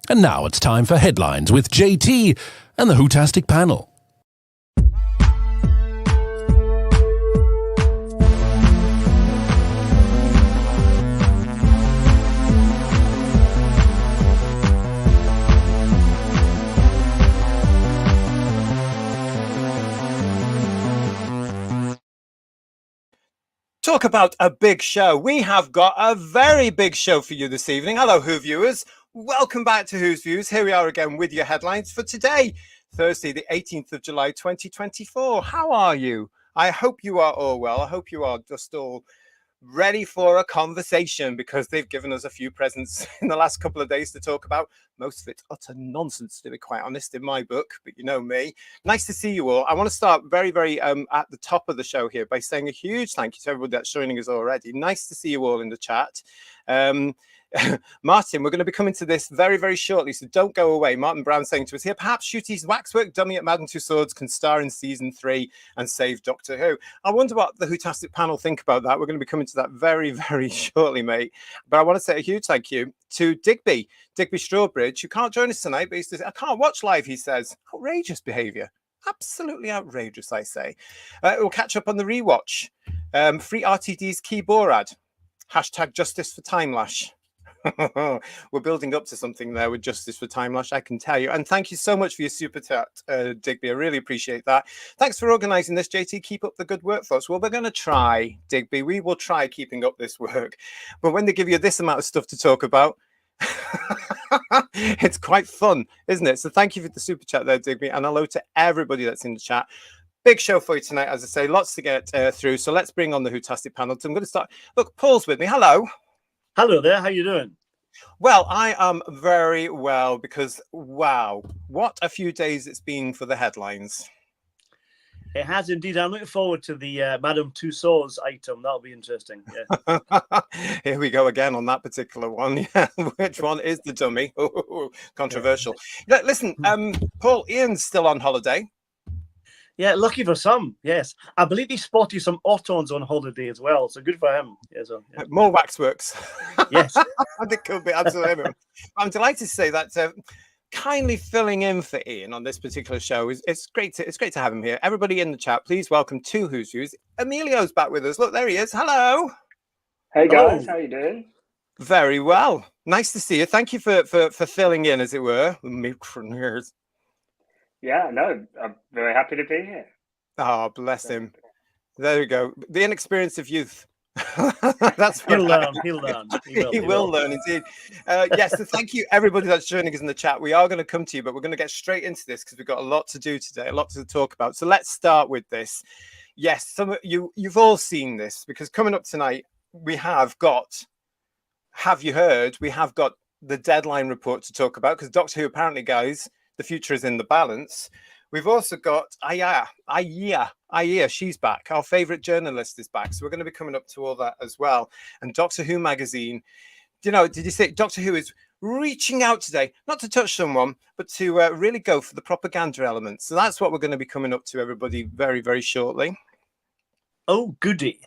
And now it's time for headlines with JT and the Hootastic panel. Talk about a big show. We have got a very big show for you this evening. Hello, Who viewers. Welcome back to Who's Views. Here we are again with your headlines for today, Thursday, the 18th of July, 2024. How are you? I hope you are all well. I hope you are just all ready for a conversation, because they've given us a few presents in the last couple of days to talk about. Most of it's utter nonsense, to be quite honest, in my book, but you know me. Nice to see you all. I want to start very at the top of the show here by saying a huge thank you to everybody that's joining us already. Nice to see you all in the chat. Martin, we're going to be coming to this very shortly, so don't go away. Martin Brown saying to us here, perhaps Shooty's waxwork dummy at Madame Tussauds can star in season 3 and save Doctor Who. I wonder what the Hootastic panel think about that. We're going to be coming to that very shortly, mate. But I want to say a huge thank you to Digby Strawbridge, who can't join us tonight, but he says, I can't watch live, he says. Outrageous behaviour. Absolutely outrageous, I say. We'll catch up on the rewatch. Free RTD's Key Borad. Hashtag justice for Timelash. We're building up to something there with Justice for Timelash, I can tell you. And thank you so much for your super chat, Digby. I really appreciate that. Thanks for organising this, JT. Keep up the good work for us. Well, we're going to try, Digby. We will try keeping up this work. But when they give you this amount of stuff to talk about, it's quite fun, isn't it? So thank you for the super chat there, Digby. And hello to everybody that's in the chat. Big show for you tonight, as I say. Lots to get through. So let's bring on the Hootastic panel. So I'm going to start. Look, Paul's with me. Hello. Hello there, how you doing? Well, I am very well, because, wow, what a few days it's been for the headlines. It has indeed. I'm looking forward to the Madame Tussauds item. That'll be interesting. Yeah. Here we go again on that particular one. Yeah, which one is the dummy? Controversial. Yeah. Listen, Paul, Ian's still on holiday. Yeah, lucky for some, yes. I believe he spotted some Autons on holiday as well, so good for him. Yeah, so, yeah. More waxworks. Yes. It could be, absolutely. I'm delighted to say that kindly filling in for Ian on this particular show. It's great to have him here. Everybody in the chat, please welcome to Who's Views. Emilio's back with us. Look, there he is. Hello. Hey guys, Hello. how you doing? Very well. Nice to see you. Thank you for filling in, as it were. Yeah, no, I'm very happy to be here. Oh, bless him. There we go. The inexperience of youth. That's He'll learn. He will learn, indeed. Yes, so thank you, everybody that's joining us in the chat. We are going to come to you, but we're going to get straight into this because we've got a lot to do today, a lot to talk about. So let's start with this. Yes, some of you've all seen this, because coming up tonight, we have got, have you heard, we have got the deadline report to talk about, because Doctor Who, apparently, guys, the future is in the balance. We've also got Ayi'a, she's back. Our favourite journalist is back. So we're going to be coming up to all that as well. And Doctor Who magazine, did you see Doctor Who is reaching out today, not to touch someone, but to really go for the propaganda elements. So that's what we're going to be coming up to, everybody, very shortly. Oh, goody.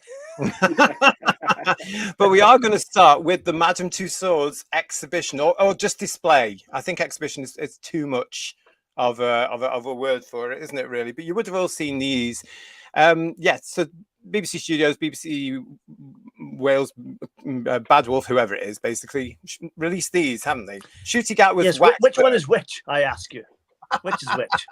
But we are going to start with the Madame Tussauds exhibition, or just display. I think exhibition is too much of a word for it, isn't it, really? But you would have all seen these. So BBC Studios, BBC Wales, Bad Wolf, whoever it is, basically released these, haven't they? Shooty Gat with yes, which one is which, I ask you? Which is which?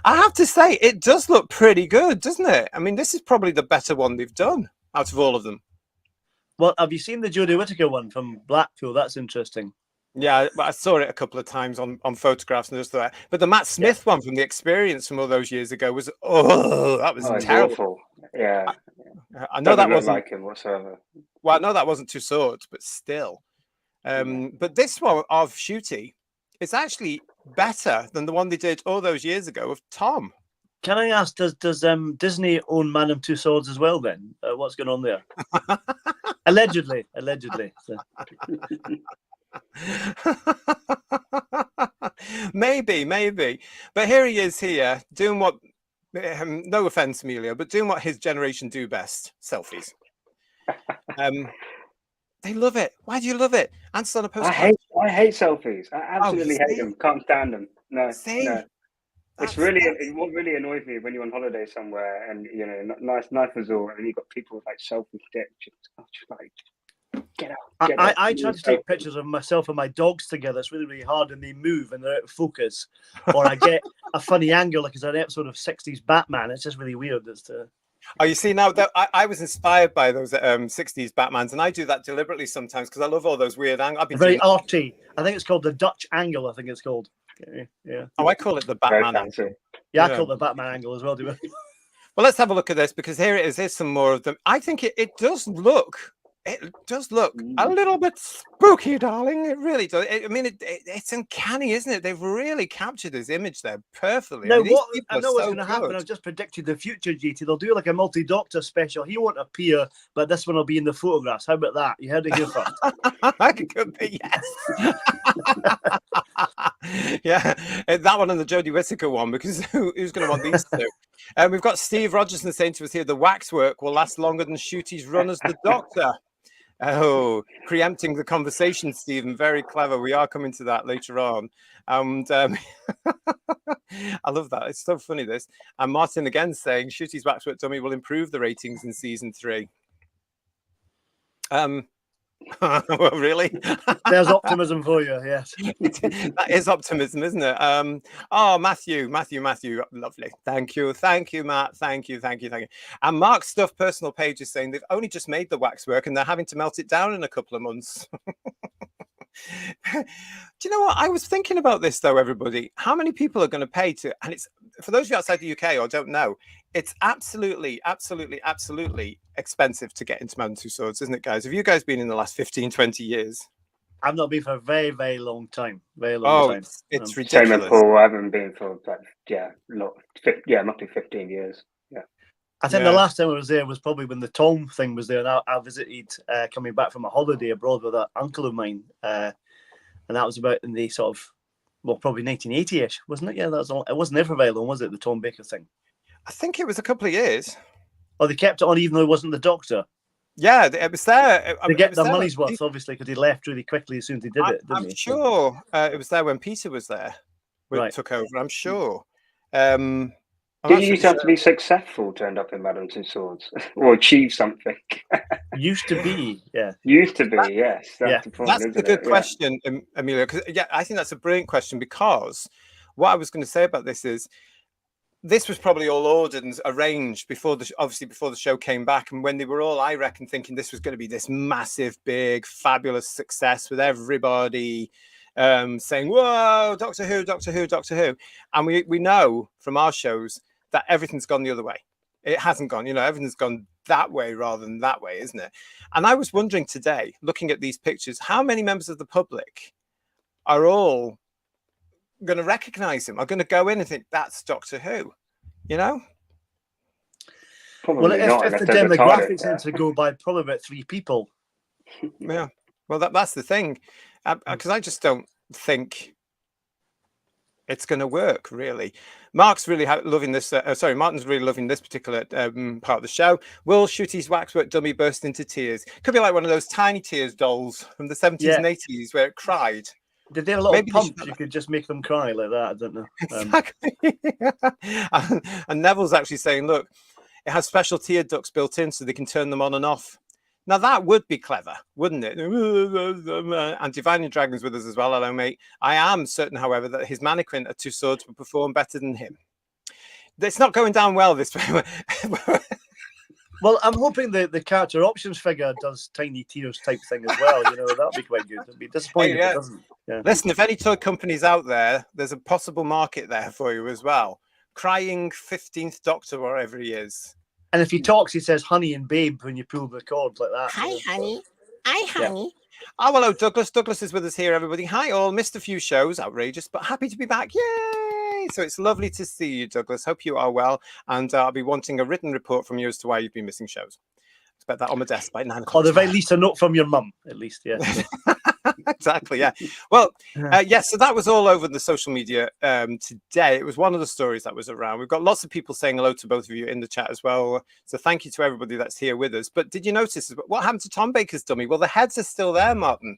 I have to say, it does look pretty good, doesn't it? I mean, this is probably the better one they've done out of all of them. Well, have you seen the Jodie Whittaker one from Blackpool? That's interesting. Yeah, I saw it a couple of times on photographs and just that. But the Matt Smith one from The Experience from all those years ago was, that was terrible. Awful. Yeah. I know that wasn't like him whatsoever. Well, I know that wasn't Tussauds, but still. But this one of Shooty is actually better than the one they did all those years ago of Tom. Can I ask, does Disney own Madame Tussauds as well then? What's going on there? Allegedly. So. maybe. But here he is here doing what, no offense, Emilio, but doing what his generation do best, selfies. They love it. Why do you love it? Answer on a postcard. I hate selfies. I Oh, absolutely hate them. Can't stand them. No, see, no. It's what really annoys me when you're on holiday somewhere and nice resort and you've got people with like selfie sticks. I'm just like, get out. I try to take pictures of myself and my dogs together. It's really, really hard, and they move and they're out of focus, or I get a funny angle, like it's an episode of '60s Batman. It's just really weird. Oh, you see now that I was inspired by those 60s Batmans, and I do that deliberately sometimes because I love all those weird angles. Very arty. I think it's called the Dutch angle. I think it's called. Yeah. Oh, I call it the Batman angle. Yeah, I call it the Batman angle as well. Do we? Well, let's have a look at this because here it is. Here's some more of them. I think it does look. It does look a little bit spooky, darling. It really does. It's uncanny, isn't it? They've really captured this image there perfectly. Now, I know what's going to happen. I've just predicted the future, GT. They'll do like a multi-doctor special. He won't appear, but this one will be in the photographs. How about that? You heard it here first. That could be, yes. Yeah, that one and the Jodie Whittaker one, because who's going to want these two? We've got Steve Rogerson saying to us here, the waxwork will last longer than Shooty's run as the Doctor. Oh, preempting the conversation, Stephen. Very clever. We are coming to that later on. And I love that. It's so funny, this. And Martin again saying Shooty's waxwork dummy will improve the ratings in season 3. Well, really? There's optimism for you, yes. That is optimism, isn't it? Oh, Matthew, lovely. Thank you, Matt. Thank you. And Mark's Stuff personal page is saying they've only just made the waxwork and they're having to melt it down in a couple of months. Do you know what? I was thinking about this though, everybody. How many people are going to pay to, and it's for those of you outside the UK or don't know, it's absolutely expensive to get into Madame Tussauds, isn't it, guys? Have you guys been in the last 15, 20 years? I've not been for a very, very long time. Very long time. It's ridiculous. Same with Paul. I haven't been for roughly 15 years. Yeah. I think the last time I was there was probably when the Tom thing was there. And I visited coming back from a holiday abroad with an uncle of mine. And that was about in the sort of, probably 1980-ish, wasn't it? Yeah, that was all. It wasn't ever very long, was it, the Tom Baker thing? I think it was a couple of years. Oh, they kept it on even though he wasn't the Doctor? Yeah, it was there. They get their money's worth, obviously, because he left really quickly as soon as he did it, didn't he? I'm sure it was there when Peter was there. When it took over, I'm sure. Did you used to have to be successful to end up in Madame Tussauds or achieve something? Used to be, yeah. Used to be, yes. That's the point, that's a good question, Amelia. Because I think that's a brilliant question because what I was going to say about this is this was probably all ordered and arranged before the show came back, and when they were all, I reckon, thinking this was going to be this massive, big, fabulous success with everybody saying, "Whoa, Doctor Who, Doctor Who, Doctor Who," and we know from our shows that everything's gone the other way. It hasn't gone, everything's gone that way rather than that way, isn't it? And I was wondering today, looking at these pictures, how many members of the public are all going to recognize him, are going to go in and think that's Doctor Who, Probably not, if the demographics tend to go by probably about 3 people. Yeah, well, that's the thing, because I just don't think it's going to work, really. Mark's really loving this. Martin's really loving this particular part of the show. Will Shooty's waxwork dummy burst into tears? Could be like one of those tiny tears dolls from the 70s and 80s where it cried. Did they have a lot of pumps? You could just make them cry like that. I don't know. Exactly. And Neville's actually saying, look, it has special tear ducts built in so they can turn them on and off. Now, that would be clever, wouldn't it? And Divine Dragon's with us as well. Hello, mate. I am certain, however, that his mannequin at Tussauds will perform better than him. It's not going down well this way. Well, I'm hoping the character options figure does tiny tears type thing as well. That'd be quite good. It'd be disappointing if it doesn't. Yeah. Listen, if any toy companies out there, there's a possible market there for you as well. Crying 15th Doctor, wherever he is. And if he talks, he says honey and babe when you pull the cord like that. Hi, honey. Hi, honey. Yeah. Oh, hello, Douglas. Douglas is with us here, everybody. Hi, all. Missed a few shows. Outrageous, but happy to be back. Yay! So it's lovely to see you, Douglas. Hope you are well. And I'll be wanting a written report from you as to why you've been missing shows. Expect that on my desk by 9 o'clock. Or at the very least, a note from your mum, at least, yeah. Exactly, yeah. Well, so that was all over the social media today. It was one of the stories that was around. We've got lots of people saying hello to both of you in the chat as well. So thank you to everybody that's here with us. But did you notice what happened to Tom Baker's dummy? Well, the heads are still there, Martin.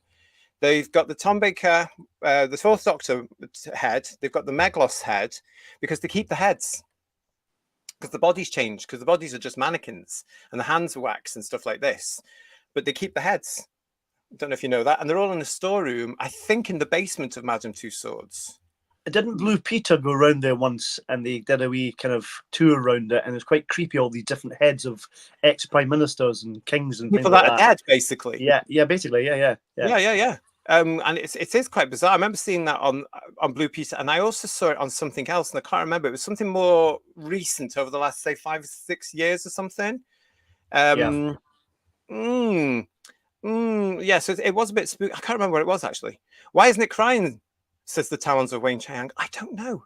They've got the Tom Baker, the Fourth Doctor head. They've got the Meglos head because they keep the heads. Because the bodies change, because the bodies are just mannequins and the hands are wax and stuff like this. But they keep the heads. I don't know if you know that. And they're all in a storeroom, I think in the basement of Madame Tussauds. Didn't Blue Peter go around there once and they did a wee kind of tour around it, and it was quite creepy, all these different heads of ex-prime ministers and kings and People things like that are dead, basically. Yeah, basically, yeah. And it is quite bizarre. I remember seeing that on Blue Peter, and I also saw it on something else, and I can't remember. It was something more recent over the last, say, 5 or 6 years or something. Yeah, so it was a bit spooky. I can't remember what it was, actually. Why isn't it crying, says the Talons of Wayne Chiang. I don't know.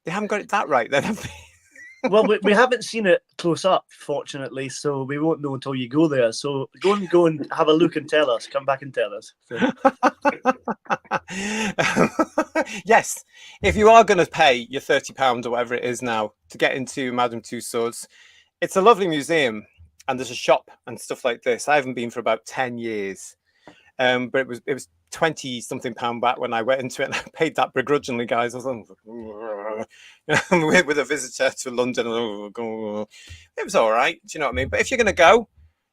They haven't got it that right then, have they? Well, we haven't seen it close up, fortunately, so we won't know until you go there. So go and have a look and tell us. Come back and tell us. So. Yes, if you are going to pay your £30 or whatever it is now to get into Madame Tussauds, it's a lovely museum and there's a shop and stuff like this. I haven't been for about 10 years, but it was 20 something pound back when I went into it, and I paid that begrudgingly, guys. I was like, with a visitor to London. It was all right. Do you know what I mean? But if you're going to go,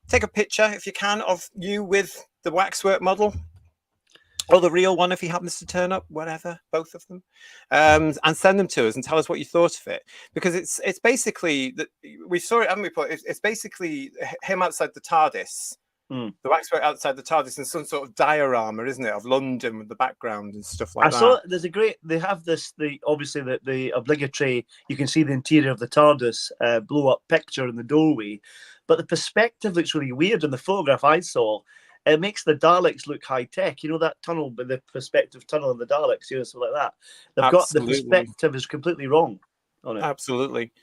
take a picture if you can of you with the waxwork model or the real one if he happens to turn up, whatever, both of them, and send them to us and tell us what you thought of it, because it's basically that we saw it, haven't we? It's basically him outside the TARDIS. The waxwork outside the TARDIS and some sort of diorama, isn't it, of London with the background and stuff like that. I saw there's a great. They have this. Obviously the obligatory. You can see the interior of the TARDIS blow up picture in the doorway, but the perspective looks really weird in the photograph I saw. It makes the Daleks look high tech. You know that tunnel, but the perspective tunnel in the Daleks, stuff like that. They've got the perspective is completely wrong on it. Absolutely.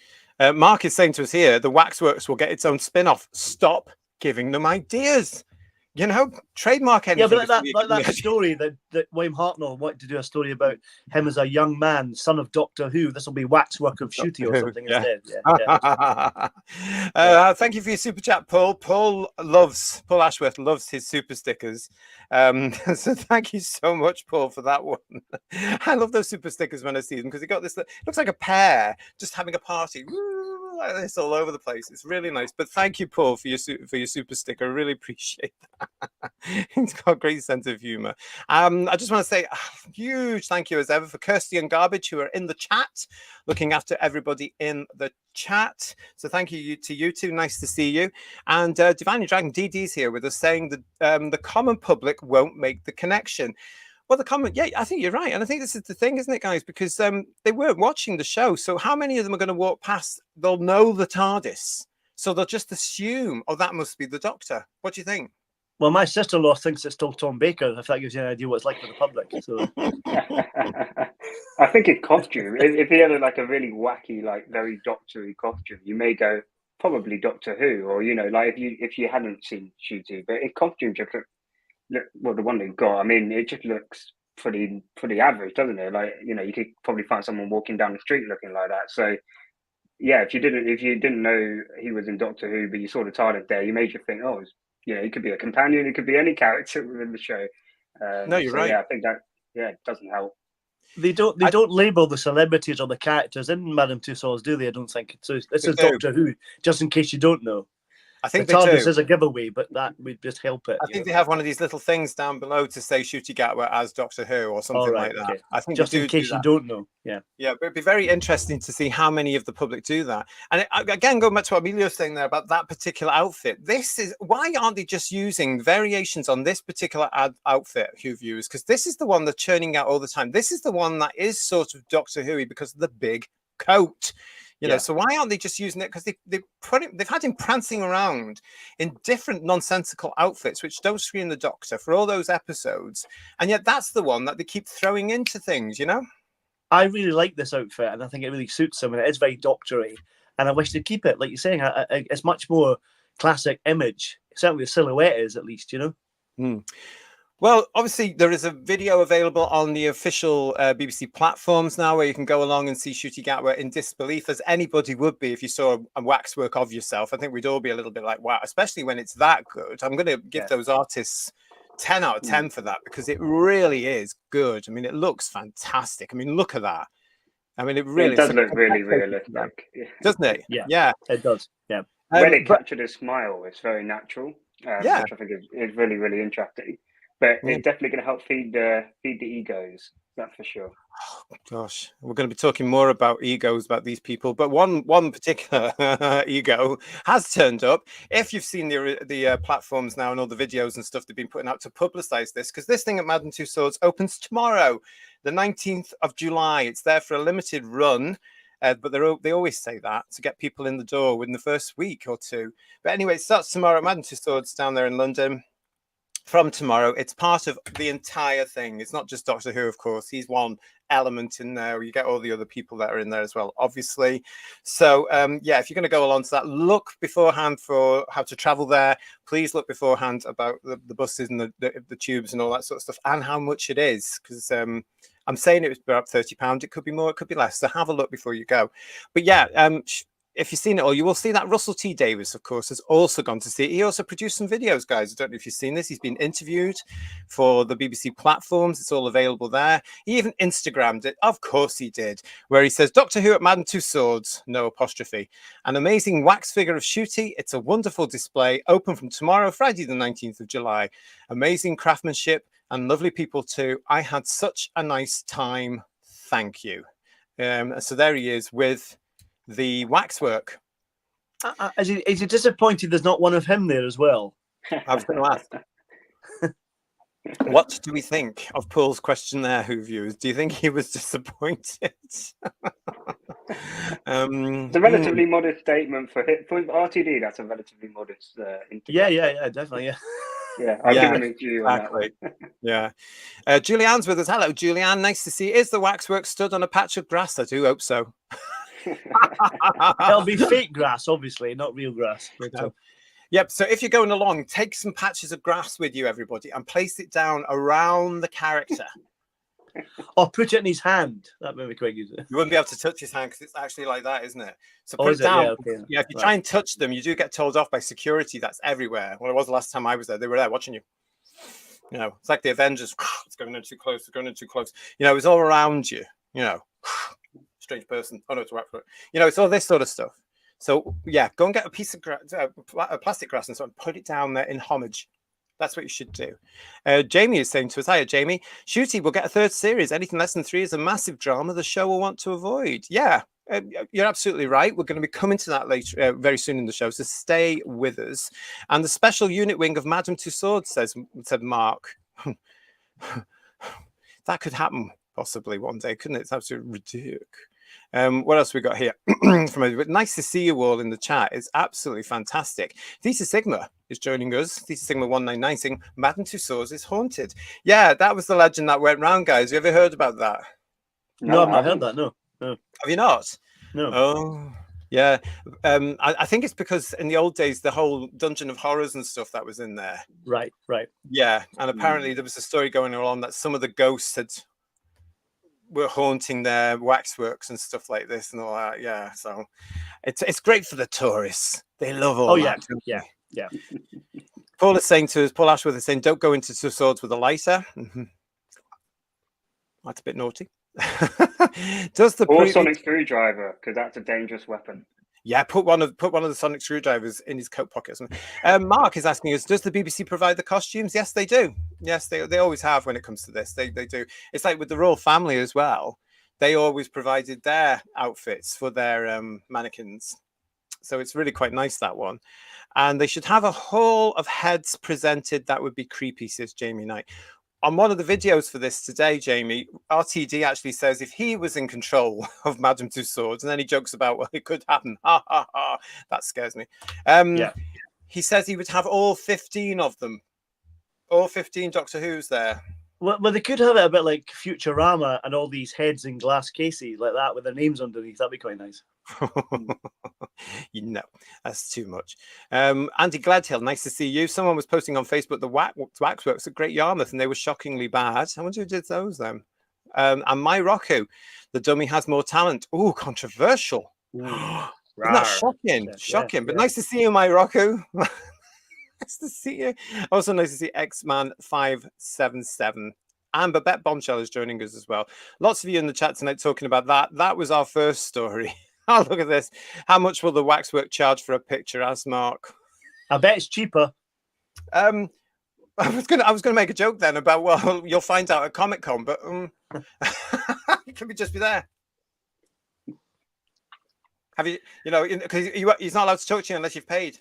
Mark is saying to us here, the Waxworks will get its own spin-off. Stop giving them ideas. Trademark anything. Yeah, but like that story that Wayne Hartnell wanted to do a story about him as a young man, son of Doctor Who. This will be Waxwork of Shooty or something instead. Thank you for your super chat, Paul. Paul Ashworth loves his super stickers. So thank you so much, Paul, for that one. I love those super stickers when I see them, because they got this. It looks like a pair just having a party. Like this all over the place. It's really nice. But thank you, Paul, for your super sticker. I really appreciate that. He's got a great sense of humor. I just want to say a huge thank you as ever for Kirsty and Garbage, who are in the chat, looking after everybody in the chat. So thank you to you two. Nice to see you. And Divine Dragon DD's here with us, saying that the common public won't make the connection. Well, I think you're right. And I think this is the thing, isn't it, guys? Because they weren't watching the show. So how many of them are going to walk past? They'll know the TARDIS. So they'll just assume, oh, that must be the Doctor. What do you think? Well, my sister-in-law thinks it's still Tom Baker, if that gives you an idea what it's like for the public. So. I think it's costume. If he had a really wacky, very Doctor-y costume, you may go, probably Doctor Who, or, if you hadn't seen Shooty. But if costume just well, the one they've got, I mean, it just looks pretty average, doesn't it? You could probably find someone walking down the street looking like that. So, yeah, if you didn't know he was in Doctor Who, but you saw the TARDIS there, you made you think, oh, he could be a companion, it could be any character within the show. No, you're right. Yeah, I think that it doesn't help. They don't label the celebrities or the characters in Madame Tussauds, do they? I don't think. So this is Doctor Who, just in case you don't know. I think the TARDIS is a giveaway, but that would just help it. I think they have one of these little things down below to say Shooty Gatwa as Doctor Who or something like that. Okay. I think just in case you don't know. Yeah, but it'd be very interesting to see how many of the public do that. And again, going back to what Emilio was saying there about that particular outfit, why aren't they just using variations on this particular outfit, Who viewers? Because this is the one they're churning out all the time. This is the one that is sort of Doctor Who because of the big coat. So why aren't they just using it? Because they've had him prancing around in different nonsensical outfits, which don't scream the Doctor for all those episodes, and yet that's the one that they keep throwing into things. I really like this outfit, and I think it really suits him, and it is very Doctor-y, and I wish they'd keep it. Like you're saying, it's much more classic image. Certainly, the silhouette is, at least. Well, obviously, there is a video available on the official BBC platforms now where you can go along and see Shooty Gatwa in disbelief, as anybody would be if you saw a waxwork of yourself. I think we'd all be a little bit like, wow, especially when it's that good. I'm going to give those artists 10 out of 10 for that, because it really is good. I mean, it looks fantastic. I mean, look at that. I mean, it really does look really realistic, doesn't it? Yeah, it does. Yeah. When it captured his smile, it's very natural, yeah, which I think is really, really interesting. But it's definitely going to help feed the egos, that's for sure. Gosh, we're going to be talking more about egos, about these people, but one particular ego has turned up. If you've seen the platforms now and all the videos and stuff they've been putting out to publicize this, because this thing at Madame Tussauds opens tomorrow, the 19th of July. It's there for a limited run. But they always say that to get people in the door within the first week or two. But anyway, it starts tomorrow at Madame Tussauds down there in London. From tomorrow, it's part of the entire thing. It's not just Doctor Who, of course. He's one element in there. You get all the other people that are in there as well, obviously. So yeah, if you're going to go along to that, look beforehand for how to travel there. Please look beforehand about the buses and the tubes and all that sort of stuff, and how much it is, because I'm saying it was about £30. It could be more, it could be less. So have a look before you go. But yeah, if you've seen it all, you will see that Russell T Davies, of course, has also gone to see it. He also produced some videos, guys. I don't know if you've seen this. He's been interviewed for the BBC platforms. It's all available there. He even Instagrammed it. Of course he did, where he says, Doctor Who at Madame Tussauds, no apostrophe. An amazing wax figure of Shooty. It's a wonderful display. Open from tomorrow, Friday the 19th of July. Amazing craftsmanship and lovely people too. I had such a nice time. Thank you. So there he is with the waxwork. Is he disappointed there's not one of him there as well? I was going to ask. What do we think of Paul's question there, Who Views? Do you think he was disappointed? It's a relatively modest statement for RTD. That's a relatively modest yeah, definitely, yeah. Yeah, I'll give him a due on that one. Yeah. Julianne's with us. Hello, Julianne. Nice to see you. Is the waxwork stood on a patch of grass? I do hope so. It'll be fake grass, obviously, not real grass. But, Yep. So if you're going along, take some patches of grass with you, everybody, and place it down around the character. Or put it in his hand. That may be quite good. You wouldn't be able to touch his hand because it's actually like that, isn't it? So put it down. Yeah, if you try and touch them, you do get told off by security. That's everywhere. Well, it was the last time I was there. They were there watching you. You know, it's like the Avengers. It's going in too close. It's going in too close. You know, it's all around you. You know, strange person. Oh no, it's a waxwork. You know, it's all this sort of stuff. So yeah, go and get a piece of plastic grass and so on. Put it down there in homage. That's what you should do. Jamie is saying to us, hiya, Jamie. Shooty will get a third series. Anything less than 3 is a massive drama the show will want to avoid. Yeah, you're absolutely right. We're going to be coming to that later, very soon in the show. So stay with us. And the special unit wing of Madame Tussauds said Mark. That could happen possibly one day, couldn't it? It's absolutely ridiculous. What else we got here? Nice to see you all in the chat. It's absolutely fantastic. Theta Sigma is joining us. Theta Sigma 199 saying Madame Tussauds is haunted. Yeah, that was the legend that went round, guys. Have you ever heard about that? No, I've not heard that. No. Have you not? No. Oh, yeah. I think it's because in the old days, the whole Dungeon of Horrors and stuff that was in there. Right. Yeah, and apparently there was a story going along that some of the ghosts were haunting their waxworks and stuff like this and all that. Yeah, so it's great for the tourists. They love all that. Yeah. Paul Ashworth is saying, don't go into Tussauds with a lighter. That's a bit naughty. Or sonic screwdriver, because that's a dangerous weapon. Yeah, put one of the sonic screwdrivers in his coat pocket. Mark is asking us, does the BBC provide the costumes? Yes, they do. Yes, they always have when it comes to this. They do. It's like with the royal family as well. They always provided their outfits for their mannequins. So it's really quite nice, that one. And they should have a hall of heads presented. That would be creepy, says Jamie Knight. On one of the videos for this today, Jamie, RTD actually says if he was in control of Madame Tussauds, and then he jokes about, well, it could happen. Ha, ha, ha. That scares me. He says he would have all 15 of them. All 15 Doctor Who's there. Well, they could have it a bit like Futurama and all these heads in glass cases like that with their names underneath. That'd be quite nice. No, that's too much. Andy Gladhill, nice to see you. Someone was posting on Facebook the waxworks at Great Yarmouth and they were shockingly bad. I wonder who did those then. And my Roku, the dummy has more talent. Oh, controversial. Isn't that shocking? Shocking. But nice to see you, my Roku. Nice to see you. Also nice to see X-Man 577. And Babette Bombshell is joining us as well. Lots of you in the chat tonight talking about that. That was our first story. Oh, look at this. How much will the waxwork charge for a picture? Asked Mark. I bet it's cheaper. I was gonna make a joke then about, well, you'll find out at Comic-Con, but could we just be there? Have you, because he's not allowed to talk to you unless you've paid.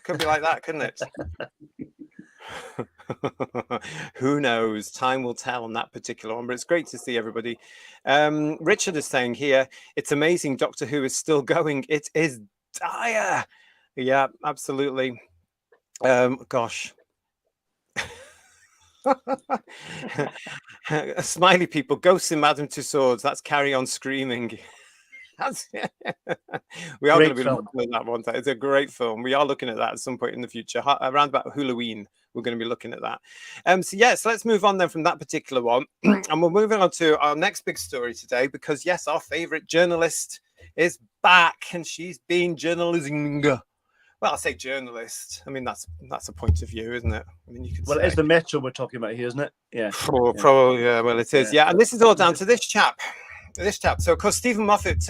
Could be like that, couldn't it? Who knows? Time will tell on that particular one, but it's great to see everybody. Richard is saying here, it's amazing Doctor Who is still going. It is dire. Yeah, absolutely. Gosh. Smiley people, ghosts in Madame Tussauds. That's Carry On Screaming. We are going to be looking at that one time. It's a great film. We are looking at that at some point in the future. Around about Halloween, we're going to be looking at that. So let's move on then from that particular one. And we're moving on to our next big story today, because yes, our favorite journalist is back, and she's been journalism. Well, I say journalist. I mean, that's a point of view, isn't it? I mean, you could say. It's the Metro we're talking about here, isn't it? Yeah. Probably, yeah. Well, it is. Yeah. And this is all down to this chap. So, of course, Stephen Moffat,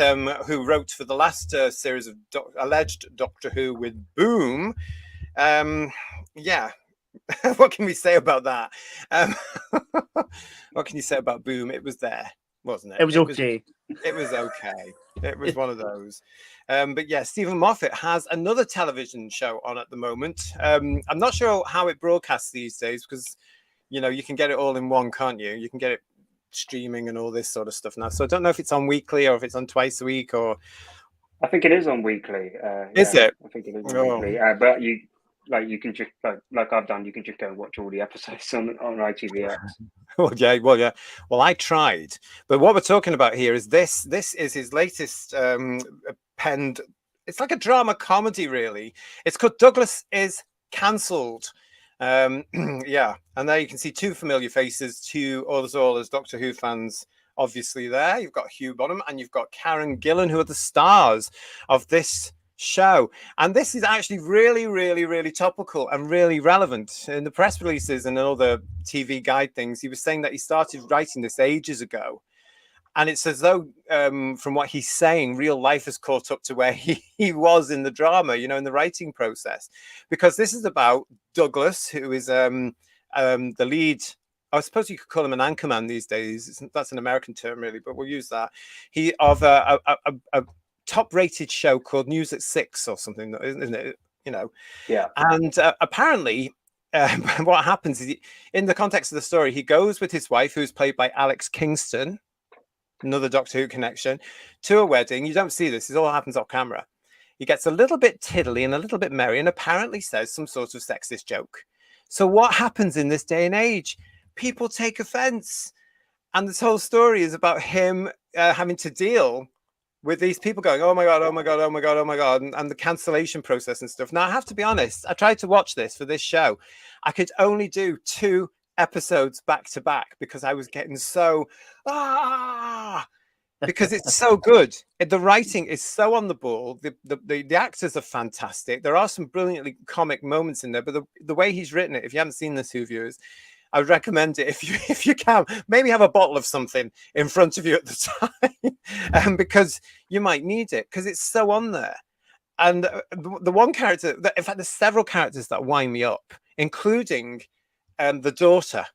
who wrote for the last series of alleged Doctor Who with Boom, what can we say about that? What can you say about Boom? It was there, wasn't it? It was okay. It was okay. It was one of those. But yeah, Stephen Moffat has another television show on at the moment. I'm not sure how it broadcasts these days, because, you can get it all in one, can't you? You can get it streaming and all this sort of stuff now. So I don't know if it's on weekly or if it's on twice a week, or I think it is on weekly. Is it? I think it is on weekly. But you can just like I've done. You can just go and watch all the episodes on ITVX. Well, yeah. Well, I tried, but what we're talking about here is this. This is his latest penned. It's like a drama comedy, really. It's called Douglas is Cancelled. And there you can see two familiar faces, two all as Doctor Who fans, obviously there. You've got Hugh Bonham and you've got Karen Gillan, who are the stars of this show. And this is actually really, really, really topical and really relevant. In the press releases and all the TV guide things, he was saying that he started writing this ages ago. And it's as though, from what he's saying, real life has caught up to where he was in the drama, in the writing process. Because this is about Douglas, who is the lead. I suppose you could call him an anchorman these days. That's an American term, really, but we'll use that. He of a top-rated show called News at 6 or something, isn't it? Yeah. And apparently, what happens is, in the context of the story, he goes with his wife, who's played by Alex Kingston, another Doctor Who connection, to a wedding. You don't see this. This all happens off camera. He gets a little bit tiddly and a little bit merry and apparently says some sort of sexist joke. So what happens in this day and age? People take offense. And this whole story is about him having to deal with these people going, oh my God, oh my God, oh my God, oh my God, and the cancellation process and stuff. Now, I have to be honest, I tried to watch this for this show. I could only do 2 episodes back to back because I was getting so because it's so good. The writing is so on the ball. The actors are fantastic. There are some brilliantly comic moments in there, but the way he's written it, if you haven't seen this, Who viewers, I would recommend it if you can. Maybe have a bottle of something in front of you at the time, because you might need it, because it's so on there. And the one character, in fact, there's several characters that wind me up, including the daughter.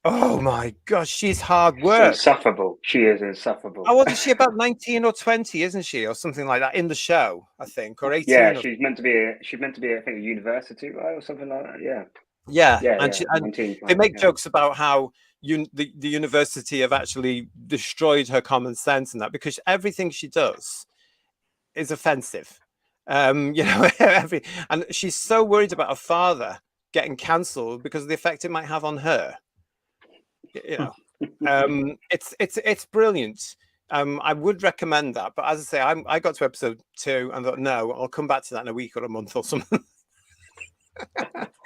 Oh my gosh, she's hard work. She's insufferable. She is insufferable. Oh, wasn't she about 19 or 20, isn't she, or something like that in the show? I think, or 18. Yeah, she's meant to be. I think, a university, right, or something like that. Yeah. Yeah. And 19, they make jokes about how the university have actually destroyed her common sense and that, because everything she does is offensive. And she's so worried about her father getting cancelled because of the effect it might have on her. It's brilliant. I would recommend that, but as I say, I got to episode 2 and thought, no, I'll come back to that in a week or a month or something.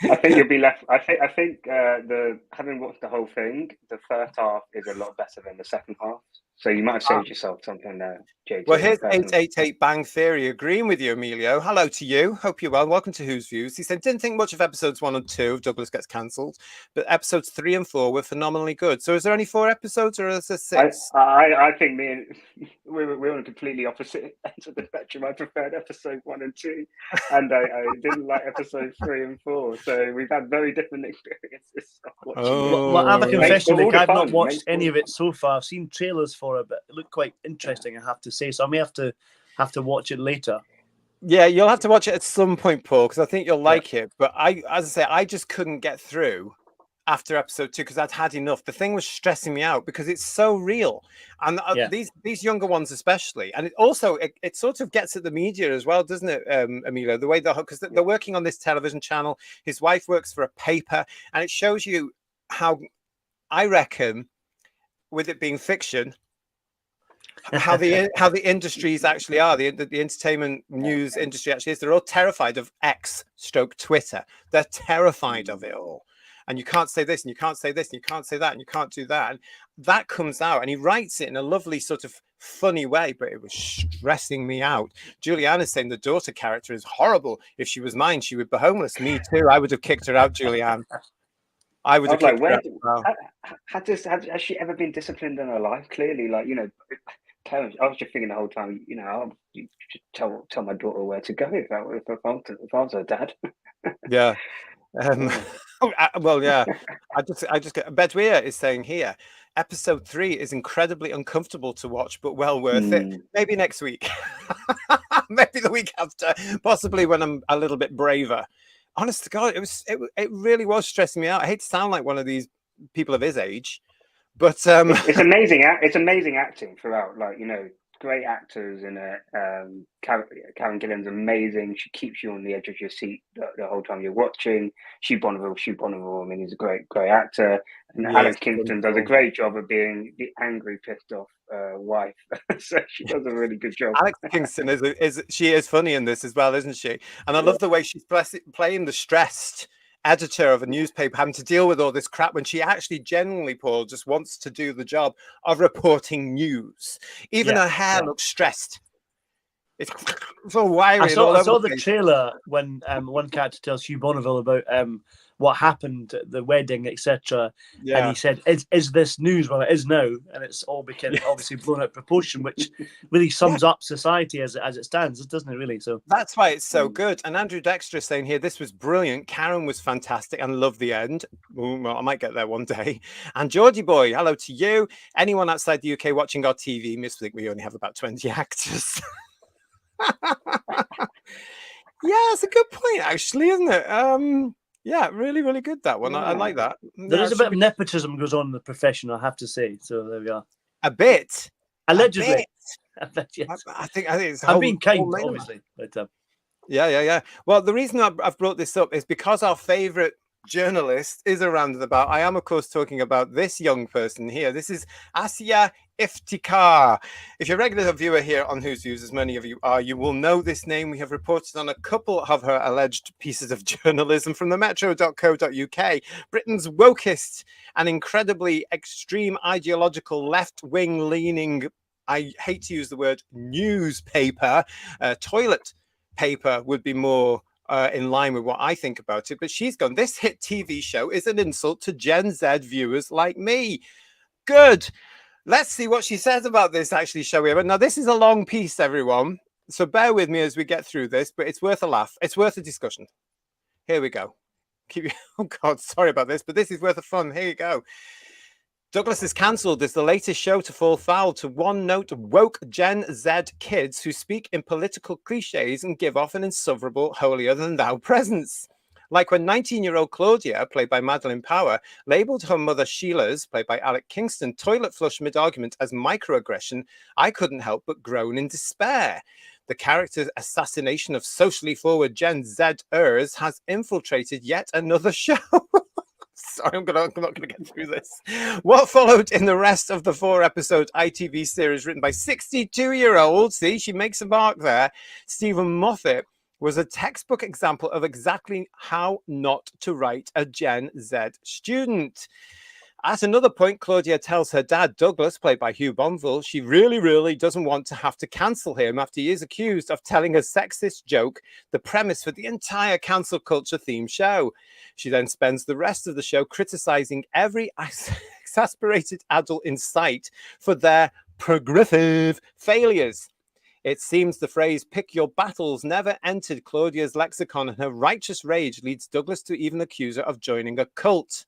I think you'll be left. I think having watched the whole thing, the first half is a lot better than the second half. So you might have saved yourself something there, JT. Well, here's personally. 888 Bang Theory agreeing with you, Emilio. Hello to you. Hope you're well. Welcome to Who's Views. He said, didn't think much of episodes 1 and 2 of Douglas Gets Cancelled, but episodes 3 and 4 were phenomenally good. So is there only 4 episodes or is there 6? I think me and we're on completely opposite ends of the spectrum. I preferred episode 1 and 2, and I didn't like episode 3 and 4. So we've had very different experiences of watching it. Well, I have a confession, Makes Nick. all I've the not fun. watched Makes any all of the it so far. I've seen trailers for it, but it looked quite interesting, I have to say. So I may have to watch it later. Yeah, you'll have to watch it at some point, Paul, because I think you'll like it. But as I say, I just couldn't get through after episode 2 because I'd had enough. The thing was stressing me out because it's so real, and these younger ones especially. And it also it sort of gets at the media as well, doesn't it, Emilio? The way because they're working on this television channel. His wife works for a paper, and it shows you how, I reckon, with it being fiction, how the industries actually are, the entertainment news industry actually is. They're all terrified of X/Twitter. They're terrified of it all. And you can't say this, and you can't say this, and you can't say that, and you can't do that. And that comes out, and he writes it in a lovely sort of funny way, but it was stressing me out. Julianne is saying the daughter character is horrible. If she was mine, she would be homeless. Me too. I would have kicked her out, Julianne. I would have kicked her out. Has she ever been disciplined in her life? Clearly, like, Karen, I was just thinking the whole time, you should tell my daughter where to go if I was her dad. Yeah. Well, yeah. I just get Bedouin is saying here, episode 3 is incredibly uncomfortable to watch, but well worth it. Maybe next week, maybe the week after, possibly when I'm a little bit braver. Honest to God, it really was stressing me out. I hate to sound like one of these people of his age, but it's amazing. It's amazing acting throughout. Like, great actors in it. Karen Gillan's amazing. She keeps you on the edge of your seat the whole time you're watching. Hugh Bonneville. I mean, he's a great actor. And Alex Kingston does a great job of being the angry, pissed off wife. So she does a really good job. Alex Kingston is funny in this as well, isn't she? And I love the way she's playing the stressed editor of a newspaper, having to deal with all this crap when she actually genuinely, Paul, just wants to do the job of reporting news. Even her hair looks stressed. It's so wiry. I saw the trailer when one character tells Hugh Bonneville about what happened at the wedding, etc. And he said, "Is this news?" Well, it is now, and it's all become obviously blown out of proportion, which really sums up society as it stands, doesn't it? Really, so that's why it's so good. And Andrew Dexter is saying here, this was brilliant. Karen was fantastic, and love the end. Well, I might get there one day. And Geordie boy, hello to you. Anyone outside the UK watching our TV must think we only have about 20 actors. Yeah, it's a good point, actually, isn't it? Yeah, really, really good, that one. I like that. There is a bit of nepotism goes on in the profession, I have to say. So there we are. A bit. Allegedly. Yes. I think it's I'm being kind, obviously. But, yeah. Well, the reason I've brought this up is because our favourite journalist is around and about. I am, of course, talking about this young person here. This is Ayia'S. If you're a regular viewer here on Who's Views, as many of you are, you will know this name. We have reported on a couple of her alleged pieces of journalism from the metro.co.uk. Britain's wokest and incredibly extreme ideological left-wing leaning, I hate to use the word newspaper, toilet paper would be more in line with what I think about it. But she's gone, this hit TV show is an insult to Gen Z viewers like me. Good. Let's see what she says about this, actually, shall we? Now, this is a long piece, everyone. So bear with me as we get through this, but it's worth a laugh. It's worth a discussion. Here we go. Oh, God, sorry about this, but this is worth a fun. Here you go. Douglas is cancelled as the latest show to fall foul to one-note woke Gen Z kids who speak in political cliches and give off an insufferable holier-than-thou presence. Like when 19-year-old Claudia, played by Madeline Power, labelled her mother Sheila's, played by Alec Kingston, toilet flush mid-argument as microaggression, I couldn't help but groan in despair. The character's assassination of socially forward Gen Z-ers has infiltrated yet another show. Sorry, I'm not going to get through this. What followed in the rest of the 4-episode ITV series written by 62-year-old, see, she makes a mark there, Stephen Moffat, was a textbook example of exactly how not to write a Gen Z student. At another point, Claudia tells her dad, Douglas, played by Hugh Bonville, she really, really doesn't want to have to cancel him after he is accused of telling a sexist joke, the premise for the entire cancel culture themed show. She then spends the rest of the show criticizing every exasperated adult in sight for their progressive failures. It seems the phrase "pick your battles" never entered Claudia's lexicon, and her righteous rage leads Douglas to even accuse her of joining a cult.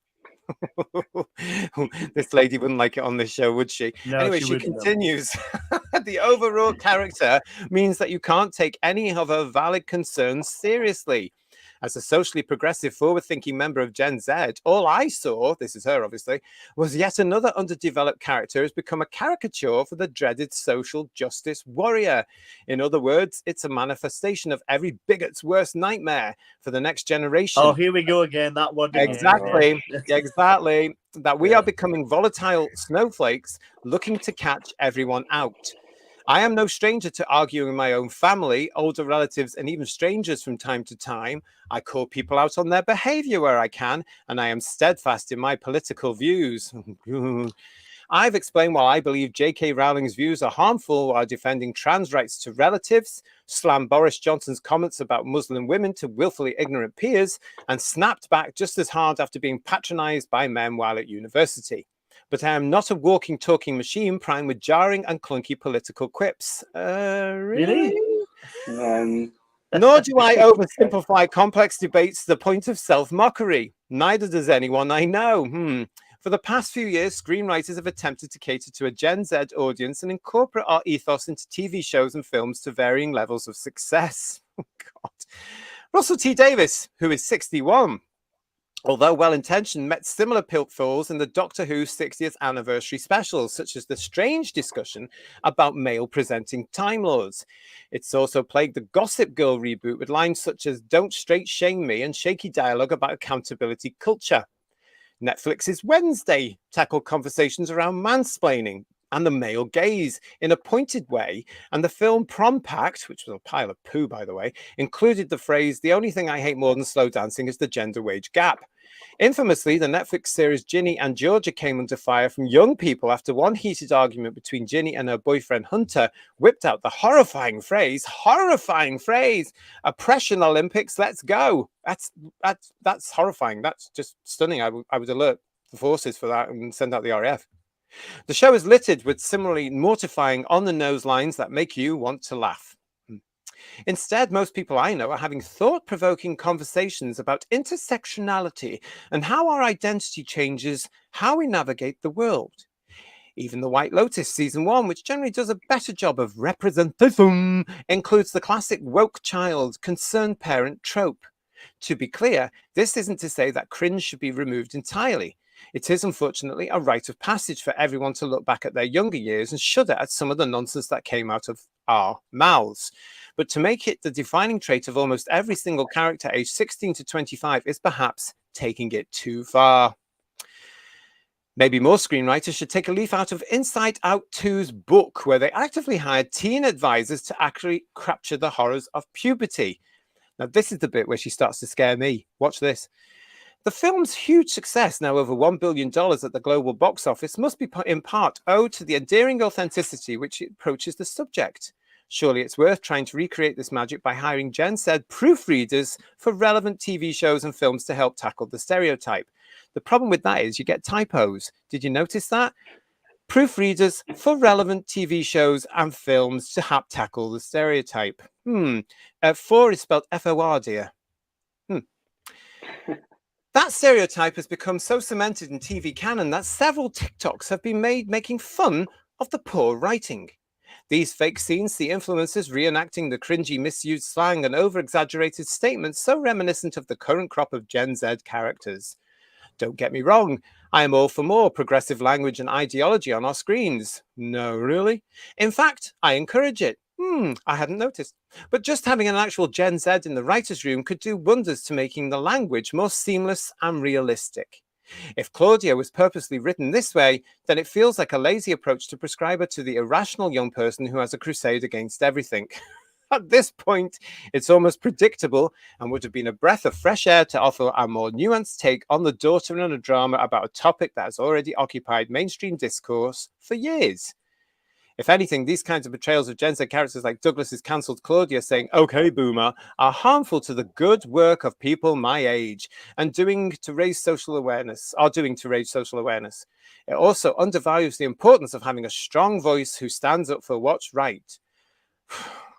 This lady wouldn't like it on this show, would she? No, Anyway, she she wouldn't, no. continues. The overall character means that you can't take any of her valid concerns seriously. As a socially progressive, forward-thinking member of Gen Z, all I saw, this is her obviously, was yet another underdeveloped character who has become a caricature for the dreaded social justice warrior. In other words, it's a manifestation of every bigot's worst nightmare for the next generation. Oh, here we go again, that word again. Exactly, exactly. That we Yeah. are becoming volatile snowflakes looking to catch everyone out. I am no stranger to arguing with my own family, older relatives, and even strangers from time to time. I call people out on their behavior where I can, and I am steadfast in my political views. I've explained why I believe J.K. Rowling's views are harmful while defending trans rights to relatives, slammed Boris Johnson's comments about Muslim women to willfully ignorant peers, and snapped back just as hard after being patronized by men while at university. But I am not a walking, talking machine primed with jarring and clunky political quips. Really? Nor do I oversimplify complex debates to the point of self-mockery. Neither does anyone I know. For the past few years, screenwriters have attempted to cater to a Gen Z audience and incorporate our ethos into TV shows and films to varying levels of success. Oh, God. Russell T. Davies, who is 61, although well-intentioned, met similar pitfalls in the Doctor Who 60th anniversary specials, such as the strange discussion about male-presenting Time Lords. It's also plagued the Gossip Girl reboot with lines such as "Don't straight shame me" and shaky dialogue about accountability culture. Netflix's Wednesday tackled conversations around mansplaining and the male gaze in a pointed way, and the film Prom Pact, which was a pile of poo, by the way, included the phrase, "The only thing I hate more than slow dancing is the gender wage gap." Infamously, the Netflix series Ginny and Georgia came under fire from young people after one heated argument between Ginny and her boyfriend Hunter whipped out the horrifying phrase, "Oppression Olympics, let's go." That's horrifying. That's just stunning. I would alert the forces for that and send out the RAF. The show is littered with similarly mortifying on-the-nose lines that make you want to laugh. Instead, most people I know are having thought-provoking conversations about intersectionality and how our identity changes how we navigate the world. Even The White Lotus Season 1, which generally does a better job of representation, includes the classic woke child, concerned parent trope. To be clear, this isn't to say that cringe should be removed entirely. It is unfortunately a rite of passage for everyone to look back at their younger years and shudder at some of the nonsense that came out of our mouths. But to make it the defining trait of almost every single character aged 16 to 25 is perhaps taking it too far. Maybe more screenwriters should take a leaf out of Inside Out 2's book, where they actively hired teen advisors to actually capture the horrors of puberty. Now, this is the bit where she starts to scare me. Watch this. The film's huge success, now over $1 billion at the global box office, must be in part owed to the endearing authenticity which it approaches the subject. Surely it's worth trying to recreate this magic by hiring Gen Z proofreaders for relevant TV shows and films to help tackle the stereotype. The problem with that is you get typos. Did you notice that? Proofreaders for relevant TV shows and films to help tackle the stereotype. For is spelled F-O-R, dear. That stereotype has become so cemented in TV canon that several TikToks have been made making fun of the poor writing. These fake scenes see influencers reenacting the cringy misused slang and over-exaggerated statements so reminiscent of the current crop of Gen Z characters. Don't get me wrong, I am all for more progressive language and ideology on our screens. No, really? In fact, I encourage it. I hadn't noticed. But just having an actual Gen Z in the writer's room could do wonders to making the language more seamless and realistic. If Claudia was purposely written this way, then it feels like a lazy approach to prescribe her to the irrational young person who has a crusade against everything. At this point, it's almost predictable and would have been a breath of fresh air to offer a more nuanced take on the daughter in a drama about a topic that has already occupied mainstream discourse for years. If anything, these kinds of portrayals of Gen Z characters like Douglas's cancelled Claudia saying, "Okay, boomer," are harmful to the good work of people my age and doing to raise social awareness. It also undervalues the importance of having a strong voice who stands up for what's right.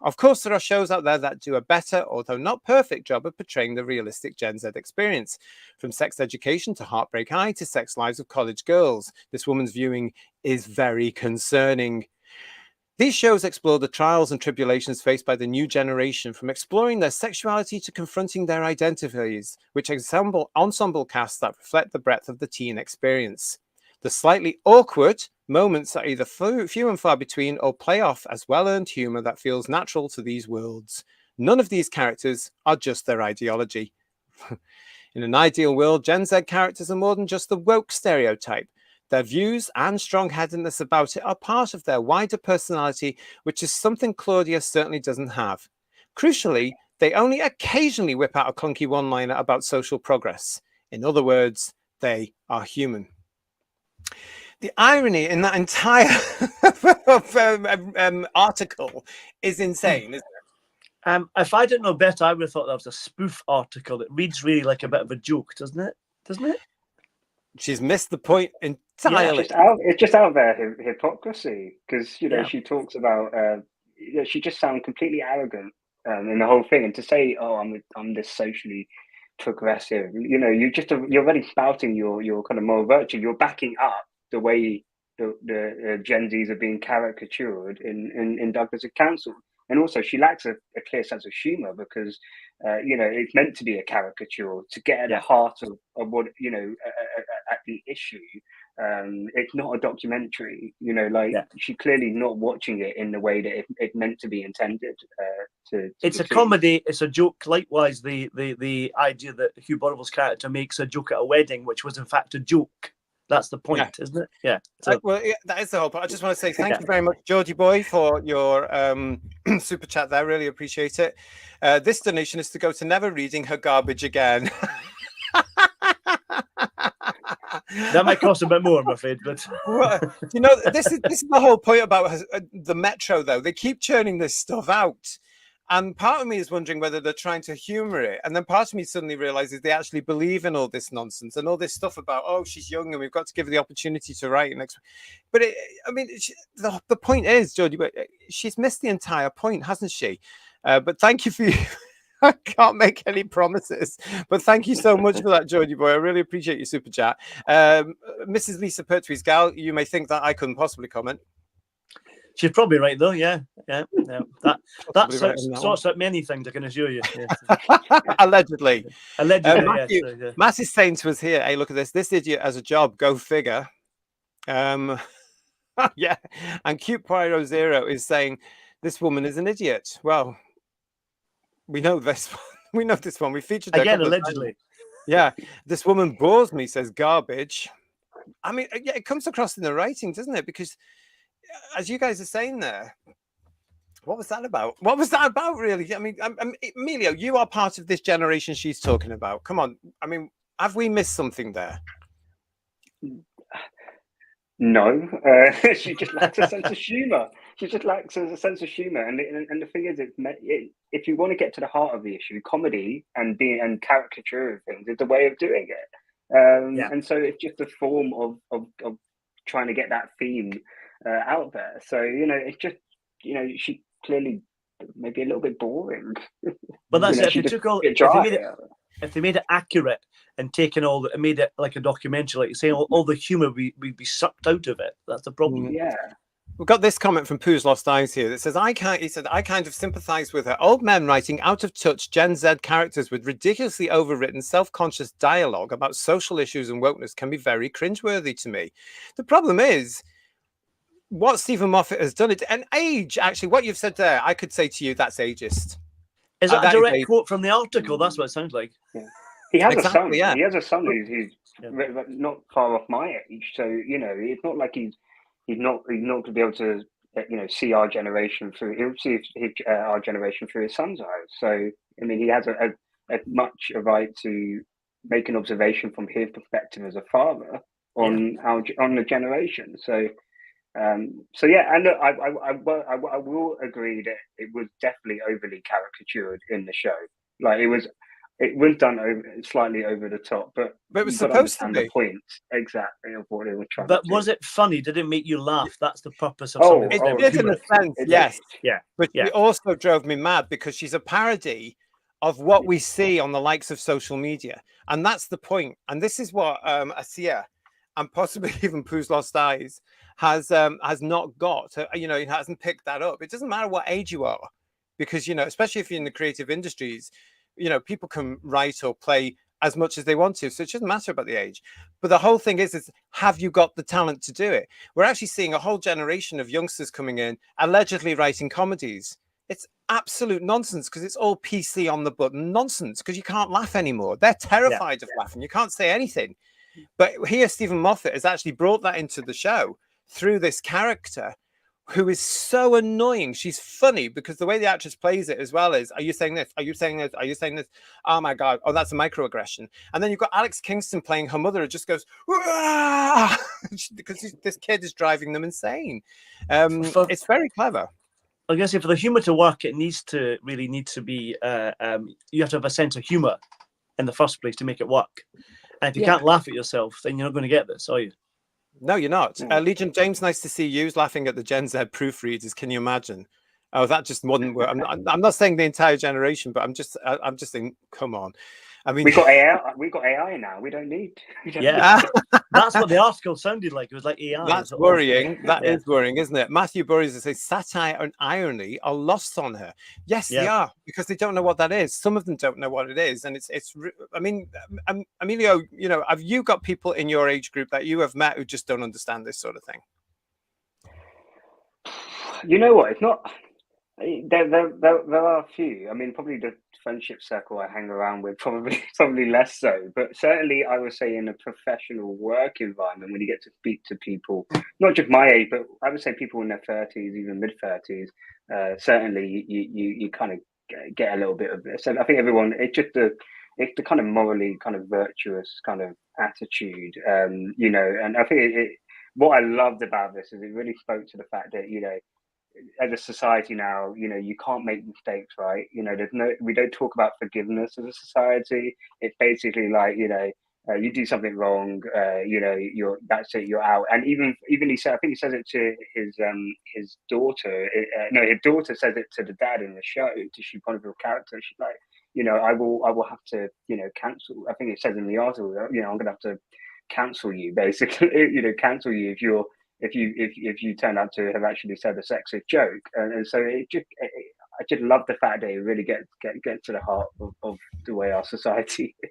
Of course, there are shows out there that do a better, although not perfect, job of portraying the realistic Gen Z experience. From Sex Education to Heartbreak High to Sex Lives of College Girls, this woman's viewing is very concerning. These shows explore the trials and tribulations faced by the new generation, from exploring their sexuality to confronting their identities, which ensemble casts that reflect the breadth of the teen experience. The slightly awkward moments are either few and far between or play off as well-earned humor that feels natural to these worlds. None of these characters are just their ideology. In an ideal world, Gen Z characters are more than just the woke stereotype. Their views and strong-headedness about it are part of their wider personality, which is something Claudia certainly doesn't have. Crucially, they only occasionally whip out a clunky one-liner about social progress. In other words, they are human. The irony in that entire article is insane, isn't it? If I didn't know better, I would have thought that was a spoof article. It reads really like a bit of a joke, doesn't it? She's missed the point entirely. It's just out there hypocrisy, because she talks about she just sounds completely arrogant in the whole thing, and to say, "Oh, I'm this socially progressive," you're already spouting your kind of moral virtue. You're backing up the way the Gen Zs are being caricatured in Douglas' council. And also, she lacks a clear sense of humor, because it's meant to be a caricature to get at the heart of what at the issue. It's not a documentary. She's clearly not watching it in the way that it's meant to be intended. It's a comedy. It's a joke. Likewise, the idea that Hugh Bonneville's character makes a joke at a wedding, which was in fact a joke. That's the point, isn't it? Yeah. So, that is the whole point. I just want to say thank you very much, Georgie Boy, for your super chat there. Really appreciate it. This donation is to go to Never Reading Her Garbage Again. That might cost a bit more, I'm afraid. But this is the whole point about the Metro, though. They keep churning this stuff out. And part of me is wondering whether they're trying to humor it. And then part of me suddenly realizes they actually believe in all this nonsense and all this stuff about, oh, she's young and we've got to give her the opportunity to write. But the point is, Georgie, she's missed the entire point, hasn't she? But thank you for I can't make any promises, but thank you so much for that, Georgie Boy. I really appreciate your super chat. Mrs. Lisa Pertwee's gal, you may think that I couldn't possibly comment. She's probably right, though. Yeah. That sorts out many things, I can assure you. Yeah. Allegedly. Allegedly. Matt is saying to us here, hey, look at this. This idiot has a job. Go figure. Yeah. And Cute Poirot Zero is saying this woman is an idiot. Well, we know this one. We know this one. We featured her again, allegedly. Yeah. This woman bores me, says garbage. I mean, yeah, it comes across in the writing, doesn't it? Because as you guys are saying there, what was that about? What was that about, really? I mean, Emilio, you are part of this generation she's talking about. Come on. I mean, have we missed something there? No. She just lacks a sense of humor. She just lacks a sense of humor. And the thing is, if you want to get to the heart of the issue, comedy and caricature of things is the way of doing it. And so it's just a form of trying to get that theme out there. So it's just she clearly maybe a little bit boring. But that's it. If they made it accurate and taken all and made it like a documentary, like you're saying, all the humor would be sucked out of it. That's the problem. Yeah. We've got this comment from Pooh's Lost Eyes here that says, he said, I kind of sympathize with her. Old men writing out of touch Gen Z characters with ridiculously overwritten, self-conscious dialogue about social issues and wokeness can be very cringeworthy to me. The problem is, what Stephen Moffat has done, it and age, actually, what you've said there, I could say to you, that's ageist. Is that a direct quote from the article? That's what it sounds like. Yeah. He has a son. Yeah. He has a son who's not far off my age. So, it's not like he's not going to be able to see our generation through. He'll see our generation through his son's eyes. So I mean, he has a much a right to make an observation from his perspective as a father on on the generation. So yeah, and look, I will agree that it was definitely overly caricatured in the show. Like it was done slightly over the top, but it was you've got to supposed to understand be. the point exactly of what they were trying But to do. was it funny? Did it make you laugh? That's the purpose of Oh, something. It There did with in a humor. sense, It yes. Yeah, But yeah. it also drove me mad because she's a parody of what we see on the likes of social media. And that's the point. And this is what Asia and possibly even Pooh's Lost Eyes has not got. It hasn't picked that up. It doesn't matter what age you are, because, especially if you're in the creative industries, people can write or play as much as they want to. So it doesn't matter about the age. But the whole thing is have you got the talent to do it? We're actually seeing a whole generation of youngsters coming in, allegedly writing comedies. It's absolute nonsense because it's all PC on the button nonsense because you can't laugh anymore. They're terrified of laughing. You can't say anything. But here, Stephen Moffat has actually brought that into the show through this character who is so annoying. She's funny because the way the actress plays it as well is, are you saying this? Are you saying this? Are you saying this? Oh my God. Oh, that's a microaggression. And then you've got Alex Kingston playing her mother who just goes, because this kid is driving them insane. It's very clever. I guess for the humor to work, it needs to be, you have to have a sense of humor in the first place to make it work. And if you can't laugh at yourself, then you're not going to get this, are you? No, you're not. Legion James, nice to see you. Laughing at the Gen Z proofreaders. Can you imagine? Oh, that just wouldn't work. I'm not saying the entire generation, but I'm just saying, come on. I mean, we got AI. We got AI now. We don't need. That's what the article sounded like. It was like AI. That's worrying. That is worrying, isn't it? Matthew Burries says satire and irony are lost on her. Yes, they are, because they don't know what that is. Some of them don't know what it is, and it's. I mean, Emilio, have you got people in your age group that you have met who just don't understand this sort of thing? You know what? It's not. There are a few. I mean, probably the friendship circle I hang around with, probably less so. But certainly, I would say in a professional work environment, when you get to speak to people, not just my age, but I would say people in their 30s, even mid-30s, certainly you kind of get a little bit of this. And I think everyone, it's the kind of morally kind of virtuous kind of attitude, And I think what I loved about this is it really spoke to the fact that as a society now, you can't make mistakes, right? We don't talk about forgiveness as a society. It's basically like, you do something wrong, that's it, you're out. And even he said, I think he says it to his daughter. No, his daughter says it to the dad in the show, to she kind of a character. She's like, I will have to, cancel. I think it says in the article, I'm going to have to cancel you, basically, cancel you if you turn out to have actually said a sexist joke. And so I just love the fact that it really gets to the heart of the way our society is.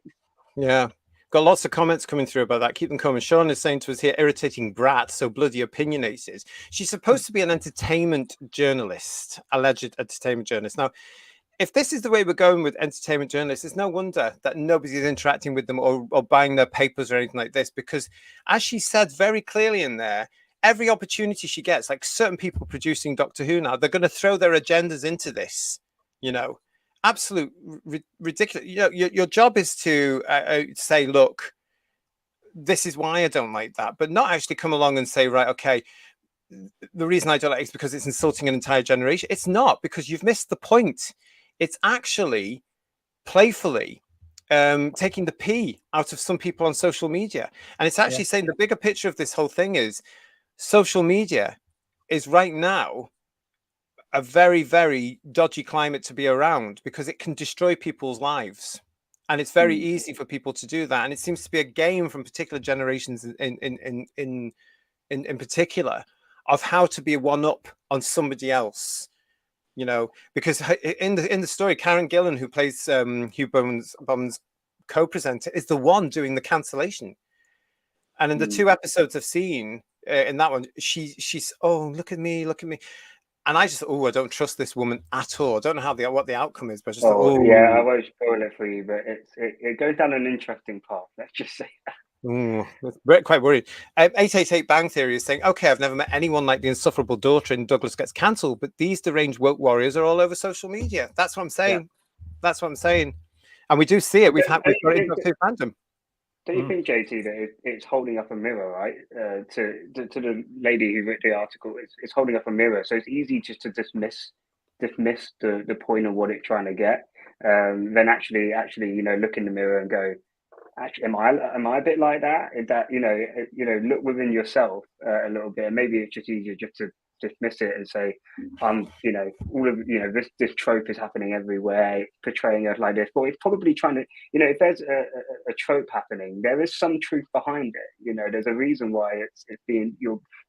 Yeah. Got lots of comments coming through about that. Keep them coming. Sean is saying to us here, irritating brat, so bloody opinionated. She's supposed to be an entertainment journalist, alleged entertainment journalist. Now, if this is the way we're going with entertainment journalists, it's no wonder that nobody's interacting with them or buying their papers or anything like this, because as she said very clearly in there, every opportunity she gets, like certain people producing Doctor Who now, they're going to throw their agendas into this, absolute ridiculous. Your job is to say, look, this is why I don't like that, but not actually come along and say, right, okay, the reason I don't like it is because it's insulting an entire generation. It's not, because you've missed the point. It's actually playfully taking the pee out of some people on social media. And it's actually saying the bigger picture of this whole thing is social media is right now a very, very dodgy climate to be around, because it can destroy people's lives. And it's very easy for people to do that. And it seems to be a game from particular generations in particular of how to be a one-up on somebody else. Because in the story, Karen Gillan, who plays Hugh Bowman's co-presenter, is the one doing the cancellation. And in the 2 episodes I've seen in that one, she's look at me, and I just I don't trust this woman at all. I don't know what the outcome is, but I just I won't spoil it for you, but it goes down an interesting path. Let's just say that. Quite worried. 888 Bang Theory is saying, okay, I've never met anyone like the insufferable daughter in Douglas Gets Cancelled, but these deranged woke warriors are all over social media. That's what I'm saying. That's what I'm saying. And we do see it. We've got it in Doctor Who fandom. Don't you think, JT, that it's holding up a mirror, right? To the lady who wrote the article, it's holding up a mirror. So it's easy just to dismiss the point of what it's trying to get. Then actually, look in the mirror and go, actually, am I a bit like that? Is that look within yourself a little bit, and maybe it's just easier just to dismiss it and say, all of this trope is happening everywhere, portraying us like this. But it's probably trying to, if there's a trope happening, there is some truth behind it. There's a reason why it's being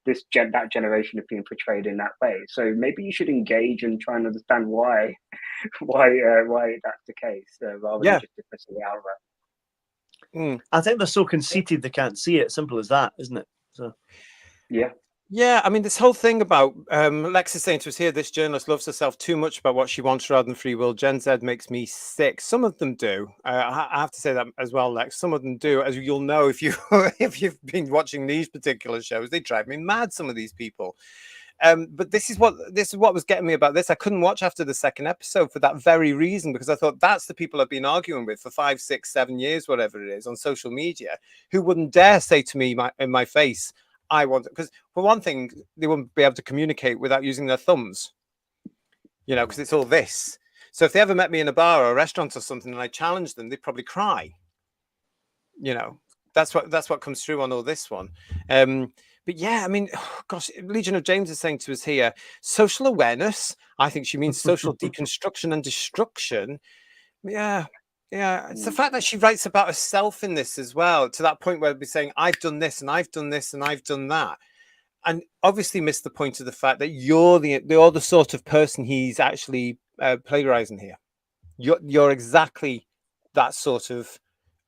that generation is being portrayed in that way. So maybe you should engage and try and understand why that's the case, rather than just dismissing it outright. I think they're so conceited they can't see it. Simple as that, isn't it? So, yeah. I mean, this whole thing about Lex is saying to us here, this journalist loves herself too much about what she wants rather than free will. Gen Z makes me sick. Some of them do. I have to say that as well, Lex. Some of them do, as you'll know if you've been watching these particular shows. They drive me mad. Some of these people. But this is what was getting me about this. I couldn't watch after the second episode for that very reason, because I thought that's the people I've been arguing with for 5, 6, 7 years, whatever it is, on social media, who wouldn't dare say to me in my face, I want it. Because for one thing, they wouldn't be able to communicate without using their thumbs, because it's all this. So if they ever met me in a bar or a restaurant or something and I challenged them, they'd probably cry. That's what comes through on all this one. But yeah, I mean, gosh, Legion of James is saying to us here, social awareness. I think she means social deconstruction and destruction. Yeah. It's the fact that she writes about herself in this as well, to that point where we'll be saying, I've done this and I've done this and I've done that. And obviously missed the point of the fact that you're the sort of person he's actually plagiarizing here. You're exactly that sort of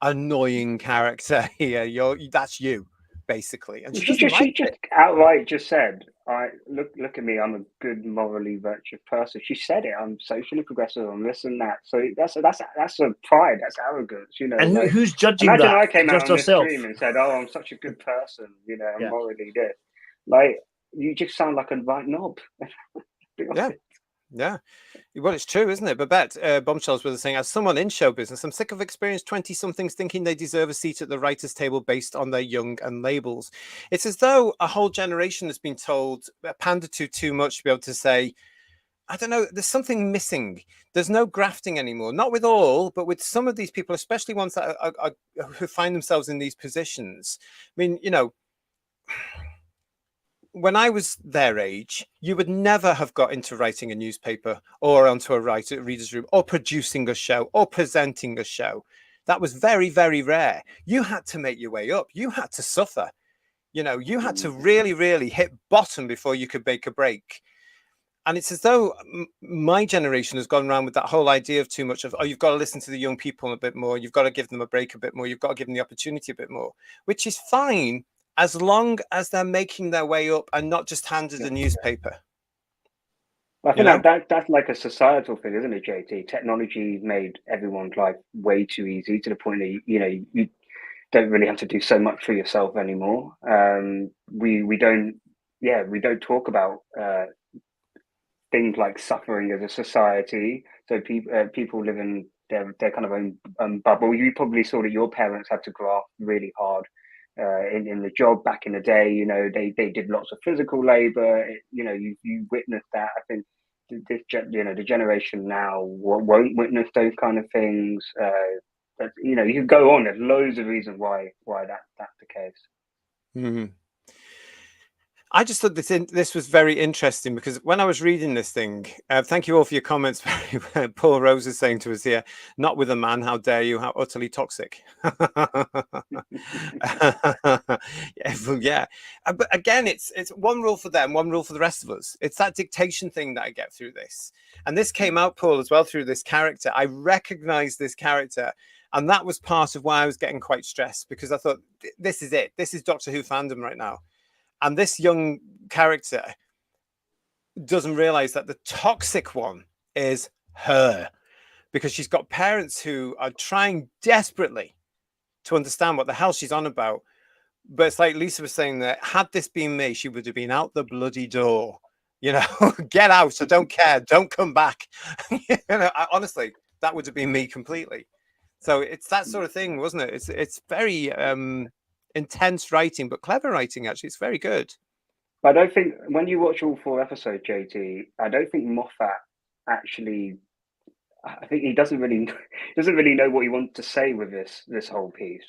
annoying character here. That's you. Basically, and she just outright just said, "I look at me. I'm a good, morally virtuous person." She said it. I'm socially progressive. I'm this and that. So that's a pride. That's arrogance. And who's judging imagine that? I came just out on herself. the stream and said, "Oh, I'm such a good person. I'm morally this." Like, you just sound like a right knob. Yeah. Well, it's true, isn't it? Babette, Bombshells was saying, as someone in show business, I'm sick of experienced 20-somethings thinking they deserve a seat at the writer's table based on their young and labels. It's as though a whole generation has been told, pandered to too much to be able to say, I don't know, there's something missing. There's no grafting anymore. Not with all, but with some of these people, especially ones that are who find themselves in these positions. I mean, when I was their age, you would never have got into writing a newspaper or onto a reader's room or producing a show or presenting a show. That was very, very rare. You had to make your way up. You had to suffer. You had to really, really hit bottom before you could make a break. And it's as though my generation has gone around with that whole idea of too much of, you've got to listen to the young people a bit more. You've got to give them a break a bit more. You've got to give them the opportunity a bit more, which is fine, as long as they're making their way up and not just handed a newspaper. I think that's like a societal thing, isn't it, JT? Technology made everyone's life way too easy, to the point that you don't really have to do so much for yourself anymore. We don't talk about things like suffering as a society. So people live in their kind of own bubble. You probably saw that your parents had to graft really hard in the job back in the day. They did lots of physical labor. You witnessed that. I think the generation now won't witness those kind of things. But you can go on. There's loads of reasons why that's the case. Mm-hmm. I just thought this was very interesting, because when I was reading this thing, thank you all for your comments. Paul Rose is saying to us here, not with a man, how dare you, how utterly toxic. Yeah. But again, it's one rule for them, one rule for the rest of us. It's that dictation thing that I get through this. And this came out, Paul, as well, through this character. I recognized this character. And that was part of why I was getting quite stressed, because I thought, this is it. This is Doctor Who fandom right now. And this young character doesn't realize that the toxic one is her, because she's got parents who are trying desperately to understand what the hell she's on about. But it's like Lisa was saying that had this been me, she would have been out the bloody door. You know, get out. I don't care. Don't come back. Honestly, that would have been me completely. So it's that sort of thing, wasn't it? It's very intense writing, but clever writing. Actually, it's very good. I don't think when you watch all 4 episodes, JT, I don't think Moffat actually. I think he doesn't really know what he wants to say with this whole piece,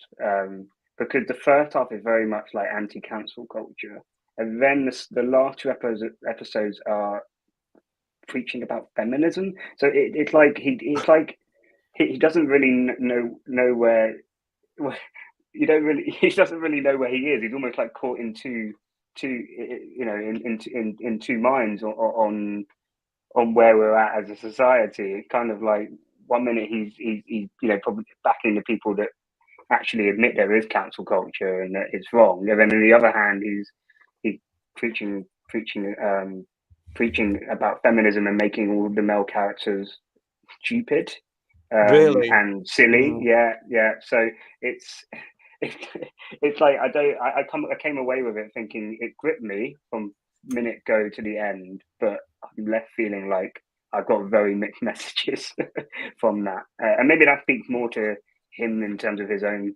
because the first half is very much like anti-cancel culture, and then the last 2 episodes are preaching about feminism. So it's like he doesn't really know where you don't really he doesn't really know where he is. He's almost like caught in two in two minds on where we're at as a society. It's kind of like one minute he's probably backing the people that actually admit there is cancel culture and that it's wrong, and then on the other hand he's preaching about feminism and making all the male characters stupid Really? and silly. Yeah. So it's like I came away with it thinking it gripped me from minute go to the end, but I'm left feeling like I got very mixed messages from that, and maybe that speaks more to him in terms of his own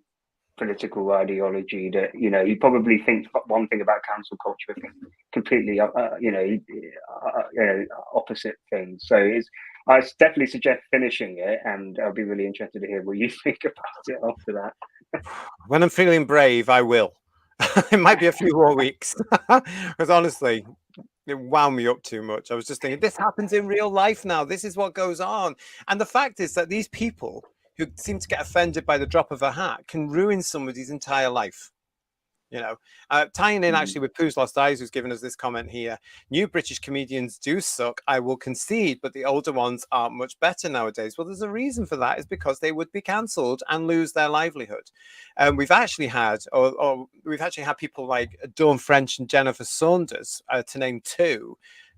political ideology, that he probably thinks one thing about cancel culture, completely opposite things. So I definitely suggest finishing it, and I'll be really interested to hear what you think about it after that. When I'm feeling brave, I will. It might be a few more weeks, because honestly, it wound me up too much. I was just thinking, this happens in real life now. This is what goes on. And the fact is that these people who seem to get offended by the drop of a hat can ruin somebody's entire life. Tying in actually with Pooh's Lost Eyes, who's given us this comment here. New British comedians do suck, I will concede, but the older ones aren't much better nowadays. Well, there's a reason for that. It's because they would be cancelled and lose their livelihood. We've actually had people like Dawn French and Jennifer Saunders, to name 2,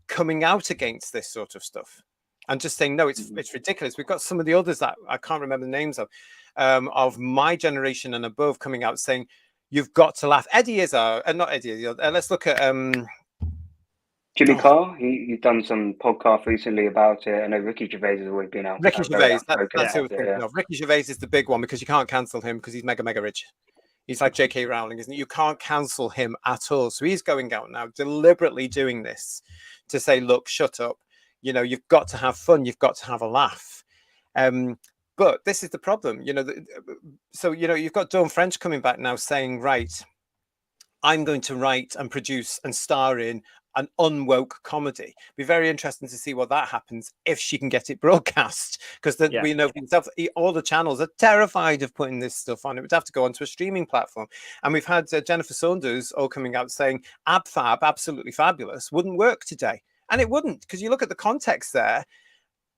coming out against this sort of stuff and just saying, no, it's ridiculous. We've got some of the others that I can't remember the names of my generation and above coming out saying, you've got to laugh. Eddie is not Eddie. Let's look at Jimmy Carr. He's done some podcast recently about it. I know Ricky Gervais has always been out. Ricky Gervais. That's who we're thinking of. Ricky Gervais is the big one because you can't cancel him because he's mega rich. He's like J.K. Rowling, isn't it? You can't cancel him at all. So he's going out now, deliberately doing this to say, look, shut up. You've got to have fun. You've got to have a laugh. But this is the problem, so, you've got Dawn French coming back now saying, right, I'm going to write and produce and star in an unwoke comedy. Be very interesting to see what that happens if she can get it broadcast, because we know all the channels are terrified of putting this stuff on. It would have to go onto a streaming platform. And we've had Jennifer Saunders all coming out saying Ab Fab, absolutely fabulous, wouldn't work today. And it wouldn't, because you look at the context there.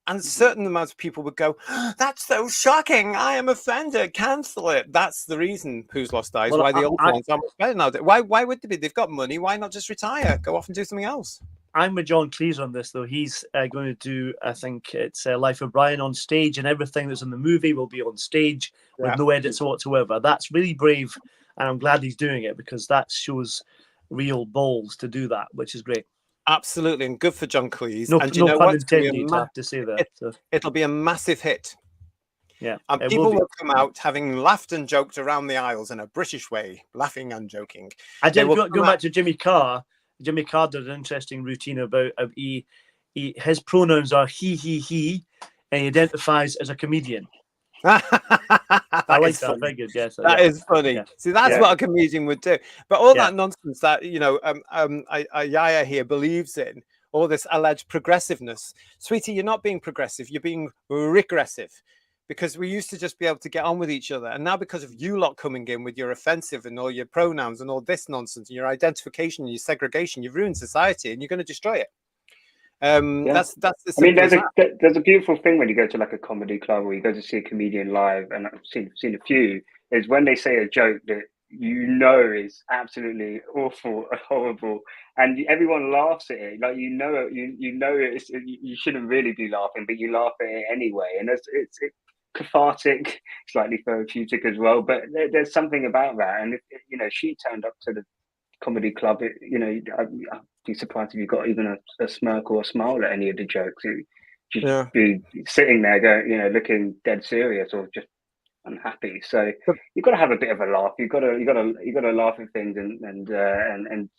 And certain amounts of people would go, that's so shocking. I am offended. Cancel it. That's the reason Pooh's Lost Eyes. Why the old ones are much better now. Why would they be? They've got money. Why not just retire? Go off and do something else. I'm with John Cleese on this, though. He's going to do, I think it's Life of Brian on stage, and everything that's in the movie will be on stage with no edits whatsoever. That's really brave, and I'm glad he's doing it because that shows real balls to do that, which is great. Absolutely, and good for John Cleese. No, and you know pun intended, I have to say that. It'll be a massive hit. Yeah, and people will come out having laughed and joked around the aisles in a British way, laughing and joking. I did go back to Jimmy Carr. Jimmy Carr did an interesting routine about his pronouns are he, and he identifies as a comedian. I like that. Very good. Yes, that is funny. Yeah. See, that's what a comedian would do. But all that nonsense that Ayi'a here believes in, all this alleged progressiveness, sweetie, you're not being progressive. You're being regressive, because we used to just be able to get on with each other, and now because of you lot coming in with your offensive and all your pronouns and all this nonsense and your identification and your segregation, you've ruined society, and you're going to destroy it. That's I mean, there's a beautiful thing when you go to like a comedy club or you go to see a comedian live, and I've seen a few, is when they say a joke that is absolutely awful and horrible, and everyone laughs at it. Like you shouldn't really be laughing, but you laugh at it anyway. And cathartic, slightly therapeutic as well. But there's something about that. And if, you know, she turned up to the comedy club, you know, I'd be surprised if you got even a smirk or a smile at any of the jokes. She'd be sitting there going, you know, looking dead serious or just unhappy. So you've got to have a bit of a laugh. You've got to laugh at things and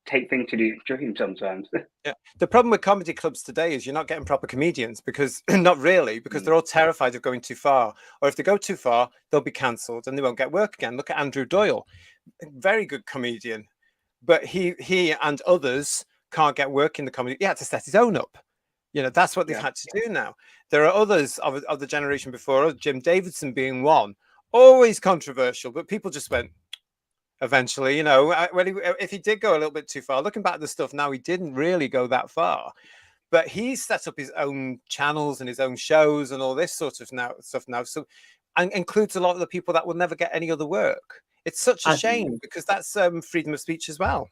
take things to the extreme sometimes. Yeah. The problem with comedy clubs today is you're not getting proper comedians because not really, because they're all terrified of going too far. Or if they go too far, they'll be cancelled and they won't get work again. Look at Andrew Doyle, very good comedian, but he and others can't get work in the comedy. He had to set his own up. You know, that's what they've had to do now. There are others of the generation before us, Jim Davidson being one, always controversial, but people just went, eventually, you know, if he did go a little bit too far, looking back at the stuff now, he didn't really go that far, but he's set up his own channels and his own shows and all this sort of stuff now. So, and includes a lot of the people that will never get any other work. It's such a shame because that's freedom of speech as well.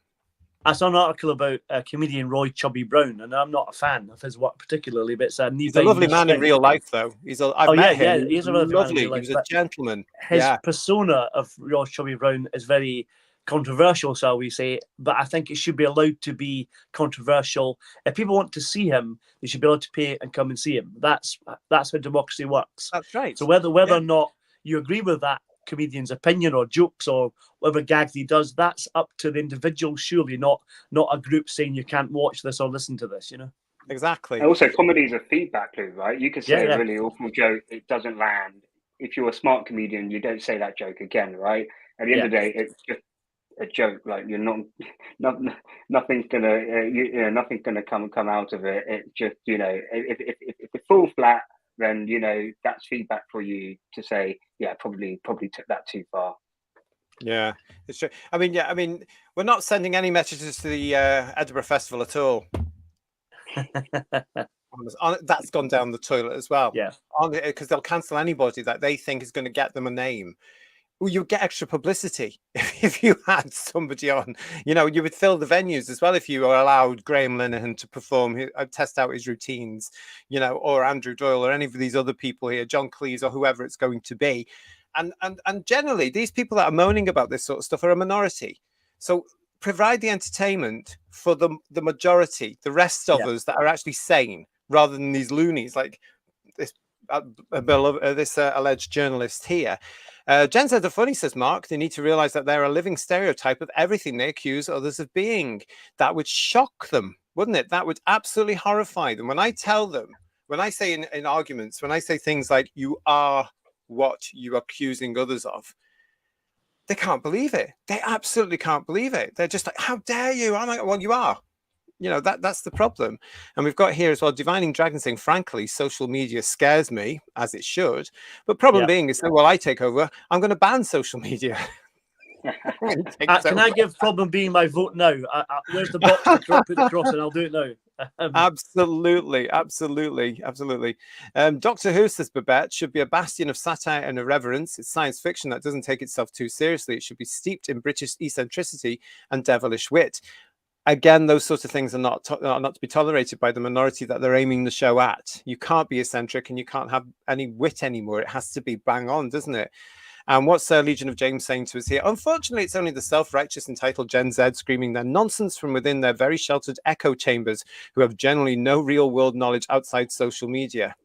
I saw an article about comedian Roy Chubby Brown, and I'm not a fan of his work particularly, but it's he's a lovely man in real life, though. I've met him. Yeah, he's a lovely. He was a gentleman. His persona of Roy Chubby Brown is very controversial, shall we say? But I think it should be allowed to be controversial. If people want to see him, they should be allowed to pay and come and see him. That's how democracy works. That's right. So whether or not you agree with that comedian's opinion or jokes or whatever gags he does, that's up to the individual, surely, not a group saying you can't watch this or listen to this, you know. Exactly. Also, comedy is a feedback loop, right? You can say a really awful joke, it doesn't land. If you're a smart comedian, you don't say that joke again, right? At the end of the day, it's just a joke. Like you're nothing's gonna come out of it. It just, you know, if it falls flat, then, you know, that's feedback for you to say, yeah, probably took that too far. Yeah, it's true. I mean, we're not sending any messages to the Edinburgh Festival at all. That's gone down the toilet as well. Yeah, because they'll cancel anybody that they think is going to get them a name. Well, you get extra publicity if you had somebody on. You know, you would fill the venues as well if you were allowed Graham Linehan to perform, test out his routines, you know, or Andrew Doyle or any of these other people here, John Cleese or whoever it's going to be. And generally, these people that are moaning about this sort of stuff are a minority. So provide the entertainment for the majority, the rest of us that are actually sane, rather than these loonies like this alleged journalist here. Jen said the funny, says Mark, they need to realize that they're a living stereotype of everything they accuse others of being. That would shock them, wouldn't it? That would absolutely horrify them. When I tell them, when I say in arguments, when I say things like you are what you are accusing others of, they can't believe it. They absolutely can't believe it. They're just like, how dare you? I'm like, well, you are. You know, that's the problem. And we've got here as well, Divining Dragon saying, frankly, social media scares me, as it should. But problem being is that, well, I take over, I'm going to ban social media. Can I give problem being my vote now? Where's the box to put the cross in? I'll do it now. Absolutely. Doctor Who, says Babette, should be a bastion of satire and irreverence. It's science fiction that doesn't take itself too seriously. It should be steeped in British eccentricity and devilish wit. Again, those sorts of things are not to be tolerated by the minority that they're aiming the show at. You can't be eccentric and you can't have any wit anymore. It has to be bang on, doesn't it? And what's Legion of James saying to us here? Unfortunately, it's only the self-righteous entitled Gen Z screaming their nonsense from within their very sheltered echo chambers who have generally no real-world knowledge outside social media.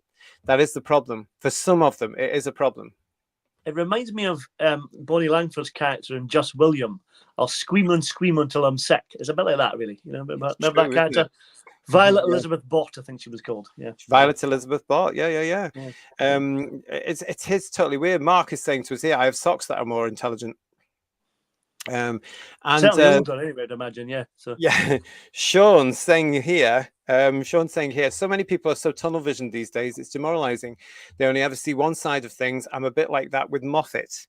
That is the problem. For some of them, it is a problem. It reminds me of Bonnie Langford's character in Just William. I'll scream until I'm sick. It's a bit like that, really. You know, remember that character? Violet Elizabeth Bott, I think she was called. Yeah, Violet Elizabeth Bott. Yeah. It's his totally weird. Mark is saying to us here, I have socks that are more intelligent. And certainly older, anyway, I'd imagine. Yeah. So yeah, Sean saying here, so many people are so tunnel visioned these days. It's demoralizing. They only ever see one side of things. I'm a bit like that with Moffat.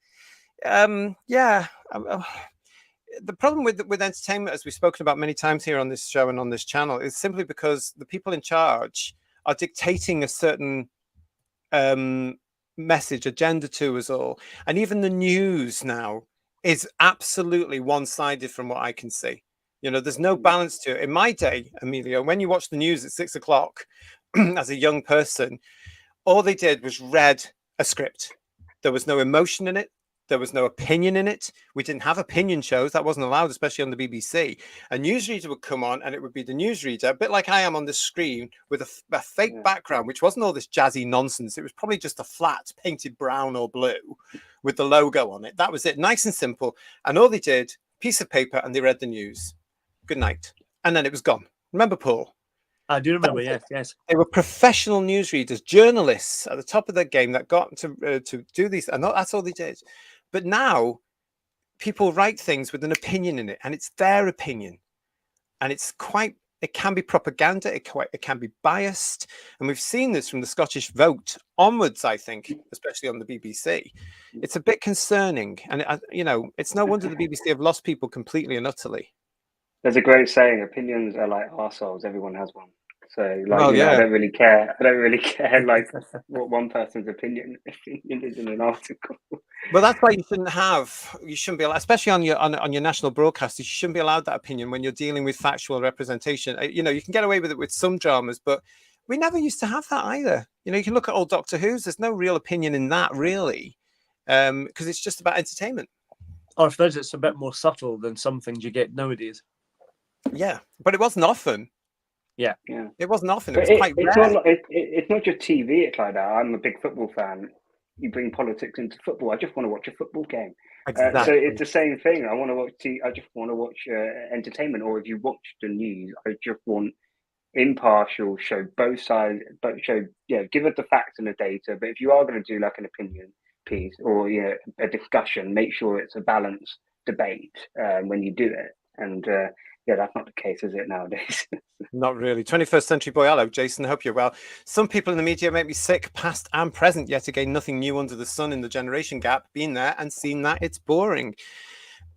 The problem with entertainment, as we've spoken about many times here on this show and on this channel, is simply because the people in charge are dictating a certain message, agenda to us all. And even the news now is absolutely one-sided from what I can see. You know, there's no balance to it. In my day, Emilio, when you watch the news at 6 o'clock as a young person, all they did was read a script. There was no emotion in it. There was no opinion in it. We didn't have opinion shows. That wasn't allowed, especially on the BBC. A newsreader would come on, and it would be the newsreader, a bit like I am on the screen, with a fake background, which wasn't all this jazzy nonsense. It was probably just a flat painted brown or blue with the logo on it. That was it. Nice and simple. And all they did, piece of paper, and they read the news. Good night. And then it was gone. Remember, Paul? I do remember, yes. They were professional newsreaders, journalists at the top of their game that got to do these, and that's all they did. But now people write things with an opinion in it, and it's their opinion, and it can be propaganda, it can be biased, and we've seen this from the Scottish vote onwards, I think, especially on the BBC. It's a bit concerning, and it's no wonder the BBC have lost people completely and utterly. There's a great saying: opinions are like arseholes. Everyone has one. So, Well, I don't really care. I don't really care, like, what one person's opinion is in an article. Well, that's why you shouldn't be allowed, especially on your national broadcast, you shouldn't be allowed that opinion when you're dealing with factual representation. You can get away with it with some dramas, but we never used to have that either. You can look at old Doctor Who's. There's no real opinion in that, really, because it's just about entertainment. Or if there's, it's a bit more subtle than some things you get nowadays. Yeah, but it wasn't often. Yeah. It wasn't often. It was quite rare. It's not just TV. It's like that. I'm a big football fan. You bring politics into football. I just want to watch a football game. Exactly. So it's the same thing. I just want to watch entertainment. Or if you watch the news, I just want impartial, show both sides, give us the facts and the data. But if you are going to do like an opinion piece or a discussion, make sure it's a balanced debate when you do it. And that's not the case, is it, nowadays? Not really. 21st century boy. Hello, Jason. Hope you're well. Some people in the media make me sick, past and present. Yet again, nothing new under the sun in the generation gap. Been there and seen that. It's boring.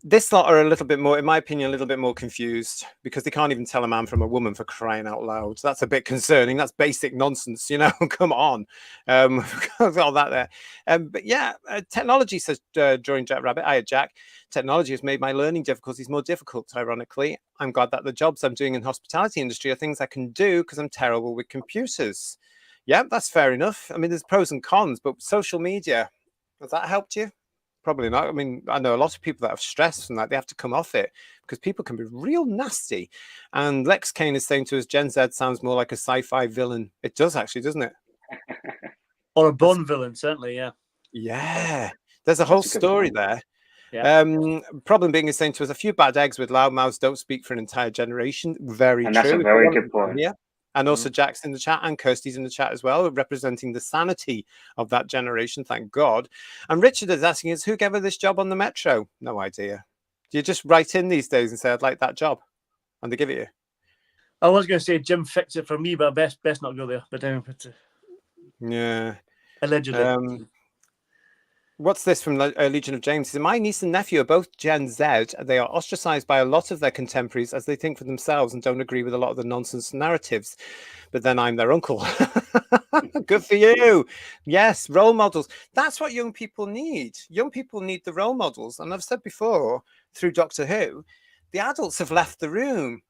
This lot are a little bit more, in my opinion, a little bit more confused because they can't even tell a man from a woman, for crying out loud. That's a bit concerning. That's basic nonsense, come on. All that there. But yeah, technology, says Drawing Jack Rabbit. Hiya, Jack. Technology has made my learning difficulties more difficult, ironically. I'm glad that the jobs I'm doing in hospitality industry are things I can do because I'm terrible with computers. Yeah, that's fair enough. I mean, there's pros and cons, but social media, has that helped you? Probably not. I mean, I know a lot of people that have stress from that. They have to come off it because people can be real nasty. And Lex Kane is saying to us, Gen Z sounds more like a sci-fi villain. It does actually, doesn't it? Or a Bond villain, certainly, yeah. Yeah. There's a whole story there. Yeah. Problem being is saying to us, a few bad eggs with loud mouths don't speak for an entire generation. Very and true. That's a very good point. Yeah. And also Jack's in the chat and Kirsty's in the chat as well, representing the sanity of that generation, thank God. And Richard is asking us, who gave her this job on the Metro? No idea. Do you just write in these days and say, I'd like that job? And they give it you? I was going to say Jim fixed it for me, but best not go there. But yeah. Allegedly. What's this from Legion of James? My niece and nephew are both Gen Z. They are ostracized by a lot of their contemporaries as they think for themselves and don't agree with a lot of the nonsense narratives. But then I'm their uncle. Good for you. Yes, role models. That's what young people need. Young people need the role models. And I've said before, through Doctor Who, the adults have left the room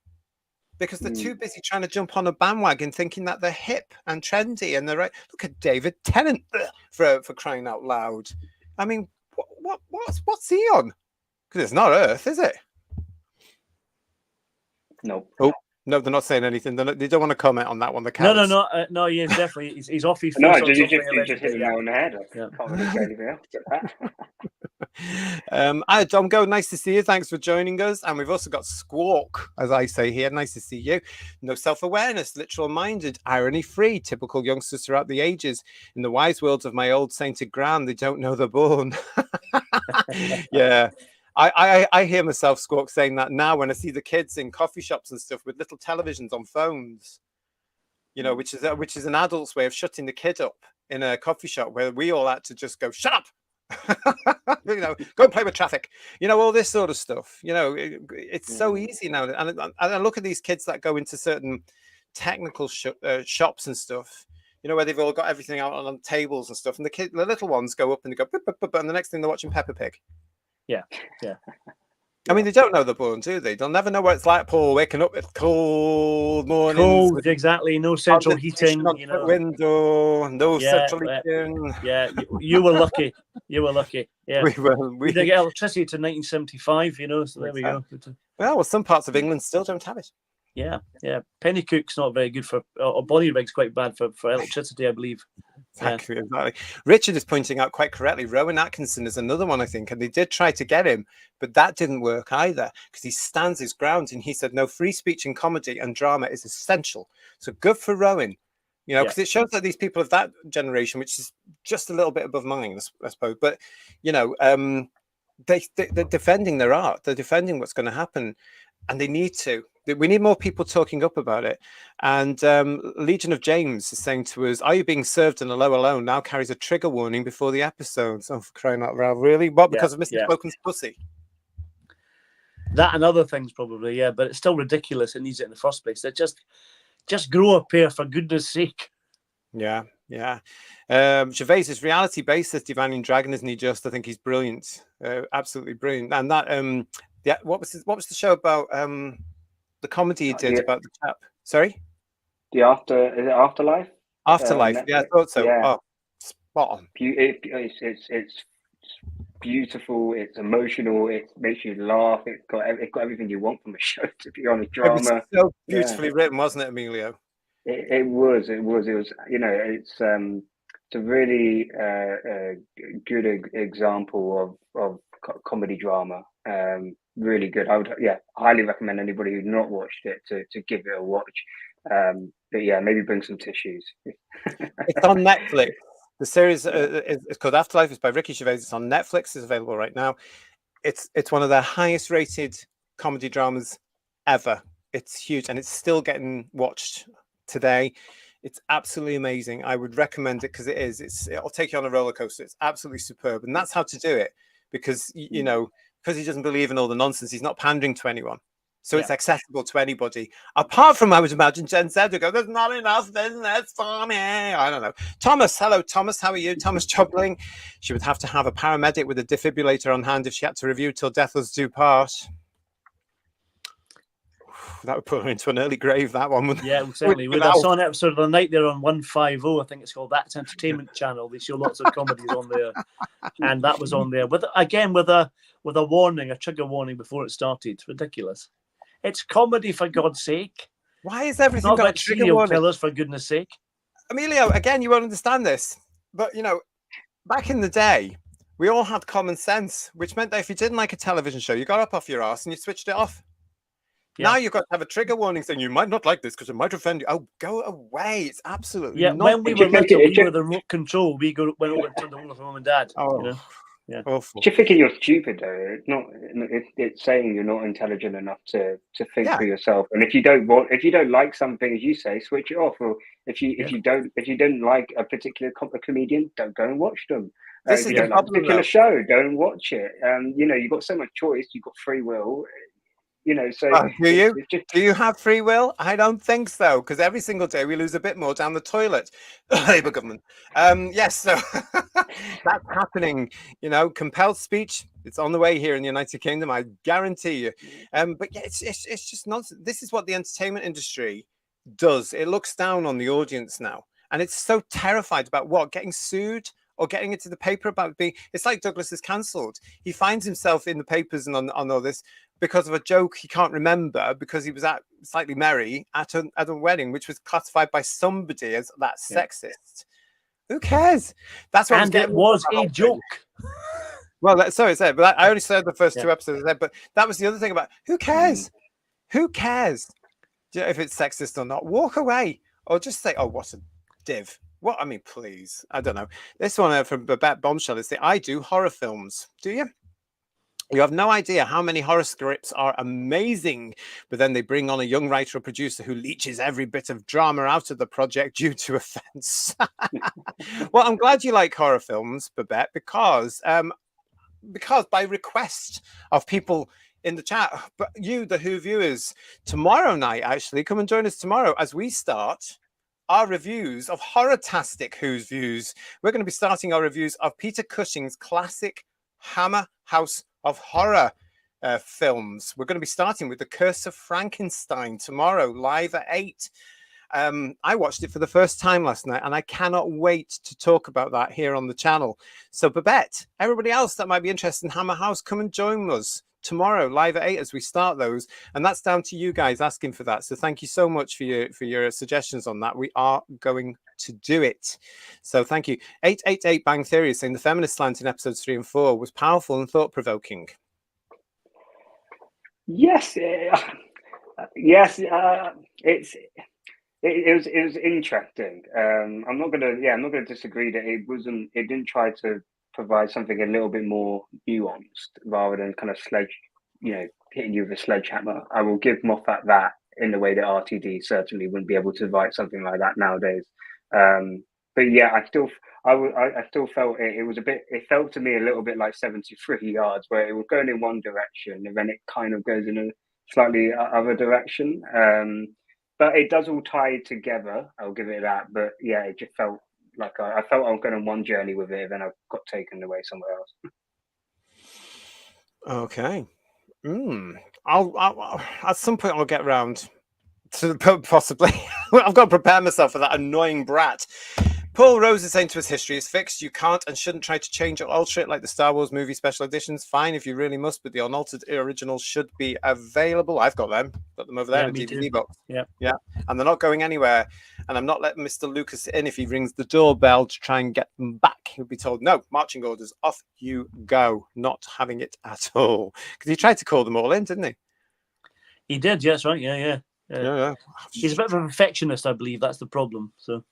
because they're too busy trying to jump on a bandwagon thinking that they're hip and trendy and they're right. Look at David Tennant for crying out loud. I mean, what's he on? Because it's not Earth, is it? No. Oh, no, they're not saying anything. They don't want to comment on that one. The No. He is definitely. He's off his. No, you just hit the nail on the head. I can't really say anything else to that. Hi, Dom Go. Nice to see you. Thanks for joining us. And we've also got Squawk, as I say here. Nice to see you. No self-awareness, literal-minded, irony-free, typical youngsters throughout the ages. In the wise words of my old sainted gran, they don't know they're born. Yeah. I hear myself, Squawk, saying that now when I see the kids in coffee shops and stuff with little televisions on phones, which is an adult's way of shutting the kid up in a coffee shop where we all had to just go, shut up. Go and play with traffic, all this sort of stuff. It's so easy now. And I look at these kids that go into certain technical shops and stuff, where they've all got everything out on tables and stuff. And the little ones go up and they go, and the next thing they're watching Peppa Pig. Yeah. I mean, they don't know the born, do they? They'll never know what it's like, Paul, waking up with cold mornings. Cold, exactly. No central heating. On the window, no central heating. Yeah, you were lucky. You were lucky. Yeah, we didn't get electricity to 1975. So there we go. Well, some parts of England still don't have it. Yeah. Pennycook's not very good for, or Bonnyrig's quite bad for electricity, I believe. Exactly. Richard is pointing out quite correctly, Rowan Atkinson is another one, I think, and they did try to get him, but that didn't work either because he stands his ground and he said, no, free speech in comedy and drama is essential. So good for Rowan, because it shows that these people of that generation, which is just a little bit above mine, I suppose, but, they're defending their art. They're defending what's going to happen, and they need to. We need more people talking up about it. And Legion of James is saying to us, are you being served in a low alone now carries a trigger warning before the episodes? Oh, for crying out loud, really? What, because of Mr. Spoken's pussy? That and other things probably, but it's still ridiculous. It needs it in the first place. It just grow a pair, for goodness sake. Yeah. Gervais is reality based as Divining Dragon, isn't he? Just, I think he's brilliant, absolutely brilliant. And that, what was the show about? The comedy he did about the chap. Sorry, is it Afterlife? Afterlife. Yeah, I thought so. Yeah. Oh, spot on. It's beautiful. It's emotional. It makes you laugh. It's got everything you want from a show. To be honest, drama. It was so beautifully written, wasn't it, Emilio? It was. It's a really good example of comedy drama. Really good. I would highly recommend anybody who's not watched it to give it a watch. But maybe bring some tissues. It's on Netflix. The series is called Afterlife. It's by Ricky Gervais. It's on Netflix. It's available right now. It's one of the highest rated comedy dramas ever. It's huge and it's still getting watched today. It's absolutely amazing. I would recommend it because it'll take you on a roller coaster. It's absolutely superb, and that's how to do it because because he doesn't believe in all the nonsense. He's not pandering to anyone. So it's accessible to anybody. Apart from, I would imagine, Gen Z would go, there's not enough business for me. I don't know. Thomas, hello, Thomas. How are you? Thomas Chobling. She would have to have a paramedic with a defibrillator on hand if she had to review Till Death Us Do Part. That would put her into an early grave, that one. Yeah, certainly. I saw an episode of the night there on 150, I think it's called. That's Entertainment Channel. They show lots of comedies on there. And that was on there. With a warning, a trigger warning before it started. Ridiculous. It's comedy, for God's sake. Why is everything not got about a trigger serial warning? killers, for goodness sake. Emilio, again, you won't understand this. But, back in the day, we all had common sense, which meant that if you didn't like a television show, you got up off your ass and you switched it off. Yeah. Now you've got to have a trigger warning saying you might not like this because it might offend you. Oh, go away. It's absolutely not. When we were little, we were the remote control. We went over and turned on for mum and dad. Oh, yeah. Awful. You're thinking you're stupid, though. It's not. It's saying you're not intelligent enough to think for yourself. And if you don't like something, as you say, switch it off. Or if you don't like a particular comedian, don't go and watch them. This is the problem, a particular show, don't watch it. You've got so much choice. You've got free will. So do you have free will? I don't think so, because every single day we lose a bit more down the toilet. Labour government. Yes, so that's happening. Compelled speech. It's on the way here in the United Kingdom. I guarantee you. But yeah, it's just nonsense. This is what the entertainment industry does. It looks down on the audience now, and it's so terrified about getting sued or getting into the paper about being. It's like Douglas is cancelled. He finds himself in the papers and on all this because of a joke he can't remember because he was slightly merry at a wedding, which was classified by somebody as that sexist. Who cares? That's what. And it was a joke. Well, so it said, but I only said the first two episodes. But that was the other thing about who cares? Who cares if it's sexist or not? Walk away or just say, "Oh, what a div." What I mean, please. I don't know. This one from Babette Bombshell is I do horror films. Do you? You have no idea how many horror scripts are amazing, but then they bring on a young writer or producer who leeches every bit of drama out of the project due to offense. Well, I'm glad you like horror films, Babette, because by request of people in the chat, but you, the Who viewers, tomorrow night, actually, come and join us tomorrow as we start our reviews of Horror-tastic Who's Views. We're going to be starting our reviews of Peter Cushing's classic Hammer House of Horror. films. We're going to be starting with The Curse of Frankenstein tomorrow, live at 8. I watched it for the first time last night, and I cannot wait to talk about that here on the channel. So Babette, everybody else that might be interested in Hammer House, come and join us tomorrow live at 8 as we start those, and that's down to you guys asking for that. So thank you so much for your suggestions on that. We are going to do it. So thank you. 888 Bang Theory is saying the feminist slant in episodes 3 and 4 was powerful and thought-provoking. Yes, yes, it was interesting. I'm not gonna disagree that it didn't try to provide something a little bit more nuanced rather than kind of hitting you with a sledgehammer. I will give Moffat that, in the way that RTD certainly wouldn't be able to write something like that nowadays. But yeah, I still felt it felt to me a little bit like 73 yards, where it was going in one direction and then it kind of goes in a slightly other direction. But it does all tie together. I'll give it that. But yeah, it just felt like I felt I was going on one journey with it, and then I got taken away somewhere else. Okay. I'll at some point I'll get around to possibly. I've got to prepare myself for that annoying brat. Paul Rose is saying to us, history is fixed. You can't and shouldn't try to change or alter it like the Star Wars movie special editions. Fine if you really must, but the unaltered originals should be available. I've got them. Got them over there in a DVD box. Yeah. And they're not going anywhere. And I'm not letting Mr. Lucas in if he rings the doorbell to try and get them back. He'll be told, no, marching orders, off you go. Not having it at all. Because he tried to call them all in, didn't he? He did, yes, right. Yeah. He's a bit of a perfectionist, I believe. That's the problem. So.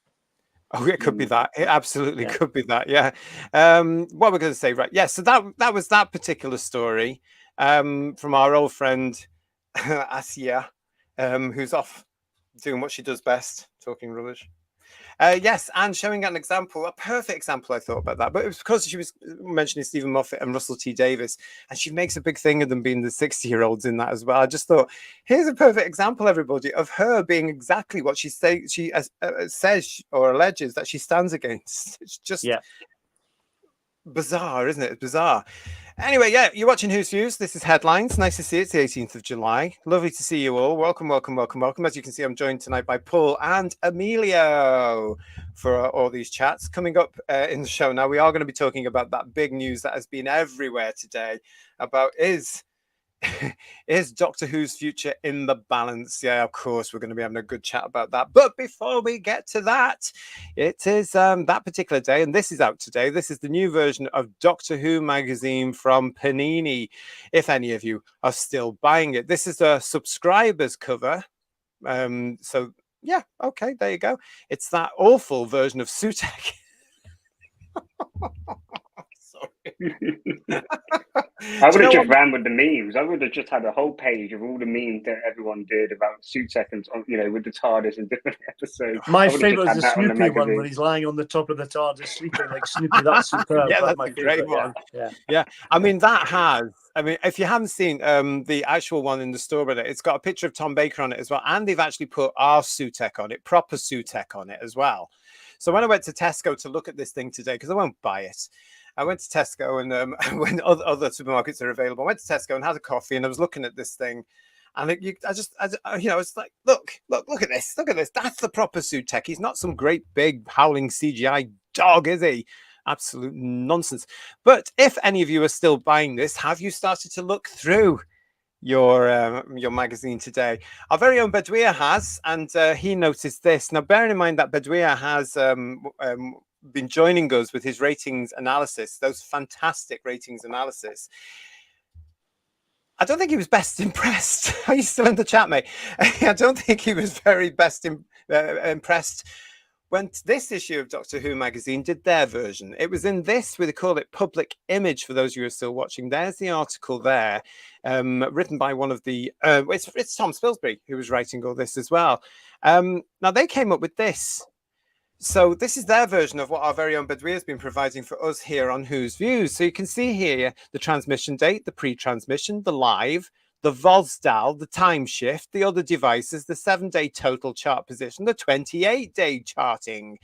Oh, it could be that. It absolutely could be that. Yeah. What we're going to say, right? Yeah. So that was that particular story from our old friend Ayia'S, who's off doing what she does best, talking rubbish. Yes, and showing an example, a perfect example, I thought about that. But it was because she was mentioning Stephen Moffat and Russell T Davies, and she makes a big thing of them being the 60-year-olds in that as well. I just thought, here's a perfect example, everybody, of her being exactly what she says or alleges that she stands against. It's just bizarre, isn't it? It's bizarre. Anyway, yeah, you're watching Who's Views. This is Headlines. Nice to see you. It's the 18th of July. Lovely to see you all. Welcome. As you can see, I'm joined tonight by Paul and Emilio for all these chats. Coming up in the show now, we are going to be talking about that big news that has been everywhere today about is Doctor Who's future in the balance? Yeah, of course, we're going to be having a good chat about that. But before we get to that, it is that particular day, and this is out today. This is the new version of Doctor Who magazine from Panini, if any of you are still buying it. This is a subscribers cover. So, yeah, okay, there you go. It's that awful version of Sutek. I would have just ran with the memes. I would have just had a whole page of all the memes that everyone did about Sutek and with the TARDIS in different episodes. My favourite was the Snoopy one where he's lying on the top of the TARDIS sleeping like Snoopy. That's superb. Yeah, that's my a great one. Yeah. I mean, if you haven't seen the actual one in the store, but it's got a picture of Tom Baker on it as well, and they've actually put our Sutek on it, proper Sutek on it as well. So when I went to Tesco to look at this thing today, because I won't buy it, I went to Tesco, and when other supermarkets are available, I went to Tesco and had a coffee, and I was looking at this thing, and it's like, look at this, That's the proper Sutek. He's not some great big howling CGI dog, is he? Absolute nonsense. But if any of you are still buying this, have you started to look through your magazine today? Our very own Bedouia has, and he noticed this. Now, bearing in mind that Bedouia has been joining us with his ratings analysis, those fantastic ratings analysis. I don't think he was best impressed. Are you still in the chat, mate? I don't think he was very impressed when this issue of Doctor Who magazine did their version. It was in this, they call it Public Image, for those of you who are still watching. There's the article there, written by one of the, it's Tom Spilsbury who was writing all this as well. Now, they came up with this. So this is their version of what our very own Bedouia has been providing for us here on Who's Views. So you can see here the transmission date, the pre-transmission, the live, the VOSDAL, the time shift, the other devices, the 7-day total chart position, the 28-day charting.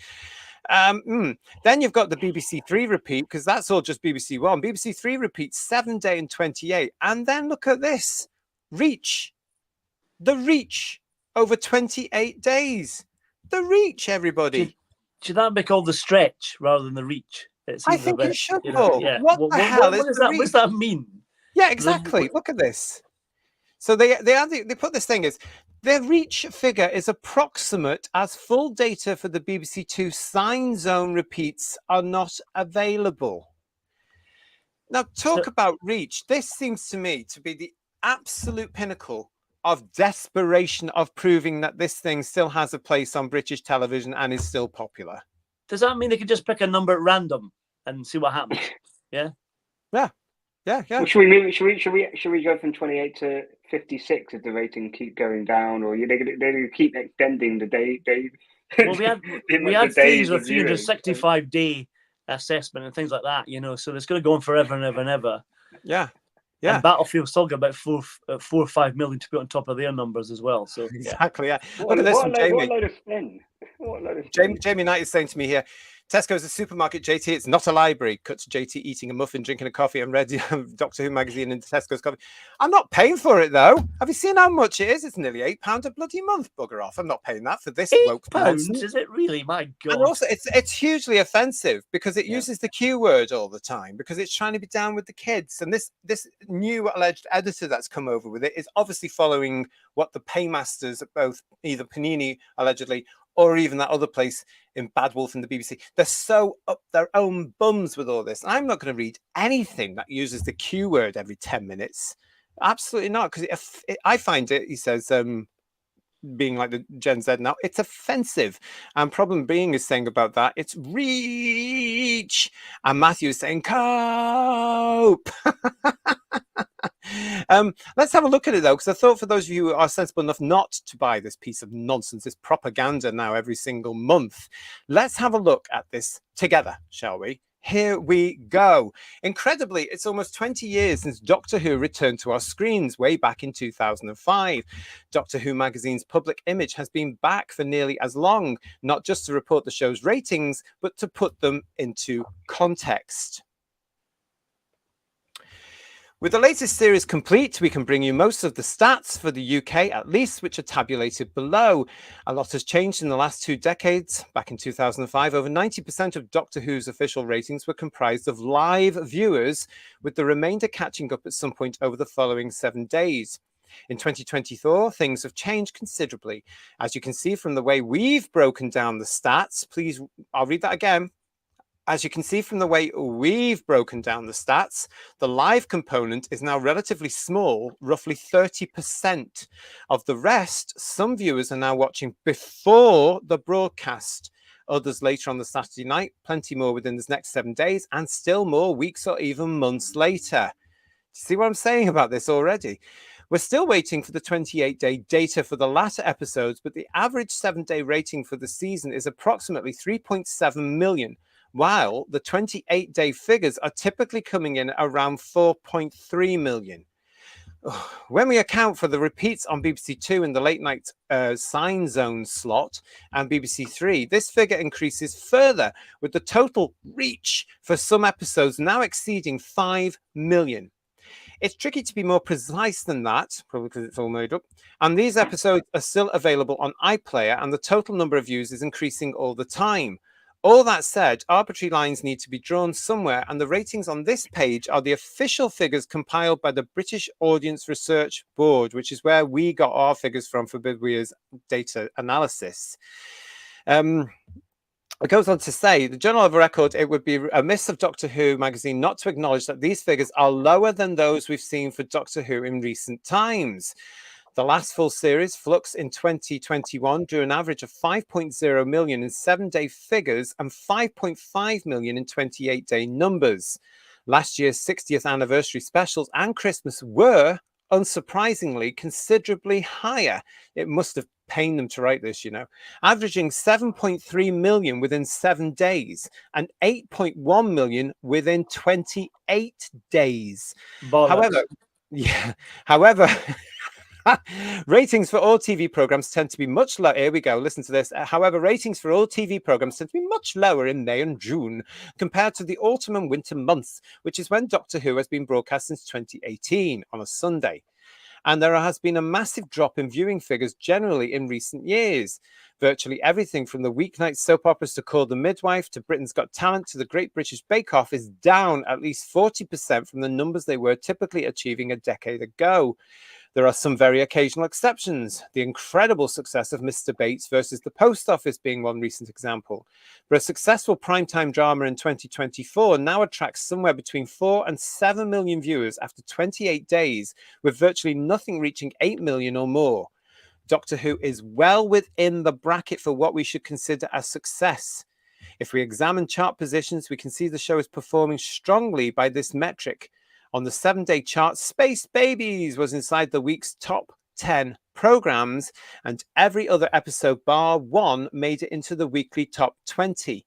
Then you've got the BBC Three repeat, because that's all just BBC One. BBC Three repeats 7 day and 28. And then look at this. Reach. The Reach over 28 days. The Reach, everybody. Should that be called the Stretch rather than the Reach? I think it should, Paul. Yeah. What the hell is that? Reach? What does that mean? Yeah, exactly. Look at this. So they put this thing as the Reach figure is approximate as full data for the BBC Two sign zone repeats are not available. Now, talk about Reach. This seems to me to be the absolute pinnacle of desperation of proving that this thing still has a place on British television and is still popular. Does that mean they could just pick a number at random and see what happens? Yeah. Well, should we go from 28 to 56 if the rating keep going down, or they keep extending the day? Well, we had things with 365-day assessment and things like that, so it's going to go on forever and ever and ever. Yeah. And Battlefield still got about 4 or 5 million to put on top of their numbers as well. So exactly, yeah. Look at this from Jamie. What a load of spin. Jamie Knight is saying to me here, Tesco's a supermarket, JT. It's not a library. Cut to JT eating a muffin, drinking a coffee, and read Doctor Who magazine in Tesco's coffee. I'm not paying for it though. Have you seen how much it is? It's nearly £8 a bloody month. Bugger off! I'm not paying that for this woke £8? Is it really? My God! And also, it's hugely offensive because it uses the Q word all the time because it's trying to be down with the kids. And this new alleged editor that's come over with it is obviously following what the paymasters at both either Panini allegedly or even that other place in Bad Wolf in the BBC. They're so up their own bums with all this. And I'm not going to read anything that uses the Q word every 10 minutes. Absolutely not. Because I find it, he says, being like the Gen Z now, it's offensive. And problem being is saying about that, it's reach. And Matthew is saying cope. Let's have a look at it though, because I thought for those of you who are sensible enough not to buy this piece of nonsense, this propaganda now every single month, let's have a look at this together, shall we? Here we go. Incredibly, it's almost 20 years since Doctor Who returned to our screens way back in 2005. Doctor Who magazine's public image has been back for nearly as long, not just to report the show's ratings, but to put them into context. With the latest series complete, we can bring you most of the stats for the UK, at least, which are tabulated below. A lot has changed in the last 2 decades. Back in 2005, over 90% of Doctor Who's official ratings were comprised of live viewers, with the remainder catching up at some point over the following 7 days. In 2024, things have changed considerably. As you can see from the way we've broken down the stats, I'll read that again. As you can see from the way we've broken down the stats, the live component is now relatively small, roughly 30%. Of the rest, some viewers are now watching before the broadcast, others later on the Saturday night, plenty more within the next 7 days, and still more weeks or even months later. See what I'm saying about this already? We're still waiting for the 28-day data for the latter episodes, but the average 7-day rating for the season is approximately 3.7 million. While the 28-day figures are typically coming in around 4.3 million. When we account for the repeats on BBC Two in the late night sign zone slot and BBC Three, this figure increases further, with the total reach for some episodes now exceeding 5 million. It's tricky to be more precise than that, probably because it's all made up. And these episodes are still available on iPlayer, and the total number of views is increasing all the time. All that said, arbitrary lines need to be drawn somewhere, and the ratings on this page are the official figures compiled by the British Audience Research Board, which is where we got our figures from for Bidweir's data analysis. It goes on to say, the Journal of Record, it would be amiss of Doctor Who magazine not to acknowledge that these figures are lower than those we've seen for Doctor Who in recent times. The last full series, Flux, in 2021, drew an average of 5.0 million in 7-day figures and 5.5 million in 28-day numbers. Last year's 60th anniversary specials and Christmas were, unsurprisingly, considerably higher. It must have pained them to write this, averaging 7.3 million within 7 days and 8.1 million within 28 days. Bollocks. However, Ratings for all TV programs tend to be much lower. Here we go. Listen to this. However, ratings for all TV programs tend to be much lower in May and June compared to the autumn and winter months, which is when Doctor Who has been broadcast since 2018 on a Sunday. And there has been a massive drop in viewing figures generally in recent years. Virtually everything from the weeknight soap operas to Call the Midwife to Britain's Got Talent to the Great British Bake Off is down at least 40% from the numbers they were typically achieving a decade ago. There are some very occasional exceptions, the incredible success of Mr. Bates versus The Post Office being one recent example. But a successful primetime drama in 2024 now attracts somewhere between 4 and 7 million viewers after 28 days, with virtually nothing reaching 8 million or more. Doctor Who is well within the bracket for what we should consider a success. If we examine chart positions, we can see the show is performing strongly by this metric. On the 7-day chart, Space Babies was inside the week's top 10 programs, and every other episode bar one made it into the weekly top 20.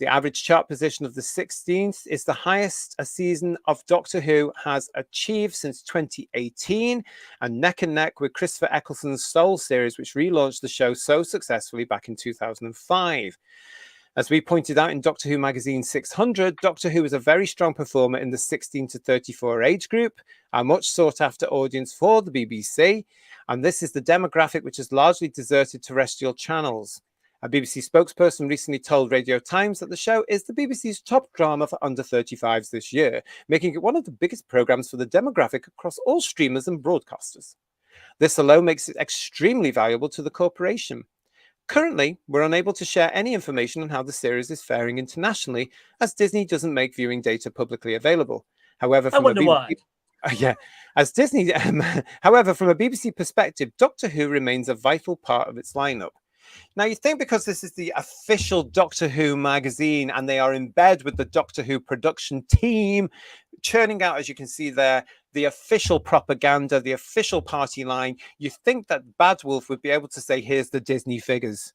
The average chart position of the 16th is the highest a season of Doctor Who has achieved since 2018, and neck with Christopher Eccleston's Soul series, which relaunched the show so successfully back in 2005. As we pointed out in Doctor Who Magazine 600, Doctor Who is a very strong performer in the 16 to 34 age group, a much sought after audience for the BBC, and this is the demographic which has largely deserted terrestrial channels. A BBC spokesperson recently told Radio Times that the show is the BBC's top drama for under 35s this year, making it one of the biggest programmes for the demographic across all streamers and broadcasters. This alone makes it extremely valuable to the corporation. Currently, we're unable to share any information on how the series is faring internationally, as Disney doesn't make viewing data publicly available. However, I wonder why. However, from a BBC perspective, Doctor Who remains a vital part of its lineup. Now, you think because this is the official Doctor Who magazine and they are in bed with the Doctor Who production team, churning out, as you can see there, the official propaganda, the official party line, you think that Bad Wolf would be able to say, here's the Disney figures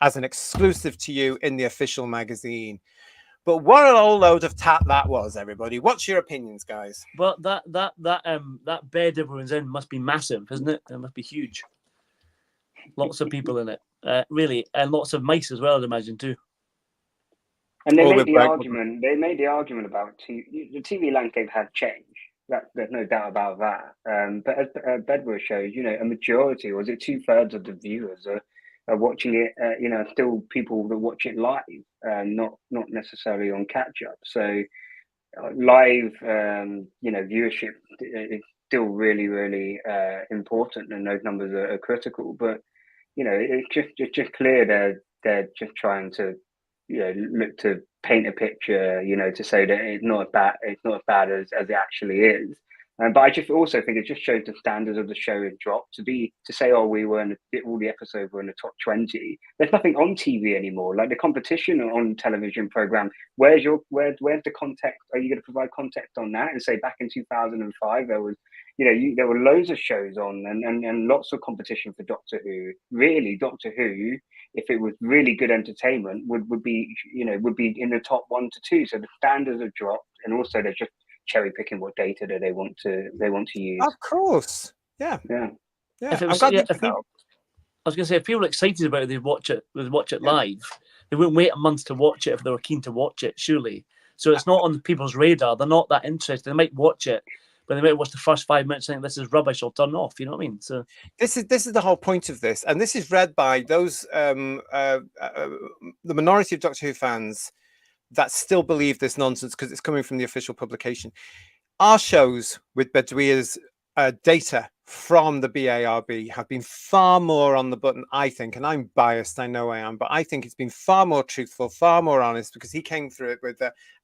as an exclusive to you in the official magazine. But what an old load of tat that was, everybody. What's your opinions, guys? Well, that bed everyone's in must be massive, isn't it? It must be huge. Lots of people in it, really, and lots of mice as well, I'd imagine too. And they made the argument. They made the argument about the TV landscape had changed. There's no doubt about that. But as Bedwars shows, a majority, or is it 2/3 of the viewers are watching it? Still people that watch it live, not necessarily on catch up. So live, viewership is still really, really important, and those numbers are critical. But it's just clear they're just trying to look to paint a picture, to say that it's not as bad as it actually is. But I just also think it just shows the standards of the show have dropped. To say, oh, we were all the episodes were in the top 20. There's nothing on TV anymore. Like the competition on television program, where's the context? Are you going to provide context on that? And say back in 2005, there was, there were loads of shows on and lots of competition for Doctor Who. Really, Doctor Who, if it was really good entertainment, would be in the top 1 to 2. So the standards have dropped, and also they're just cherry picking what data that they want to use. Of course, yeah. If it was, I was going to say, if people are excited about it, they'd watch it live. They wouldn't wait a month to watch it if they were keen to watch it, surely. So it's not on people's radar. They're not that interested. They might watch it, but they might watch the first 5 minutes and think this is rubbish. I'll turn off. You know what I mean? So this is the whole point of this, and this is read by those the minority of Doctor Who fans that still believe this nonsense because it's coming from the official publication. Our shows with Bedwars data from the BARB have been far more on the button, I think, and I'm biased, I know I am, but I think it's been far more truthful, far more honest, because he came through it with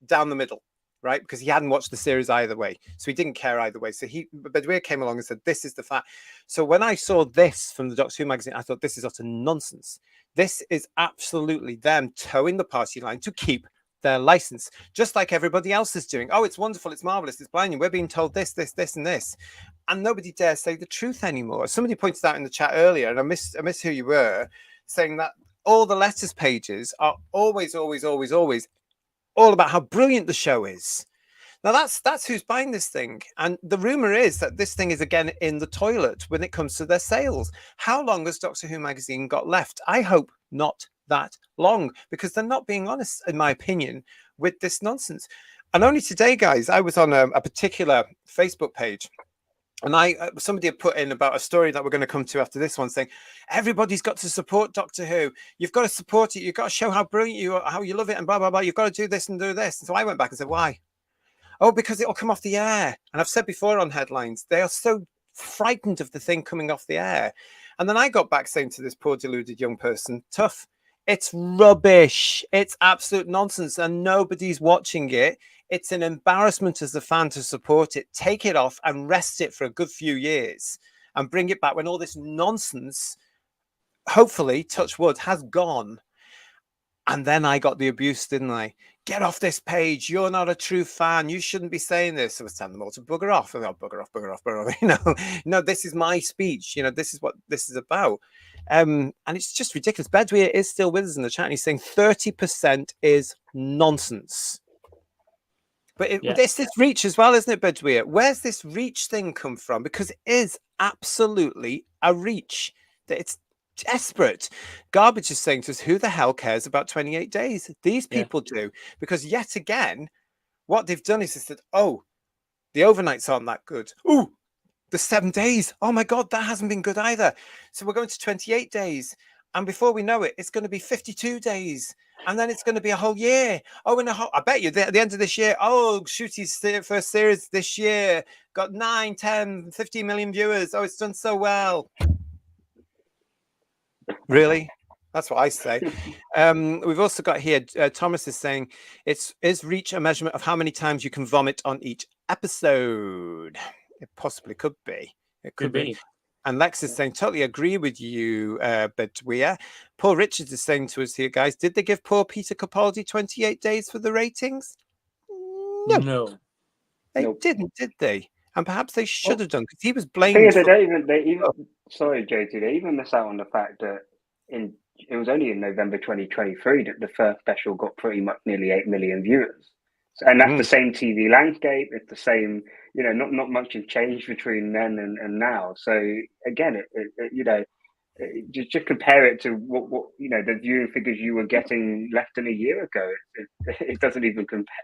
down the middle, right? Because he hadn't watched the series either way, so he didn't care either way. So Bedwars came along and said, this is the fact. So when I saw this from the Doctor Who magazine, I thought, this is utter nonsense. This is absolutely them towing the party line to keep their license, just like everybody else is doing. Oh, it's wonderful, it's marvelous, it's blinding. We're being told this, and this, and nobody dares say the truth anymore. Somebody pointed out in the chat earlier, and I missed who you were, saying that all the letters pages are always all about how brilliant the show is. Now that's who's buying this thing. And the rumor is that this thing is again in the toilet when it comes to their sales. How long has Doctor Who magazine got left? I hope not that long, because they're not being honest, in my opinion, with this nonsense. And only today, guys, I was on a particular Facebook page, and somebody had put in about a story that we're going to come to after this one, saying everybody's got to support Doctor Who. You've got to support it. You've got to show how brilliant you are, how you love it, and blah blah blah. You've got to do this and do this. And so I went back and said, why? Oh, because it'll come off the air. And I've said before on headlines, they are so frightened of the thing coming off the air. And then I got back saying to this poor deluded young person, tough. It's rubbish. It's absolute nonsense, and nobody's watching it. It's an embarrassment as a fan to support it. Take it off and rest it for a good few years and bring it back when all this nonsense, hopefully, touch wood, has gone. And then I got the abuse, didn't I? Get off this page. You're not a true fan. You shouldn't be saying this. I was telling them all to bugger off. Oh, bugger off, bugger off, bugger off. No, this is my speech. This is what this is about. And it's just ridiculous. Bedweir is still with us in the chat, and he's saying 30% is nonsense. But it's this reach as well, isn't it, Bedweir? Where's this reach thing come from? Because it is absolutely a reach. That it's desperate. Garbage is saying to us, who the hell cares about 28 days? These people do. Because yet again, what they've done is they said, oh, the overnights aren't that good. Ooh, the 7 days. Oh my God, that hasn't been good either. So we're going to 28 days. And before we know it, it's going to be 52 days. And then it's going to be a whole year. Oh, I bet you at the end of this year, Shooty's first series this year got 9, 10, 15 million viewers. Oh, it's done so well. Really? That's what I say. We've also got here, Thomas is saying, is reach a measurement of how many times you can vomit on each episode? It possibly could be. It could be. And Lex is saying, totally agree with you, Bedweir. Paul Richards is saying to us here, guys, did they give poor Peter Capaldi 28 days for the ratings? No. They didn't, did they? And perhaps they should have done, because he was blamed. Sorry, JT, they even miss out on the fact that it was only in November 2023 that the first special got pretty much nearly 8 million viewers. And that's the same TV landscape. It's the same, not much has changed between then and now. So again, just compare it to what the viewing figures you were getting less than a year ago. It doesn't even compare.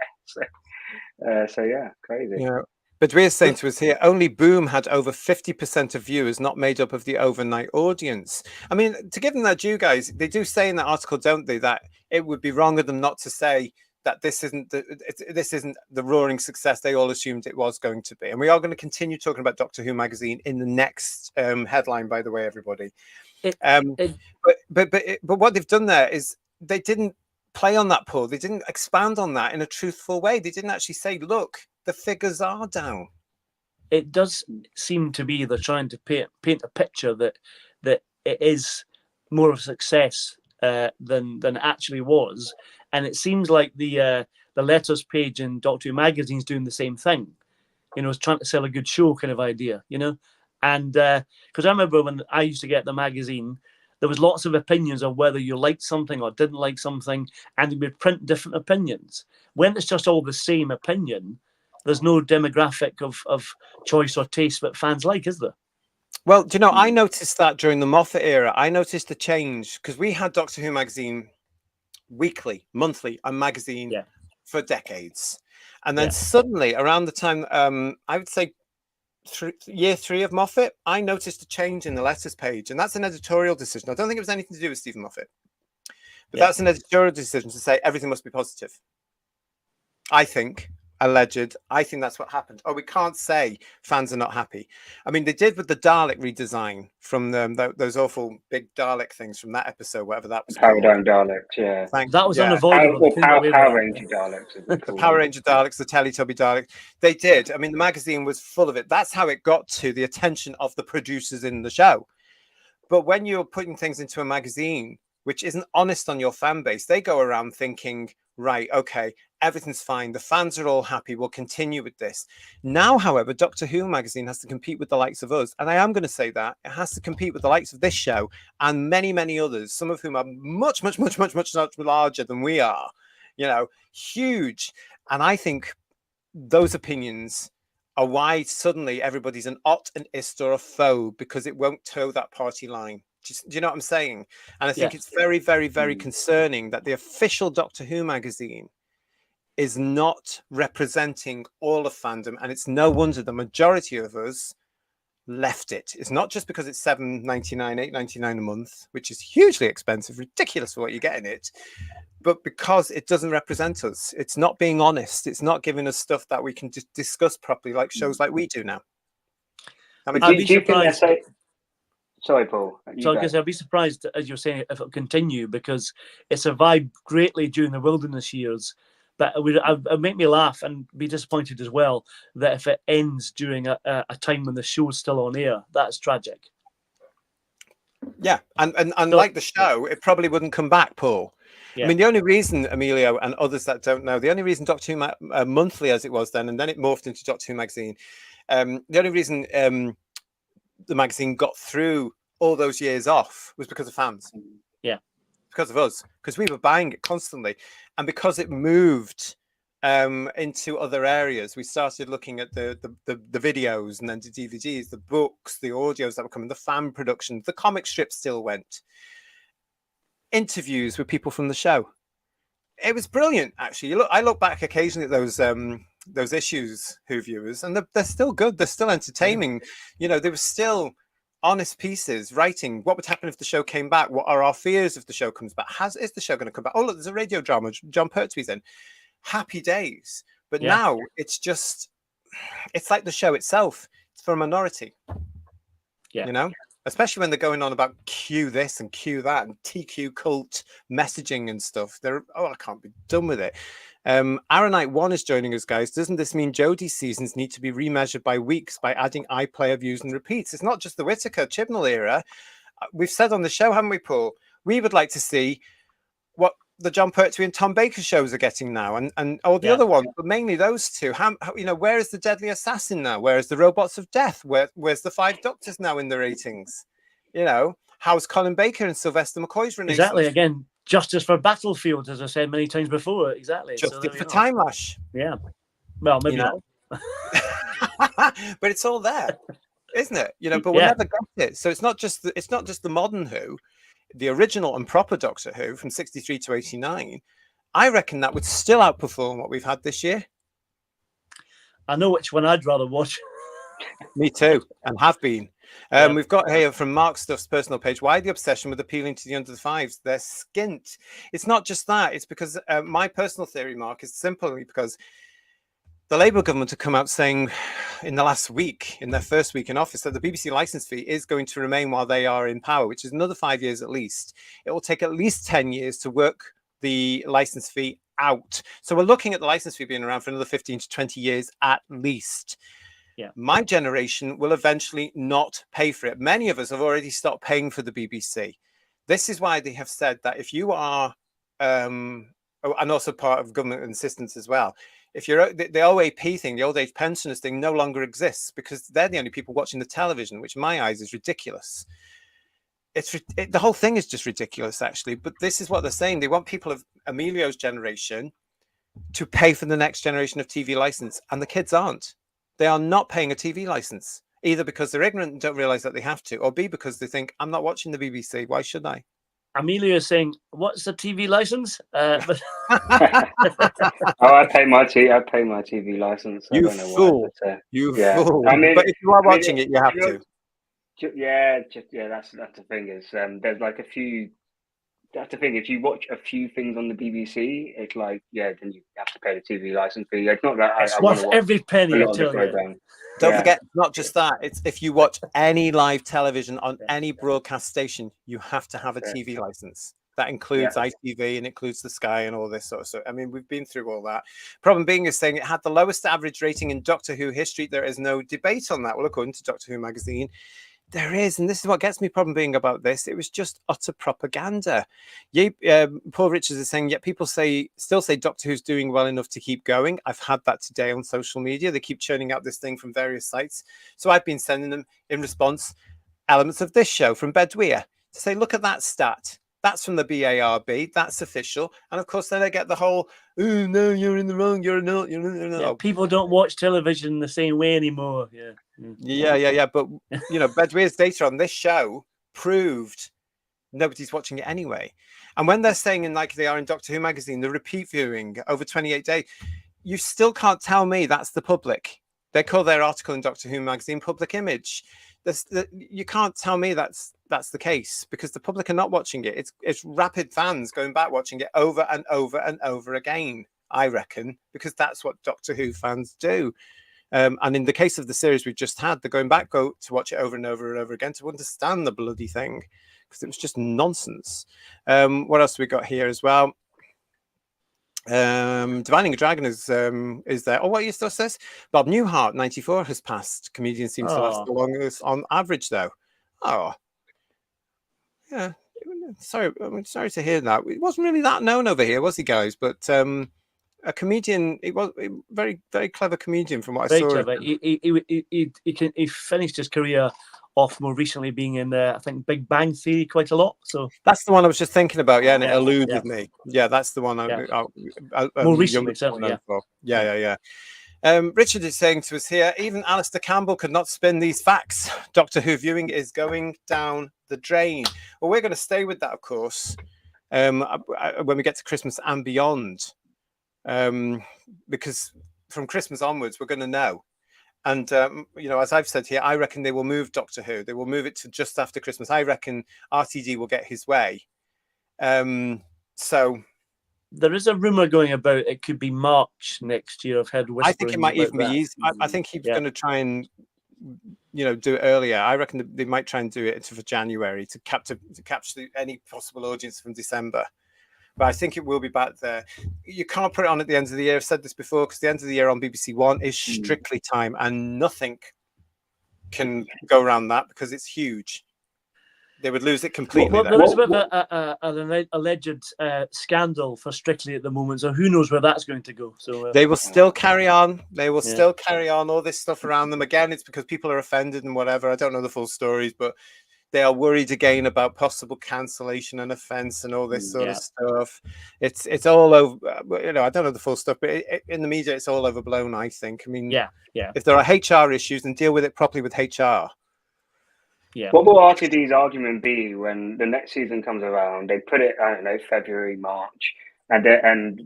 So yeah, crazy. Yeah. But we're saying to us here, only Boom had over 50% of viewers not made up of the overnight audience. I mean, to give them their due, guys, they do say in that article, don't they, that it would be wrong of them not to say that this isn't the roaring success they all assumed it was going to be. And we are going to continue talking about Doctor Who magazine in the next headline, by the way, everybody. But what they've done there is they didn't play on that, Paul. They didn't expand on that in a truthful way. They didn't actually say, look, the figures are down. It does seem to be they're trying to paint a picture that it is more of a success than it actually was. And it seems like the letters page in Doctor Who magazine is doing the same thing. It's trying to sell a good show kind of idea, And because I remember when I used to get the magazine, there was lots of opinions of whether you liked something or didn't like something, and they would print different opinions. When it's just all the same opinion, there's no demographic of choice or taste that fans like, is there? Well, do you know, I noticed that during the Moffat era. I noticed a change because we had Doctor Who magazine weekly, monthly, a magazine for decades. And then suddenly around the time, I would say year 3 of Moffat, I noticed a change in the letters page. And that's an editorial decision. I don't think it was anything to do with Stephen Moffat. But that's an editorial decision to say everything must be positive. I think. Alleged. I think that's what happened. Oh, we can't say fans are not happy. I mean, they did with the Dalek redesign from those awful big Dalek things from that episode, whatever that was. Paradigm Daleks, yeah. That was unavoidable. Power Ranger Daleks. The Power Ranger Daleks, the Teletubby Daleks. They did. I mean, the magazine was full of it. That's how it got to the attention of the producers in the show. But when you're putting things into a magazine which isn't honest on your fan base, they go around thinking, right, okay, everything's fine. The fans are all happy. We'll continue with this. Now, however, Doctor Who magazine has to compete with the likes of us. And I am going to say that it has to compete with the likes of this show and many, many others, some of whom are much, much, much, much, much larger than we are, huge. And I think those opinions are why suddenly everybody's an ot, an ist, or a foe, because it won't toe that party line. Do you know what I'm saying? And I think it's very, very, very concerning that the official Doctor Who magazine is not representing all of fandom, and it's no wonder the majority of us left it. It's not just because it's $7.99, $8.99 a month, which is hugely expensive, ridiculous for what you get in it, but because it doesn't represent us. It's not being honest. It's not giving us stuff that we can just discuss properly, like shows like we do now. Do you think that's Sorry, Paul. So I guess I'd be surprised, as you're saying, if it'll continue, because it survived greatly during the wilderness years. But it would make me laugh and be disappointed as well that if it ends during a time when the show's still on air, that's tragic. Yeah, and like the show, it probably wouldn't come back, Paul. Yeah. I mean, the only reason, Emilio and others that don't know, the only reason Doctor Who Monthly, as it was then, and then it morphed into Doctor Who Magazine, the only reason the magazine got through all those years off was because of fans. Yeah. Because of us, because we were buying it constantly, and because it moved into other areas, we started looking at the videos, and then the DVDs, the books, the audios that were coming, the fan production, the comic strips still went, interviews with people from the show. It was brilliant, actually. I look back occasionally at those issues, Who viewers, and they're still good. They're still entertaining. You know, there was still honest pieces writing what would happen if the show came back, what are our fears if the show comes back, is the show going to come back, oh look, there's a radio drama John Pertwee's in. Happy days. But now it's like the show itself, it's for a minority. You know, especially when they're going on about Q this and Q that and TQ cult messaging and stuff. I can't be done with it. Aronite 1 is joining us, guys. Doesn't this mean Jodie's seasons need to be remeasured by weeks by adding iPlayer views and repeats? It's not just the Whittaker Chibnall era. We've said on the show, haven't we, Paul? We would like to see what the John Pertwee and Tom Baker shows are getting now, and all the other ones, but mainly those two. How where is the Deadly Assassin now? Where is the Robots of Death? Where's the Five Doctors now in the ratings? You know, how's Colin Baker and Sylvester McCoy's renaissance? Exactly. Again, justice for Battlefield, as I said many times before. Exactly. Justice for Time Lash. Yeah. Well, maybe not. But it's all there, isn't it? You know, but we never got it. So it's not just the modern Who, the original and proper Doctor Who from 63 to 89. I reckon that would still outperform what we've had this year. I know which one I'd rather watch. Me too, and have been. We've got here from Mark Stuff's personal page, why the obsession with appealing to the under the fives? They're skint. It's not just that. It's because my personal theory, Mark, is simply because the Labour government have come out saying in the last week, in their first week in office, that the BBC licence fee is going to remain while they are in power, which is another 5 years at least. It will take at least 10 years to work the licence fee out. So we're looking at the licence fee being around for another 15 to 20 years at least. Yeah. My generation will eventually not pay for it. Many of us have already stopped paying for the BBC. This is why they have said that if you are, and also part of government assistance as well, if you're the OAP thing, the old age pensioners thing, no longer exists because they're the only people watching the television, which in my eyes is ridiculous. The whole thing is just ridiculous, actually. But this is what they're saying. They want people of Emilio's generation to pay for the next generation of TV license, and the kids aren't. They are not paying a TV license, either because they're ignorant and don't realize that they have to, or B, because they think, I'm not watching the BBC. Why should I? Amelia is saying, what's the TV license? I pay my TV license. You fool. You fool. I mean, but if you are watching it, you have to. That's the thing is, there's like a few. That's the thing. If you watch a few things on the BBC, it's like, then you have to pay the TV license fee. It's not that it's worth every penny. Don't forget, not just that. It's if you watch any live television on any broadcast station, you have to have a TV license. That includes ITV and includes the Sky and all this sort of stuff. I mean, we've been through all that. Problem being is saying it had the lowest average rating in Doctor Who history. There is no debate on that. Well, according to Doctor Who magazine, there is, and this is what gets me problem being about this. It was just utter propaganda. Paul Richards is saying, yet people still say Doctor Who's doing well enough to keep going. I've had that today on social media. They keep churning out this thing from various sites. So I've been sending them in response elements of this show from Bedweer to say, look at that stat. That's from the BARB. That's official. And of course, then they get the whole, oh, no, you're in the wrong. You're an adult. Yeah, people don't watch television the same way anymore. Yeah. But, Bedweir's data on this show proved nobody's watching it anyway. And when they're saying like they are in Doctor Who magazine, the repeat viewing over 28 days, you still can't tell me that's the public. They call their article in Doctor Who magazine public image. You can't tell me that's the case, because the public are not watching it. It's rapid fans going back watching it over and over and over again, I reckon, because that's what Doctor Who fans do. And in the case of the series we've just had, they're going back to watch it over and over and over again to understand the bloody thing, because it was just nonsense. What else have we got here as well? Divining a Dragon is there. Oh, what you still says? Bob Newhart, 94, has passed. Comedian seems to last the longest on average, though. Oh, yeah. Sorry, I'm sorry to hear that. It wasn't really that known over here, was he, guys? But a comedian. It was a very, very clever comedian, from what I saw. Clever. He finished his career off more recently being in, I think, Big Bang Theory quite a lot. So that's the one I was just thinking about. Yeah, and it eluded me. Yeah, that's the one. More recently, certainly. Yeah. Richard is saying to us here, even Alistair Campbell could not spin these facts. Doctor Who viewing is going down the drain. Well, we're going to stay with that, of course, when we get to Christmas and beyond, because from Christmas onwards, we're going to know. And, as I've said here, I reckon they will move Doctor Who. They will move it to just after Christmas. I reckon RTD will get his way. So there is a rumor going about it could be March next year. I've heard whispering. I think it might even be easy. I think he's going to try and, do it earlier. I reckon they might try and do it for January to capture any possible audience from December. But I think it will be back there. You can't put it on at the end of the year. I've said this before, because the end of the year on BBC One is strictly time, and nothing can go around that because it's huge. They would lose it completely. Well, there is a bit of an alleged scandal for Strictly at the moment, so who knows where that's going to go. So they will still carry on. They will still carry on all this stuff around them. Again, it's because people are offended and whatever. I don't know the full stories, but they are worried again about possible cancellation and offence and all this sort of stuff. It's all over. I don't know the full stuff, but in the media, it's all overblown, I think. I mean, if there are HR issues, then deal with it properly with HR. Yeah. What will RTD's argument be when the next season comes around? They put it, I don't know, February, March, and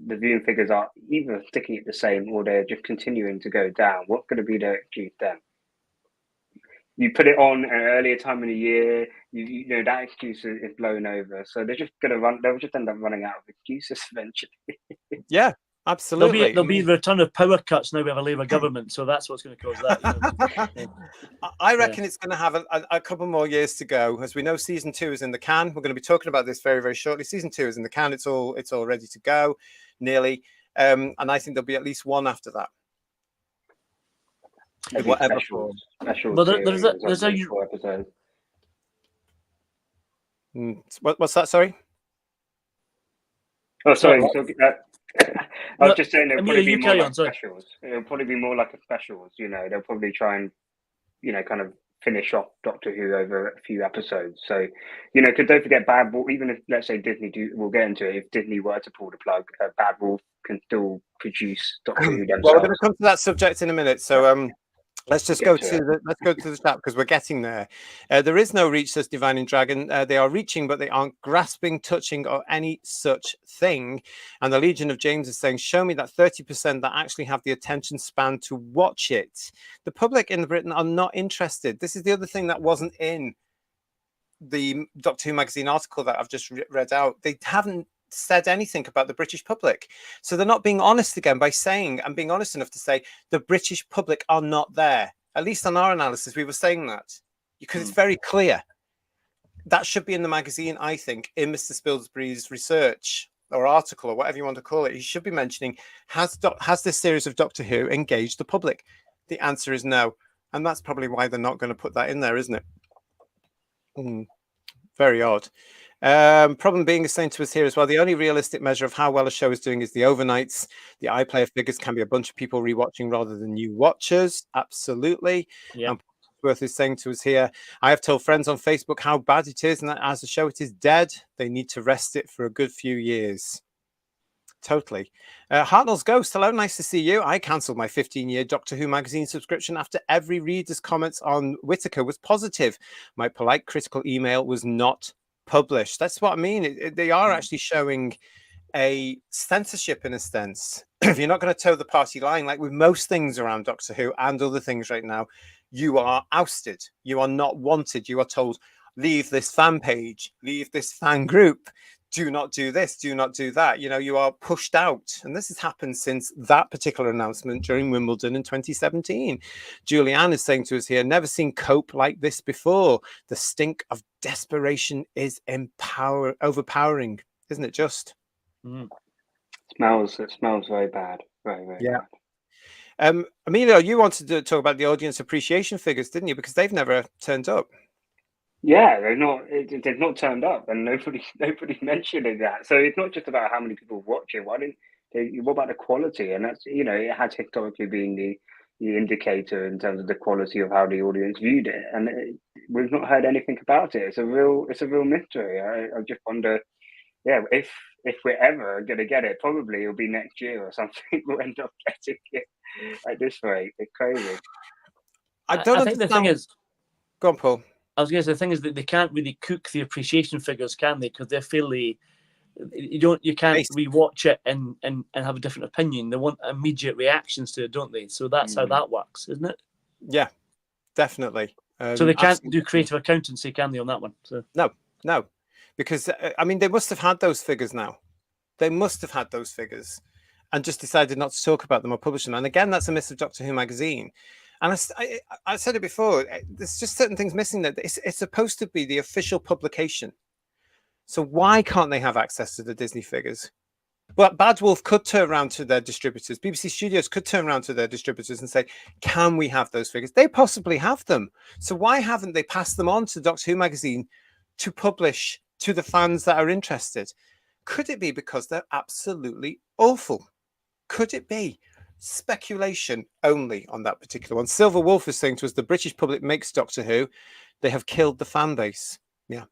the viewing figures are either sticking it the same or they're just continuing to go down. What's going to be their excuse then? You put it on an earlier time of the year, you know that excuse is blown over. So they're just going to run. They'll just end up running out of excuses eventually. Yeah, absolutely. There'll be a return of power cuts now we have a Labour government, so that's what's going to cause that. I reckon it's going to have a couple more years to go. As we know, season 2 is in the can. We're going to be talking about this very, very shortly. Season 2 is in the can. It's all ready to go, nearly. And I think there'll be at least one after that. Whatever special but there's a episode. What's that? Sorry. Oh, sorry. I was just saying there'll probably be more like specials. It'll probably be more like a specials. They'll probably try and kind of finish off Doctor Who over a few episodes. So because don't forget, Bad Wolf. Even if, let's say, Disney we'll get into it. If Disney were to pull the plug, Bad Wolf can still produce Doctor Who themselves. Well, we're going to come to that subject in a minute. So let's just go to the chat, because we're getting there. There is no reach, says Divining Dragon. They are reaching, but they aren't grasping, touching, or any such thing. And the Legion of James is saying, show me that 30% that actually have the attention span to watch it. The public in Britain are not interested. This is the other thing that wasn't in the Doctor Who magazine article that I've just read out. They haven't said anything about the British public. So they're not being honest again by saying, and being honest enough to say, the British public are not there. At least on our analysis, we were saying that, because it's very clear. That should be in the magazine, I think, in Mr. Spilsbury's research or article or whatever you want to call it. He should be mentioning, has this series of Doctor Who engaged the public? The answer is no. And that's probably why they're not going to put that in there, isn't it? Very odd. Problem being is saying to us here as well, the only realistic measure of how well a show is doing is the overnights. The iPlayer figures can be a bunch of people rewatching rather than new watchers. Absolutely. Yeah. And Wordsworth is saying to us here, I have told friends on Facebook how bad it is, and that as a show it is dead. They need to rest it for a good few years. Totally. Hartnell's Ghost, hello, nice to see you. I cancelled my 15-year Doctor Who magazine subscription after every reader's comments on Whittaker was positive. My polite critical email was not published. That's what I mean. They are actually showing a censorship in a sense. If you're not going to toe the party line, like with most things around Doctor Who and other things right now, you are ousted. You are not wanted. You are told, leave this fan page, leave this fan group. Do not do this, do not do that. You know, you are pushed out. And this has happened since that particular announcement during Wimbledon in 2017. Julianne is saying to us here, never seen cope like this before. The stink of desperation is overpowering, isn't it just? It smells very bad. Very, very bad. Emilio, you wanted to talk about the audience appreciation figures, didn't you? Because they've never turned up. Yeah, they've not turned up, and nobody's mentioning that. So it's not just about how many people watch it. What about the quality? And that's, you know, it has historically been the indicator in terms of the quality of how the audience viewed it, and we've not heard anything about it. It's a real mystery. I just wonder, if we're ever going to get it, probably it'll be next year or something. We'll end up getting it at this rate. It's crazy. I think the thing is, go on, Paul. I was going to say the thing is that they can't really cook the appreciation figures, can they? Because they're fairly, you can't rewatch it and have a different opinion. They want immediate reactions to it, don't they? So that's how that works, isn't it? Yeah, definitely. So they can't do creative accountancy, can they, on that one? So no, because I mean, they must have had those figures now. They must have had those figures, and just decided not to talk about them or publish them. And again, that's a miss of Doctor Who magazine. And I said it before, there's just certain things missing. That it's supposed to be the official publication. So why can't they have access to the Disney figures? But Bad Wolf could turn around to their distributors. BBC Studios could turn around to their distributors and say, can we have those figures? They possibly have them. So why haven't they passed them on to Doctor Who magazine to publish to the fans that are interested? Could it be because they're absolutely awful? Could it be? Speculation only on that particular one. Silver Wolf is saying to us, the British public makes Doctor Who. They have killed the fan base. Yeah.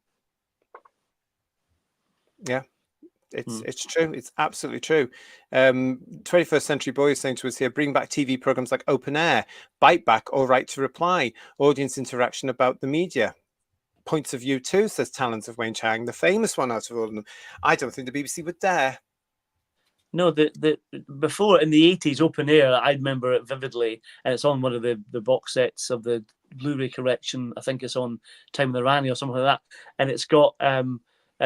It's true. It's absolutely true. 21st Century Boy is saying to us here, bring back TV programs like Open Air, Bite Back or Right to Reply, audience interaction about the media. Points of view too, says Talons of Wayne Chang, the famous one out of all of them. I don't think the BBC would dare. No, the before in the 80s, Open Air, I remember it vividly, and it's on one of the box sets of the Blu-ray collection. I think it's on Time of the Rani or something like that, and it's got a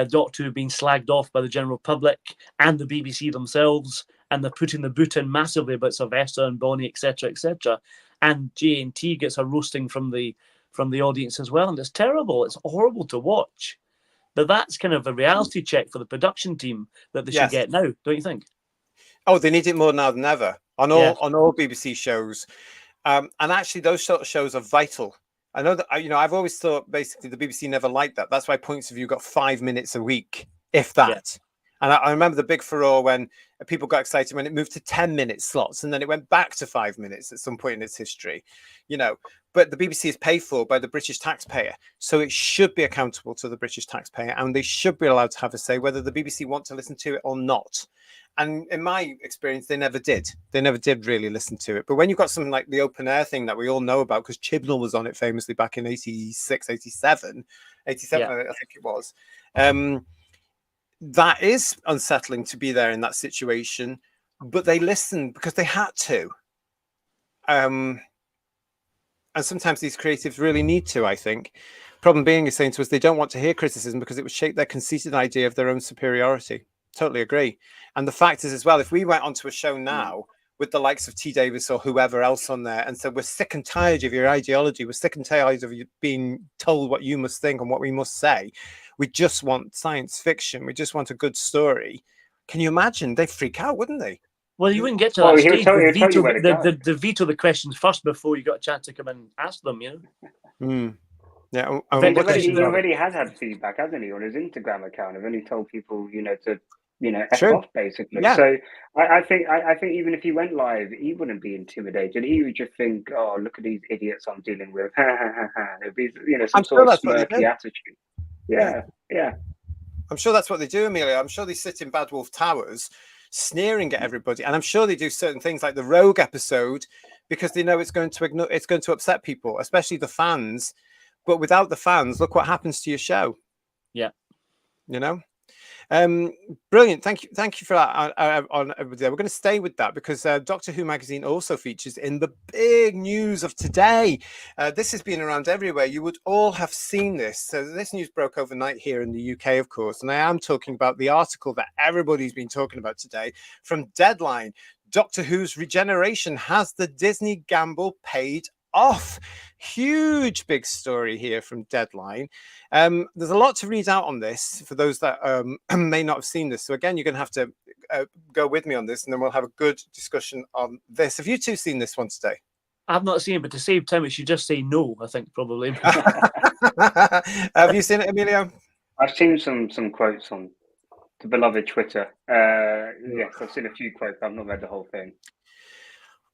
Doctor Who being slagged off by the general public and the BBC themselves, and they're putting the boot in massively about Sylvester and Bonnie, etc., etc. And J&T gets a roasting from the audience as well, and it's terrible. It's horrible to watch. But that's kind of a reality check for the production team that they should get now, don't you think? Oh, they need it more now than ever on all BBC shows, and actually those sort of shows are vital. I know that I've always thought basically the BBC never liked that. That's why Points of View got 5 minutes a week, if that. Yeah. And I remember the big furore when people got excited when it moved to 10-minute slots, and then it went back to 5 minutes at some point in its history, But the BBC is paid for by the British taxpayer, so it should be accountable to the British taxpayer, and they should be allowed to have a say whether the BBC want to listen to it or not. And in my experience, they never did. They never did really listen to it. But when you've got something like the Open Air thing that we all know about, because Chibnall was on it famously back in 86, 87, I think it was. That is unsettling to be there in that situation, but they listened because they had to. And sometimes these creatives really need to, I think. Problem being, is saying to us, they don't want to hear criticism because it would shape their conceited idea of their own superiority. Totally agree. And the fact is as well, if we went onto a show now with the likes of T. Davis or whoever else on there and said, we're sick and tired of your ideology, we're sick and tired of you being told what you must think and what we must say, we just want science fiction, we just want a good story. Can you imagine? They'd freak out, wouldn't they? Well, you wouldn't get to that stage. They veto the questions first before you got a chance to come and ask them, Yeah, he already has had feedback, hasn't he, on his Instagram account? I've only told people, to F True. off basically. Yeah. So I think even if he went live, he wouldn't be intimidated. He would just think, oh, look at these idiots I'm dealing with. There'd be some I'm sure sort of that's what they smirky do. attitude. Yeah. I'm sure that's what they do, Amelia. I'm sure they sit in Bad Wolf Towers sneering at everybody. And I'm sure they do certain things like the Rogue episode because they know it's going to upset people, especially the fans. But without the fans, look what happens to your show. Yeah. Brilliant. Thank you for that. On there, we're going to stay with that because Doctor Who magazine also features in the big news of today. This has been around everywhere. You would all have seen this. So this news broke overnight here in the UK, of course, and I am talking about the article that everybody's been talking about today from Deadline. Doctor Who's regeneration, has the Disney gamble paid off? Huge big story here from Deadline. There's a lot to read out on this for those that may not have seen this. So again, you're going to have to go with me on this, and then we'll have a good discussion on this. Have you two seen this one today? I've not seen it, but to save time, we should just say no, I think, probably. Have you seen it, Emilio? I've seen some quotes on the beloved Twitter. Yes, I've seen a few quotes. I've not read the whole thing.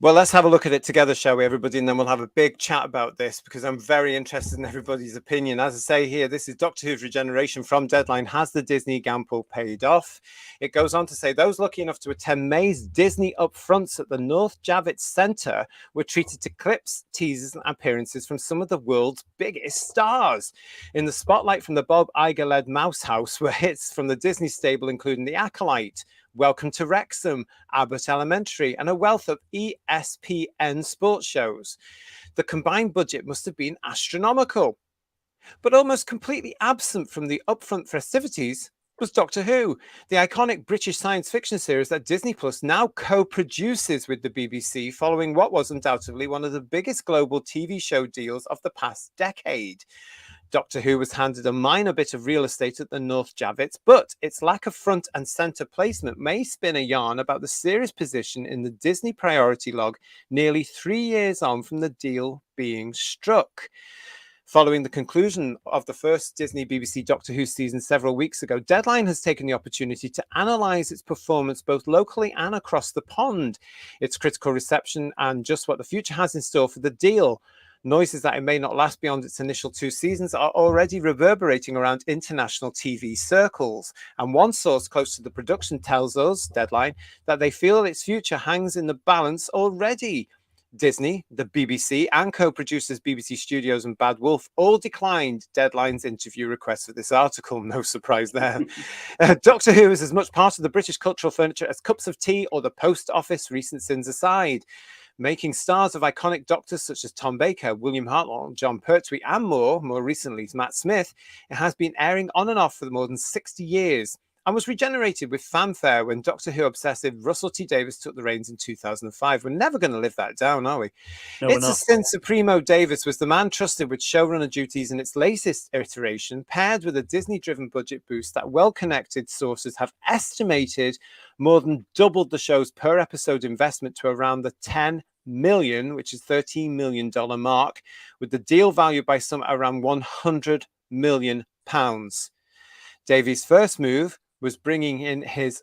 Well, let's have a look at it together, shall we, everybody? And then we'll have a big chat about this because I'm very interested in everybody's opinion. As I say here, this is Doctor Who's regeneration from Deadline. Has the Disney gamble paid off? It goes on to say those lucky enough to attend May's Disney upfronts at the North Javits Centre were treated to clips, teasers, and appearances from some of the world's biggest stars. In the spotlight from the Bob Iger-led Mouse House were hits from the Disney stable, including The Acolyte, Welcome to Wrexham, Abbott Elementary, and a wealth of ESPN sports shows. The combined budget must have been astronomical. But almost completely absent from the upfront festivities was Doctor Who, the iconic British science fiction series that Disney Plus now co-produces with the BBC, following what was undoubtedly one of the biggest global TV show deals of the past decade. Doctor Who was handed a minor bit of real estate at the North Javits, but its lack of front and centre placement may spin a yarn about the series' position in the Disney priority log nearly 3 years on from the deal being struck. Following the conclusion of the first Disney BBC Doctor Who season several weeks ago, Deadline has taken the opportunity to analyse its performance both locally and across the pond, its critical reception, and just what the future has in store for the deal. Noises that it may not last beyond its initial 2 seasons are already reverberating around international TV circles. And one source close to the production tells us, Deadline, that they feel its future hangs in the balance already. Disney, the BBC, and co-producers BBC Studios and Bad Wolf all declined Deadline's interview request for this article. No surprise there. Doctor Who is as much part of the British cultural furniture as cups of tea or the post office, recent sins aside. Making stars of iconic doctors such as Tom Baker, William Hartnell, John Pertwee, and more recently Matt Smith, it has been airing on and off for more than 60 years and was regenerated with fanfare when Doctor Who obsessive Russell T Davies took the reins in 2005. We're never going to live that down, are we? No, It's a sin Supremo Davis was the man trusted with showrunner duties in its latest iteration, paired with a Disney-driven budget boost that well-connected sources have estimated more than doubled the show's per-episode investment to around the $10 million, which is $13 million mark, with the deal valued by some around £100 million. Davies' first move was bringing in his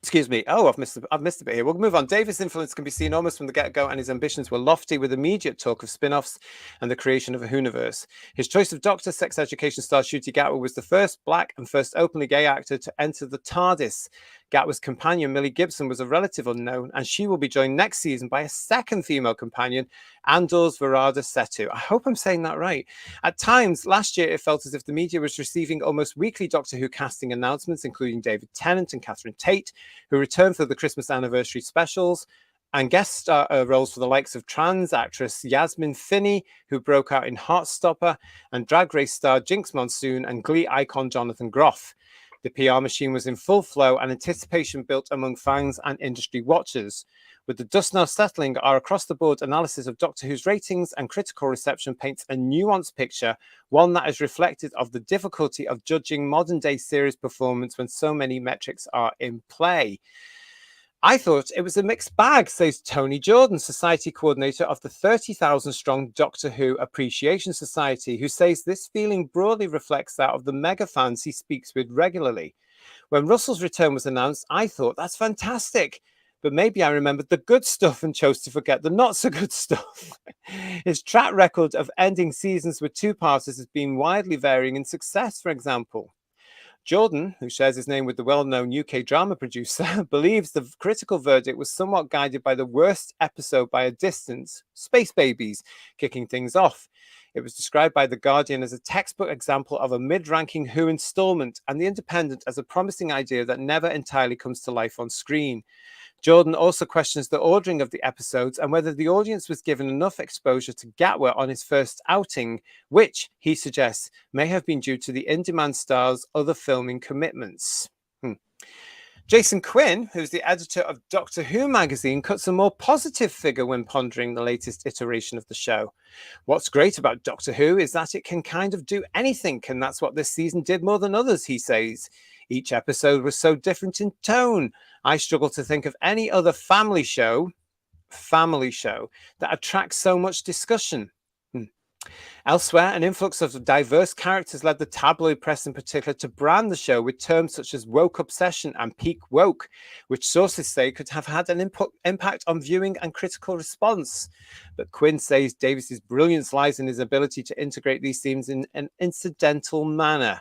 excuse me. Oh, I've missed a bit here. We'll move on. Davis' influence can be seen almost from the get-go, and his ambitions were lofty, with immediate talk of spin-offs and the creation of a Whoniverse. His choice of Doctor, sex education star Ncuti Gatwa was the first black and first openly gay actor to enter the TARDIS. Gatwa's companion, Millie Gibson, was a relative unknown, and she will be joined next season by a second female companion, Andor's Varada Setu. I hope I'm saying that right. At times, last year, it felt as if the media was receiving almost weekly Doctor Who casting announcements, including David Tennant and Catherine Tate, who returned for the Christmas anniversary specials, and guest star roles for the likes of trans actress Yasmin Finney, who broke out in Heartstopper, and Drag Race star Jinx Monsoon and Glee icon Jonathan Groff. The PR machine was in full flow, and anticipation built among fans and industry watchers. With the dust now settling, our across-the-board analysis of Doctor Who's ratings and critical reception paints a nuanced picture, one that is reflective of the difficulty of judging modern-day series performance when so many metrics are in play. I thought it was a mixed bag, says Tony Jordan, Society Coordinator of the 30,000-strong Doctor Who Appreciation Society, who says this feeling broadly reflects that of the mega fans he speaks with regularly. When Russell's return was announced, I thought, that's fantastic. But maybe I remembered the good stuff and chose to forget the not so good stuff. His track record of ending seasons with two-parters has been widely varying in success, for example. Jordan, who shares his name with the well-known UK drama producer, believes the critical verdict was somewhat guided by the worst episode by a distance, Space Babies, kicking things off. It was described by The Guardian as a textbook example of a mid-ranking Who installment, and The Independent as a promising idea that never entirely comes to life on screen. Jordan also questions the ordering of the episodes and whether the audience was given enough exposure to Gatwa on his first outing, which, he suggests, may have been due to the in-demand star's other filming commitments. Jason Quinn, who's the editor of Doctor Who magazine, cuts a more positive figure when pondering the latest iteration of the show. What's great about Doctor Who is that it can kind of do anything, and that's what this season did more than others, he says. Each episode was so different in tone. I struggle to think of any other family show that attracts so much discussion. Elsewhere, an influx of diverse characters led the tabloid press in particular to brand the show with terms such as woke obsession and peak woke, which sources say could have had an impact on viewing and critical response. But Quinn says Davis's brilliance lies in his ability to integrate these themes in an incidental manner.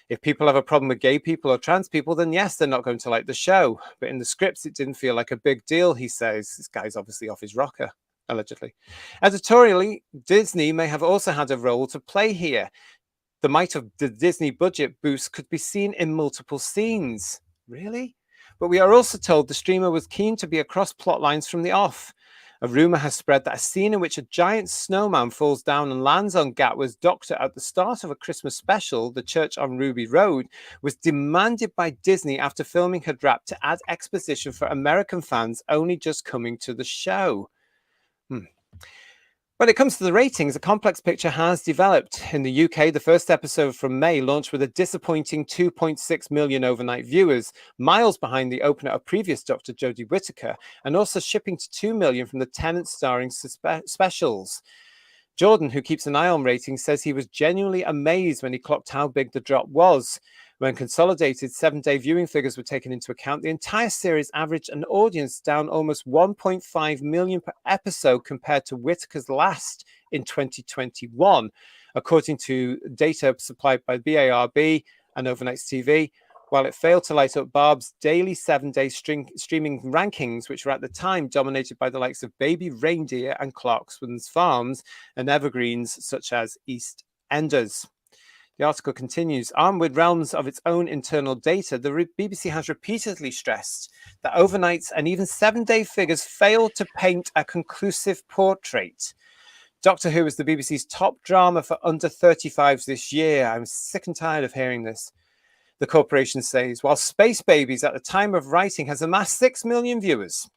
If people have a problem with gay people or trans people, then yes, they're not going to like the show. But in the scripts, it didn't feel like a big deal, he says. This guy's obviously off his rocker, allegedly. Editorially, Disney may have also had a role to play here. The might of the Disney budget boost could be seen in multiple scenes. Really? But we are also told the streamer was keen to be across plot lines from the off. A rumor has spread that a scene in which a giant snowman falls down and lands on Gatwa's doctor at the start of a Christmas special, The Church on Ruby Road, was demanded by Disney after filming had wrapped to add exposition for American fans only just coming to the show. When it comes to the ratings, a complex picture has developed. In the UK, the first episode from May launched with a disappointing 2.6 million overnight viewers, miles behind the opener of previous Dr. Jodie Whittaker, and also shipping to 2 million from the Tennant starring specials. Jordan, who keeps an eye on ratings, says he was genuinely amazed when he clocked how big the drop was. When consolidated 7-day viewing figures were taken into account, the entire series averaged an audience down almost 1.5 million per episode compared to Whittaker's last in 2021, according to data supplied by BARB and Overnights TV, while it failed to light up Barb's daily 7-day streaming rankings, which were at the time dominated by the likes of Baby Reindeer and Clarkson's Farms and evergreens such as EastEnders. The article continues, armed with realms of its own internal data, the BBC has repeatedly stressed that overnights and even 7-day figures failed to paint a conclusive portrait. Doctor Who is the BBC's top drama for under 35s this year. I'm sick and tired of hearing this. The corporation says, while Space Babies at the time of writing has amassed 6 million viewers.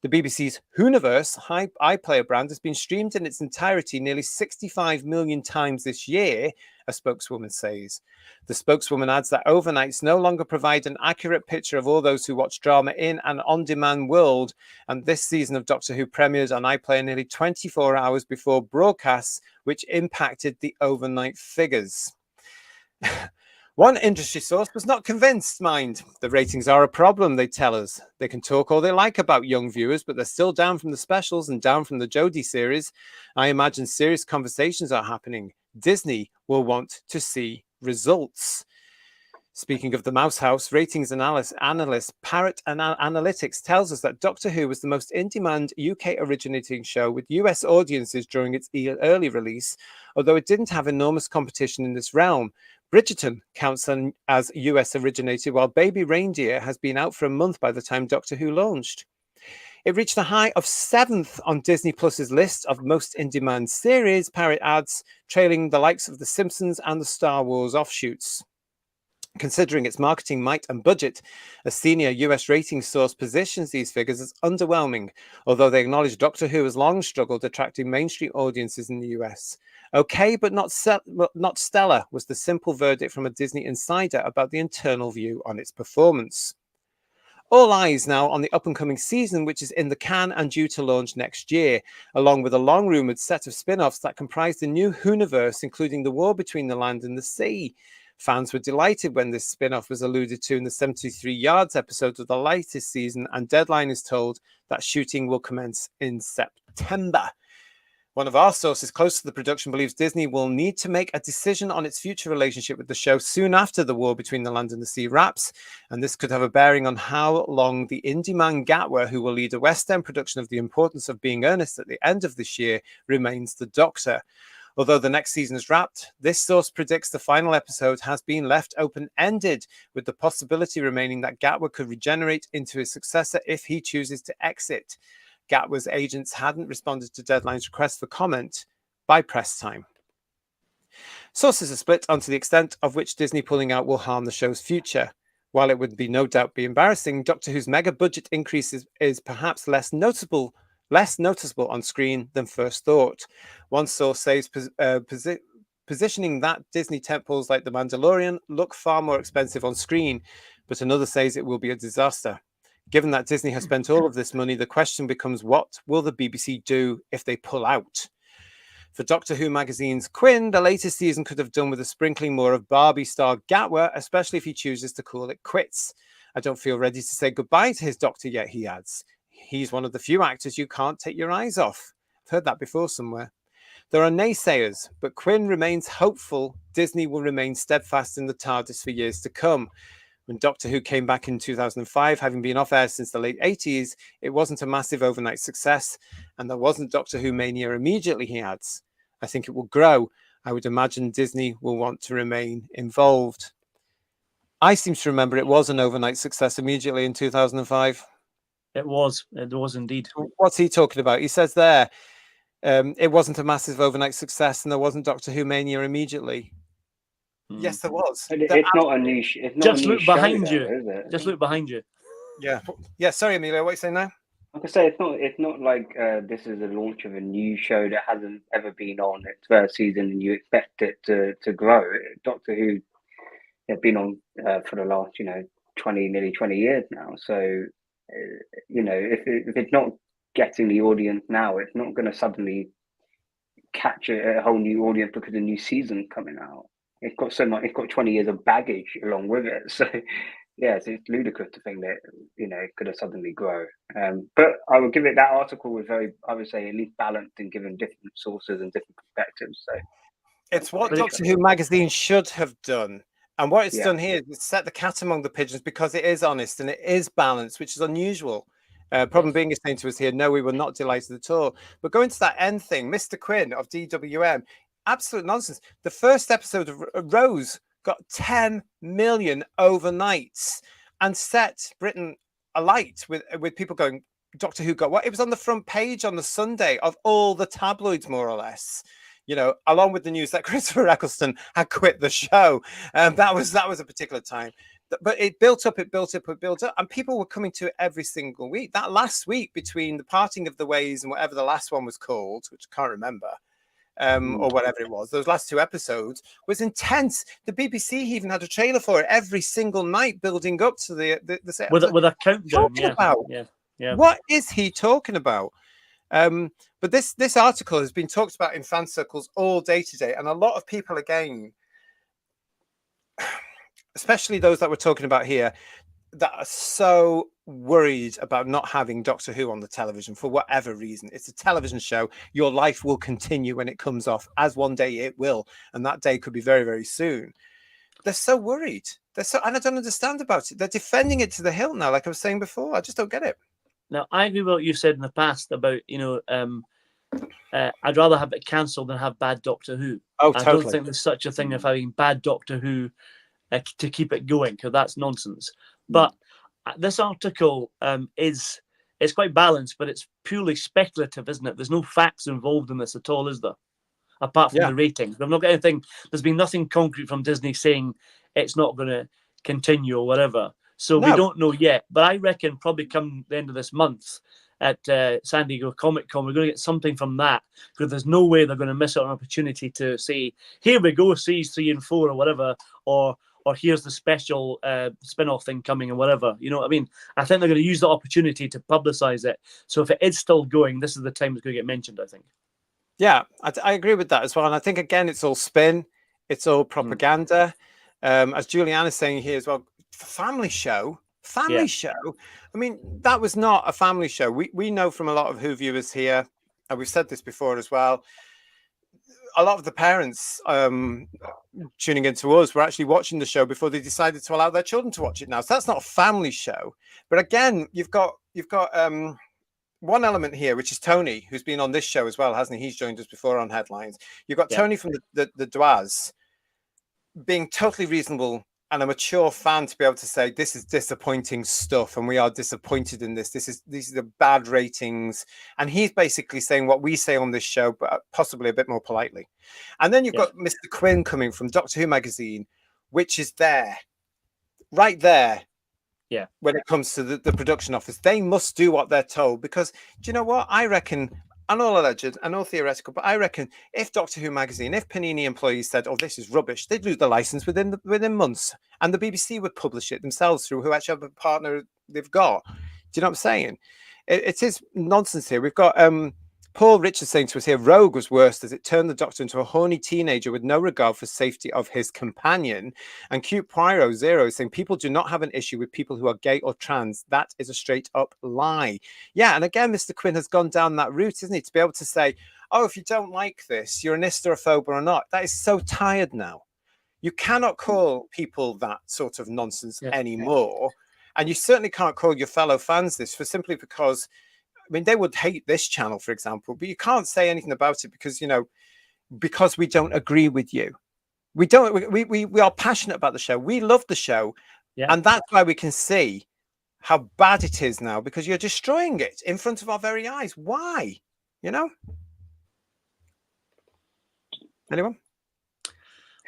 The BBC's Whoniverse iPlayer brand has been streamed in its entirety nearly 65 million times this year, a spokeswoman says. The spokeswoman adds that overnights no longer provide an accurate picture of all those who watch drama in an on-demand world, and this season of Doctor Who premiered on iPlayer nearly 24 hours before broadcasts, which impacted the overnight figures. One industry source was not convinced, mind. The ratings are a problem, they tell us. They can talk all they like about young viewers, but they're still down from the specials and down from the Jodie series. I imagine serious conversations are happening. Disney will want to see results. Speaking of the Mouse House, ratings analyst Parrot Analytics tells us that Doctor Who was the most in-demand UK-originating show with US audiences during its early release, although it didn't have enormous competition in this realm. Bridgerton counts as US originated, while Baby Reindeer has been out for a month by the time Doctor Who launched. It reached a high of 7th on Disney Plus's list of most in-demand series, Parrot adds, trailing the likes of The Simpsons and the Star Wars offshoots. Considering its marketing might and budget, a senior US ratings source positions these figures as underwhelming, although they acknowledge Doctor Who has long struggled attracting mainstream audiences in the US. Okay, but not stellar was the simple verdict from a Disney insider about the internal view on its performance. All eyes now on the up-and-coming season, which is in the can and due to launch next year, along with a long-rumoured set of spin-offs that comprise the new Whoniverse, including the war between the land and the sea. Fans were delighted when this spin-off was alluded to in the 73 Yards episode of the latest season, and Deadline is told that shooting will commence in September. One of our sources close to the production believes Disney will need to make a decision on its future relationship with the show soon after the war between the land and the sea wraps, and this could have a bearing on how long the indie man Gatwa, who will lead a West End production of The Importance of Being Earnest at the end of this year, remains the Doctor. Although the next season is wrapped, this source predicts the final episode has been left open-ended, with the possibility remaining that Gatwa could regenerate into his successor if he chooses to exit. Gatwa's agents hadn't responded to Deadline's request for comment by press time. Sources are split onto the extent of which Disney pulling out will harm the show's future. While it would no doubt be embarrassing, Doctor Who's mega budget increase is perhaps less noticeable on screen than first thought. One source says positioning that Disney tentpoles like The Mandalorian look far more expensive on screen, but another says it will be a disaster. Given that Disney has spent all of this money, the question becomes, what will the BBC do if they pull out? For Doctor Who magazine's Quinn, the latest season could have done with a sprinkling more of Barbie-star Gatwa, especially if he chooses to call it quits. I don't feel ready to say goodbye to his Doctor yet, he adds. He's one of the few actors you can't take your eyes off. I've heard that before somewhere. There are naysayers, but Quinn remains hopeful Disney will remain steadfast in the TARDIS for years to come. When Doctor Who came back in 2005, having been off air since the late 80s, it wasn't a massive overnight success, and there wasn't Doctor Who mania immediately, he adds. I think it will grow. I would imagine Disney will want to remain involved. I seem to remember it was an overnight success immediately in 2005. It was indeed. What's he talking about? He says there, it wasn't a massive overnight success, and there wasn't Doctor Who mania immediately. Yes, there was. It's not a niche. It's not Just a look niche behind show, you. though, is it? Just look behind you. Yeah. Sorry, Emilio. What are you saying now? Like I say, it's not like this is the launch of a new show that hasn't ever been on its first season, and you expect it to grow. Doctor Who have been on for the last nearly 20 years now. So if it's not getting the audience now, it's not going to suddenly catch a whole new audience because a new season coming out. It's got so much. It's got 20 years of baggage along with it. So, yes, it's ludicrous to think that it could have suddenly grown. But I would give it, that article was very, I would say, at least balanced and given different sources and different perspectives. So it's what Doctor Who magazine should have done, and what it's done here is set the cat among the pigeons because it is honest and it is balanced, which is unusual. Problem being is saying to us here, no, we were not delighted at all. But going to that end thing, Mr. Quinn of DWM. Absolute nonsense. The first episode of Rose got 10 million overnights and set Britain alight with people going, Doctor Who got what? It was on the front page on the Sunday of all the tabloids, more or less. Along with the news that Christopher Eccleston had quit the show. That was a particular time. But it built up, and people were coming to it every single week. That last week between the parting of the ways and whatever the last one was called, which I can't remember, or whatever it was, those last two episodes was intense. The BBC even had a trailer for it every single night, building up to the with a countdown. Yeah. What is he talking about? But this article has been talked about in fan circles all day today, and a lot of people, again, especially those that we're talking about here, that are so worried about not having Doctor Who on the television for whatever reason. It's a television show. Your life will continue when it comes off, as one day it will, and that day could be very, very soon. They're so worried. And I don't understand about it. They're defending it to the hilt now, like I was saying before. I just don't get it. Now, I agree with what you said in the past about, I'd rather have it cancelled than have bad Doctor Who. Oh, totally. I don't think there's such a thing of having bad Doctor Who to keep it going, because that's nonsense. But this article is quite balanced, but it's purely speculative, isn't it? There's no facts involved in this at all, is there? Apart from the ratings. We've not got anything. There's been nothing concrete from Disney saying it's not going to continue or whatever. So we don't know yet. But I reckon probably come the end of this month at San Diego Comic-Con, we're going to get something from that, because there's no way they're going to miss out an opportunity to say, here we go, series 3 and 4 or whatever, or or here's the special spin-off thing coming and whatever. You know what I mean? I think they're going to use the opportunity to publicize it. So if it is still going, this is the time it's going to get mentioned, I think. Yeah, I agree with that as well. And I think, again, it's all spin. It's all propaganda. As Julianne is saying here as well, family show. I mean, that was not a family show. We know from a lot of Who viewers here, and we've said this before as well, a lot of the parents tuning into us were actually watching the show before they decided to allow their children to watch it now. So that's not a family show. But again, you've got one element here, which is Tony, who's been on this show as well, hasn't he? He's joined us before on Headlines. You've got Tony from the Tussauds being totally reasonable and a mature fan to be able to say, this is disappointing stuff and we are disappointed in this. These are the bad ratings. And he's basically saying what we say on this show, but possibly a bit more politely. And then you've got Mr. Quinn coming from Doctor Who magazine, which is there, right there. Yeah, when it comes to the production office, they must do what they're told, because do you know what? I reckon, and all alleged and all theoretical, but I reckon if Doctor Who magazine, if Panini employees said, "Oh, this is rubbish," they'd lose the license within months, and the BBC would publish it themselves through whichever partner they've got. Do you know what I'm saying? It is nonsense here. We've got Paul Richards saying to us here, Rogue was worse as it turned the Doctor into a horny teenager with no regard for safety of his companion. And Cute Pyro Zero is saying people do not have an issue with people who are gay or trans. That is a straight up lie. Yeah, and again, Mr. Quinn has gone down that route, isn't he? To be able to say, oh, if you don't like this, you're an hysterophobe or not. That is so tired now. You cannot call people that sort of nonsense anymore. And you certainly can't call your fellow fans this simply because, I mean, they would hate this channel, for example, but you can't say anything about it because, you know, because we don't agree with you. We are passionate about the show. We love the show. Yeah. And that's why we can see how bad it is now, because you're destroying it in front of our very eyes. Why? You know? Anyone?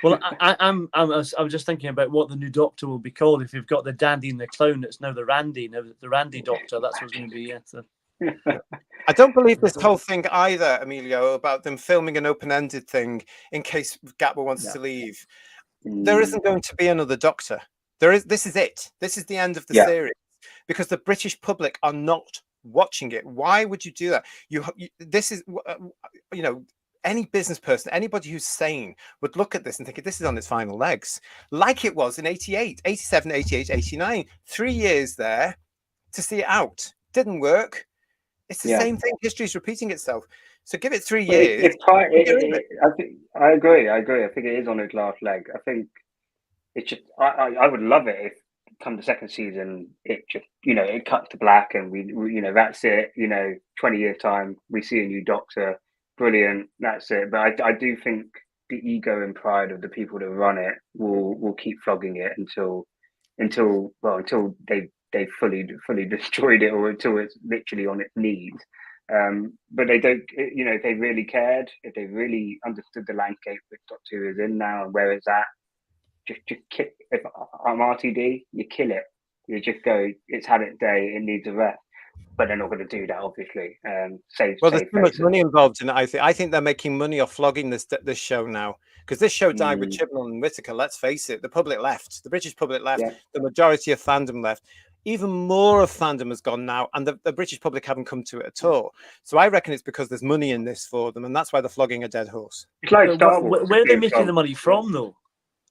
Well, I'm just thinking about what the new Doctor will be called. If you've got the Dandy and the Clown, it's now the Randy. Now the Randy Doctor. That's what's going to be. Yeah. So. I don't believe this whole thing either, Emilio, about them filming an open-ended thing in case Gatwa wants to leave. There isn't going to be another Doctor. This is it. This is the end of the series, because the British public are not watching it. Why would you do that? This is, you know, any business person, anybody who's sane would look at this and think this is on its final legs, like it was in 88, 87, 88, 89. 3 years there to see it out. Didn't work. It's the same thing. History's repeating itself. So give it 3 years. I agree. I think it is on its last leg. I think it's just, I would love it if come the second season, it just, you know, it cuts to black and we you know, that's it. You know, 20 years time, we see a new Doctor. Brilliant. That's it. But I do think the ego and pride of the people that run it will keep flogging it until they fully destroyed it, or until it's literally on its knees. But they don't, you know, if they really cared, if they really understood the landscape that Doctor Who is in now and where it's at, just kick. If I'm RTD, you kill it. You just go, it's had its day, it needs a rest. But they're not going to do that, obviously. There's too much money involved in it. I think they're making money off flogging this show now, because this show died with Chibnall and Whittaker. Let's face it, the public left, the British public left, the majority of fandom left. Even more of fandom has gone now, and the British public haven't come to it at all. So I reckon it's because there's money in this for them, and that's why they're flogging a dead horse. It's like Star Wars. Where are they making the money from, though?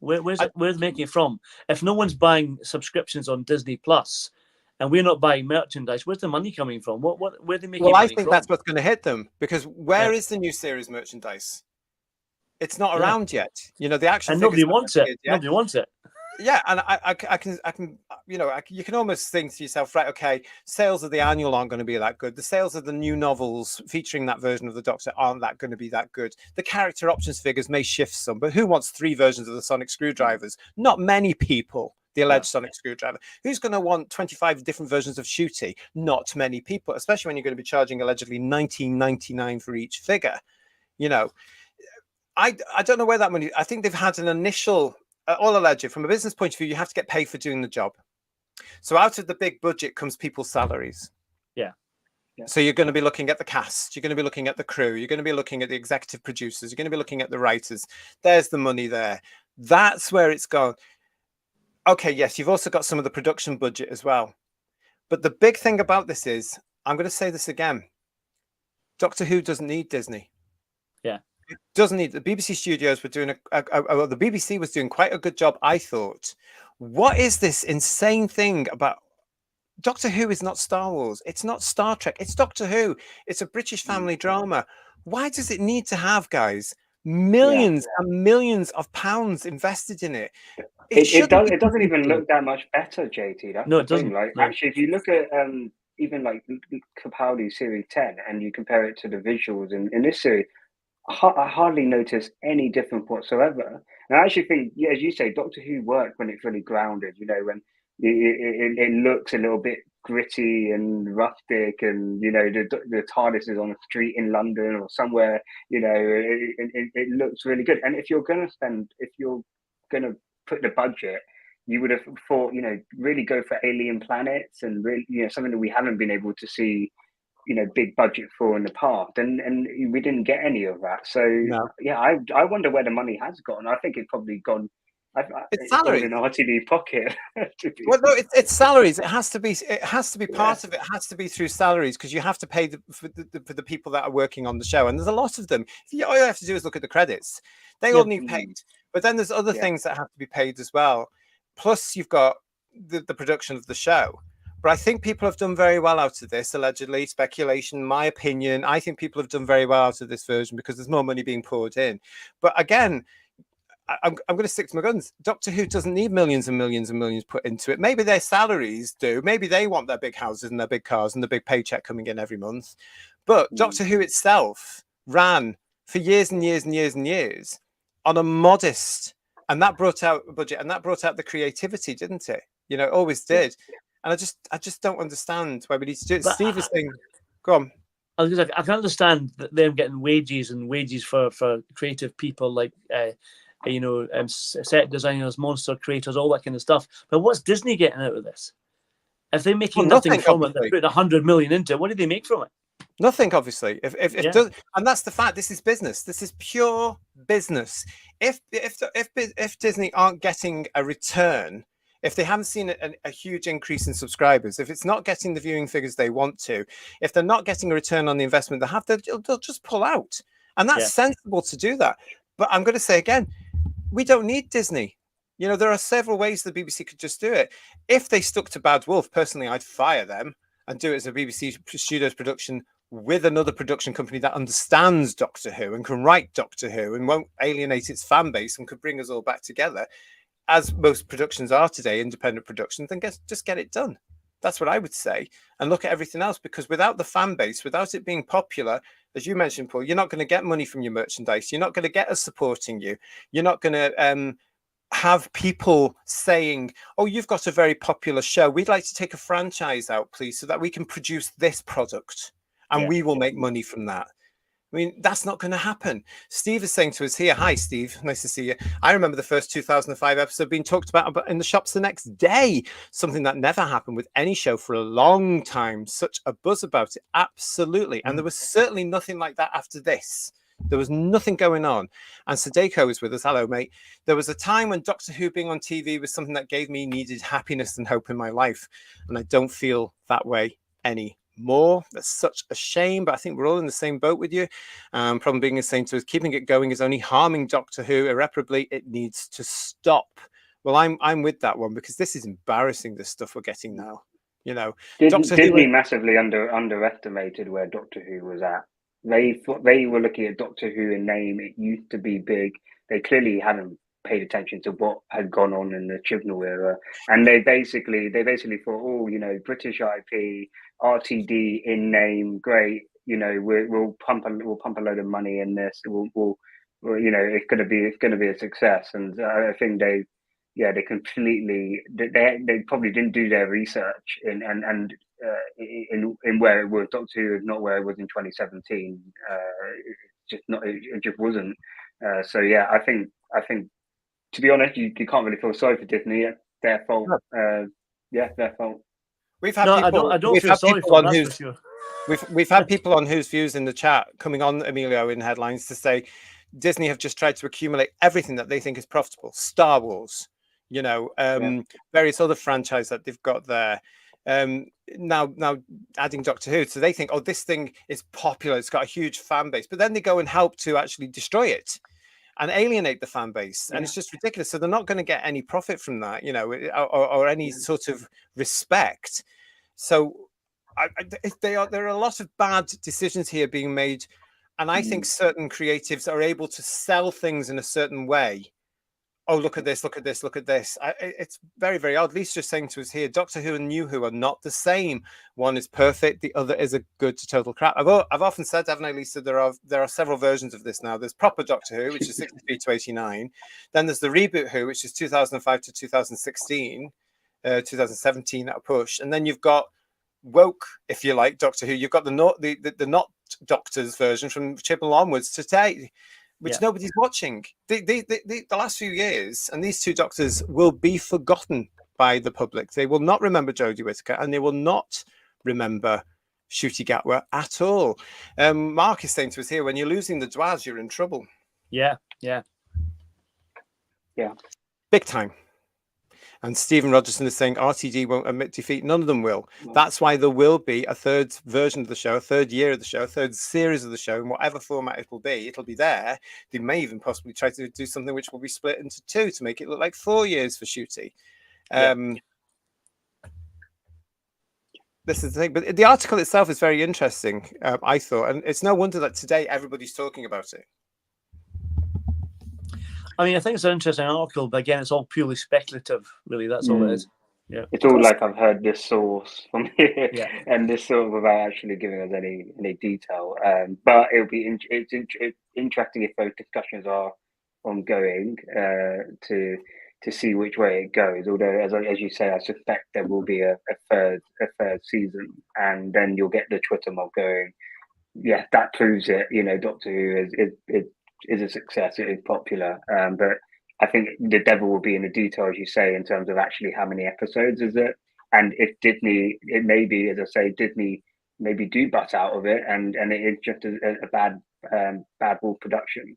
Where's they making it from? If no one's buying subscriptions on Disney Plus, and we're not buying merchandise, where's the money coming from? Where are they making money from? Well, I think that's what's going to hit them, because where is the new series merchandise? It's not around yet. You know, the action, and nobody wants it. Nobody wants it. Yeah, and I can, you know, you can almost think to yourself, right? Okay, sales of the annual aren't going to be that good. The sales of the new novels featuring that version of the Doctor aren't going to be that good. The character options figures may shift some, but who wants 3 versions of the sonic screwdrivers? Not many people. The alleged sonic screwdriver. Who's going to want 25 different versions of Shooty? Not many people, especially when you're going to be charging allegedly $19.99 for each figure. You know, I don't know where that money. I think they've had an initial, all alleged, from a business point of view, you have to get paid for doing the job. So out of the big budget comes people's salaries. Yeah. So you're going to be looking at the cast. You're going to be looking at the crew. You're going to be looking at the executive producers. You're going to be looking at the writers. There's the money there. That's where it's gone. Okay, yes, you've also got some of the production budget as well. But the big thing about this is, I'm going to say this again, Doctor Who doesn't need Disney. Yeah. It doesn't need, the BBC studios were doing well, the BBC was doing quite a good job, I thought. What is this insane thing about Doctor Who? Is not Star Wars, it's not Star Trek, it's Doctor Who. It's a British family drama. Why does it need to have, guys, millions and millions of pounds invested in it? It doesn't even look that much better, JT. That's No, the it doesn't. thing. Like, No. actually, if you look at even like Capaldi's series 10 and you compare it to the visuals in this series, I hardly notice any difference whatsoever. And I actually think, yeah, as you say, Doctor Who worked when it's really grounded. You know, when it looks a little bit gritty and rustic, and you know, the TARDIS is on a street in London or somewhere. You know, it looks really good. And if you're going to put the budget, you would have thought, you know, really go for alien planets and really, you know, something that we haven't been able to see, you know, big budget for in the past, and we didn't get any of that. So yeah, I wonder where the money has gone. I think it's probably gone. It's gone salaries in RTD pocket. Well, no, it's salaries. It has to be. It has to be part of it. Has to be through salaries, because you have to pay for the people that are working on the show, and there's a lot of them. All you have to do is look at the credits. They all need paid, but then there's other things that have to be paid as well. Plus, you've got the production of the show. But I think people have done very well out of this. Allegedly, speculation, my opinion. I think people have done very well out of this version because there's more money being poured in. But again, I'm going to stick to my guns. Doctor Who doesn't need millions and millions and millions put into it. Maybe their salaries do. Maybe they want their big houses and their big cars and the big paycheck coming in every month. But Doctor Who itself ran for years and years and years and years on a modest, and that brought out a budget, and that brought out the creativity, didn't it? You know, it always did. And I just don't understand why we need to do it. But Steve is saying, go on. I can understand them getting wages for creative people like set designers, monster creators, all that kind of stuff. But what's Disney getting out of this? If they're making nothing from it, they're putting 100 million into it. What do they make from it? Nothing, obviously. And that's the fact. This is business. This is pure business. If Disney aren't getting a return, if they haven't seen a huge increase in subscribers, if it's not getting the viewing figures they want to, if they're not getting a return on the investment they have, they'll just pull out. And that's sensible to do that. But I'm going to say again, we don't need Disney. You know, there are several ways the BBC could just do it. If they stuck to Bad Wolf, personally, I'd fire them and do it as a BBC Studios production with another production company that understands Doctor Who and can write Doctor Who and won't alienate its fan base and could bring us all back together, as most productions are today, independent productions, then just get it done. That's what I would say. And look at everything else, because without the fan base, without it being popular, as you mentioned, Paul, you're not going to get money from your merchandise. You're not going to get us supporting you. You're not going to have people saying, oh, you've got a very popular show. We'd like to take a franchise out, please, so that we can produce this product and we will make money from that. I mean, that's not going to happen. Steve is saying to us here, hi, Steve, nice to see you. I remember the first 2005 episode being talked about in the shops the next day, something that never happened with any show for a long time. Such a buzz about it. Absolutely. And there was certainly nothing like that after this. There was nothing going on. And Sadeko is with us. Hello, mate. There was a time when Doctor Who being on TV was something that gave me needed happiness and hope in my life. And I don't feel that way anymore. That's such a shame, but I think we're all in the same boat with you. Problem being is saying to us, keeping it going is only harming Doctor Who irreparably. It needs to stop. Well, I'm with that one, because this is embarrassing, this stuff we're getting now. You know, Disney massively underestimated where Doctor Who was at. They were looking at Doctor Who in name. It used to be big. They clearly hadn't paid attention to what had gone on in the Chibnall era, and they basically thought, oh, you know, British IP, RTD in name, great. You know, we'll pump a load of money in this. We'll you know, it's going to be a success. And I think they probably didn't do their research in where it was. Doctor Who is not where it was in 2017. It just wasn't. So yeah, I think to be honest, you can't really feel sorry for Disney. It's their fault. Their fault. We've had people. I don't feel sorry for them, that's for sure. We've had people on whose views in the chat coming on, Emilio, in headlines to say Disney have just tried to accumulate everything that they think is profitable. Star Wars, You know, various other franchise that they've got there. Now adding Doctor Who, so they think, oh, this thing is popular, it's got a huge fan base, but then they go and help to actually destroy it and alienate the fan base, and it's just ridiculous. So they're not going to get any profit from that, you know, or any sort of respect. So there are a lot of bad decisions here being made, and I think certain creatives are able to sell things in a certain way. Oh, look at this, look at this, look at this. It's very, very odd. Lisa's just saying to us here, Doctor Who and New Who are not the same. One is perfect, the other is a good to total crap. I've often said, haven't I, Lisa, there are several versions of this now. There's proper Doctor Who, which is 63 to 89. Then there's the reboot Who, which is 2005 to 2016, 2017 at a push. And then you've got woke, if you like, Doctor Who. You've got the not Doctors version from Chibnall onwards today, which nobody's watching. The last few years, and these two Doctors will be forgotten by the public. They will not remember Jodie Whittaker, and they will not remember Ncuti Gatwa at all. Mark is saying to us here, when you're losing the Dwaz, you're in trouble. Yeah. Big time. And Stephen Rogerson is saying RTD won't admit defeat. None of them will. That's why there will be a third version of the show, a third year of the show, a third series of the show, in whatever format it will be. It'll be there. They may even possibly try to do something which will be split into two to make it look like 4 years for Ncuti. This is the thing. But the article itself is very interesting, I thought. And it's no wonder that today everybody's talking about it. I mean, I think it's an interesting article, but again, it's all purely speculative, really. That's all it is. Yeah. It's all like I've heard this source from here, and this sort of without actually giving us any detail. But it'll be it's interesting if those discussions are ongoing to see which way it goes. Although, as you say, I suspect there will be a third season, and then you'll get the Twitter mob going. Yeah, that proves it. You know, Doctor Who is a success. It is popular, but I think the devil will be in the detail, as you say, in terms of actually how many episodes is it, and if Disney, it may be, as I say, Disney maybe do butt out of it, and it is just a bad wolf production.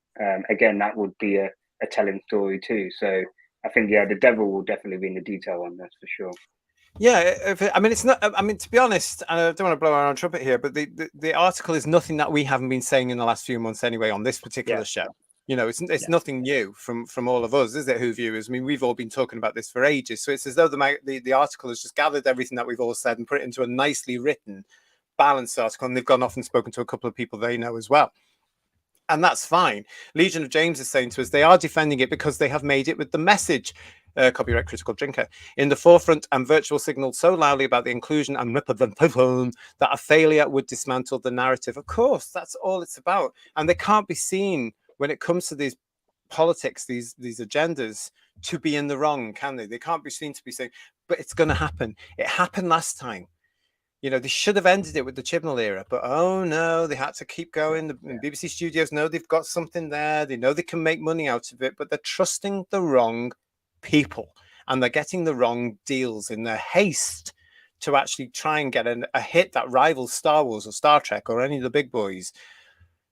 Again, that would be a telling story too. So I think the devil will definitely be in the detail on this for sure. Yeah, I mean, it's not. I mean, to be honest, I don't want to blow our own trumpet here, but the article is nothing that we haven't been saying in the last few months anyway on this particular show. You know, it's nothing new from all of us, is it, Who viewers? I mean, we've all been talking about this for ages. So it's as though the article has just gathered everything that we've all said and put it into a nicely written, balanced article, and they've gone off and spoken to a couple of people they know as well. And that's fine. Legion of James is saying to us, they are defending it because they have made it with the message, copyright critical drinker, in the forefront, and virtual signaled so loudly about the inclusion and that a failure would dismantle the narrative. Of course, that's all it's about. And they can't be seen when it comes to these politics, these agendas, to be in the wrong, can they? They can't be seen to be saying, but it's going to happen. It happened last time. You know, they should have ended it with the Chibnall era, but oh no, they had to keep going. The BBC studios know they've got something there. They know they can make money out of it, but they're trusting the wrong people, and they're getting the wrong deals in their haste to actually try and get a hit that rivals Star Wars or Star Trek or any of the big boys.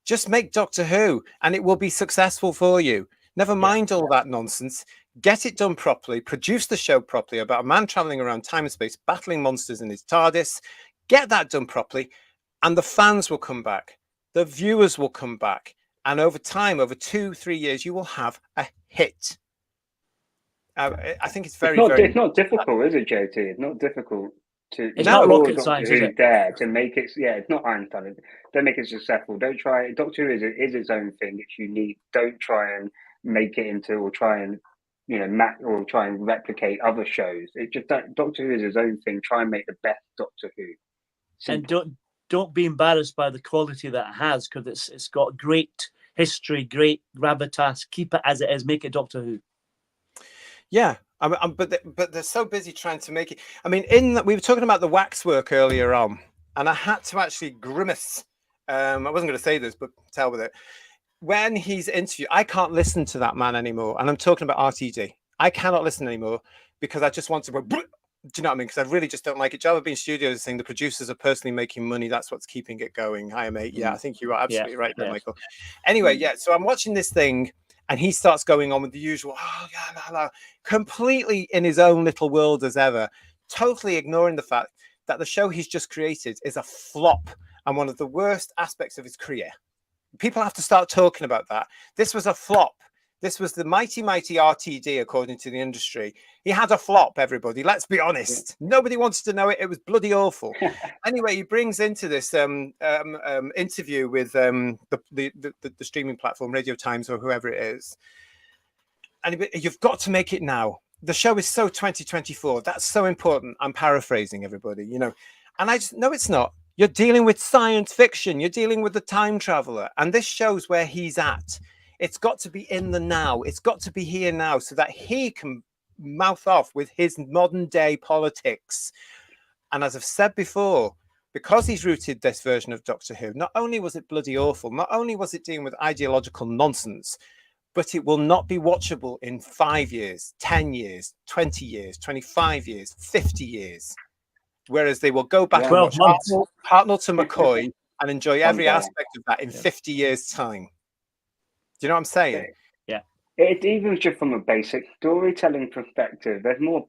Just make Doctor Who, and it will be successful for you. Never mind all that nonsense. Get it done properly. Produce the show properly about a man traveling around time and space, battling monsters in his TARDIS. Get that done properly, and the fans will come back. The viewers will come back. And over time, over 2-3 years, you will have a hit. I think it's It's not difficult, is it, JT? It's not difficult. It's not rocket science, is it? There to make it, it's not Einstein. Don't make it successful. Don't try it. Doctor Who is its own thing. It's unique. Don't try and make it into, or try and or try and replicate other shows. It just Doctor Who is its own thing. Try and make the best Doctor Who. Simple. And don't be embarrassed by the quality that it has, because it's got great history, great gravitas. Keep it as it is. Make it Doctor Who. Yeah. But they're so busy trying to make it. I mean, we were talking about the waxwork earlier on, and I had to actually grimace. I wasn't going to say this, but to hell with it. When he's interviewed, I can't listen to that man anymore. And I'm talking about RTD. I cannot listen anymore because I just want to go. Do you know what I mean? Because I really just don't like it. Java Bean Studios is saying the producers are personally making money. That's what's keeping it going. Hi, mate. Yeah, I think you are absolutely right there, Michael. Anyway, so I'm watching this thing, And he starts going on with the usual, oh, yeah, la, la, completely in his own little world as ever, totally ignoring the fact that the show he's just created is a flop and one of the worst aspects of his career. People have to start talking about that. This was a flop. This was the mighty RTD, according to the industry. He had a flop, everybody. Let's be honest. Nobody wanted to know it. It was bloody awful. Anyway, he brings into this interview with the streaming platform, Radio Times or whoever it is. And you've got to make it now. The show is so 2024. That's so important. I'm paraphrasing everybody, you know. And I just, no, it's not. You're dealing with science fiction. You're dealing with the time traveler. And this shows where he's at. It's got to be in the now. It's got to be here now so that he can mouth off with his modern day politics. And as I've said before, because he's rooted this version of Doctor Who, not only was it bloody awful, not only was it dealing with ideological nonsense, but it will not be watchable in 5 years, 10 years, 20 years, 25 years, 50 years. Whereas they will go back and watch Hartnell to McCoy and enjoy every aspect of that in 50 years' time. Do you know what I'm saying? Yeah. It even just from a basic storytelling perspective, there's more,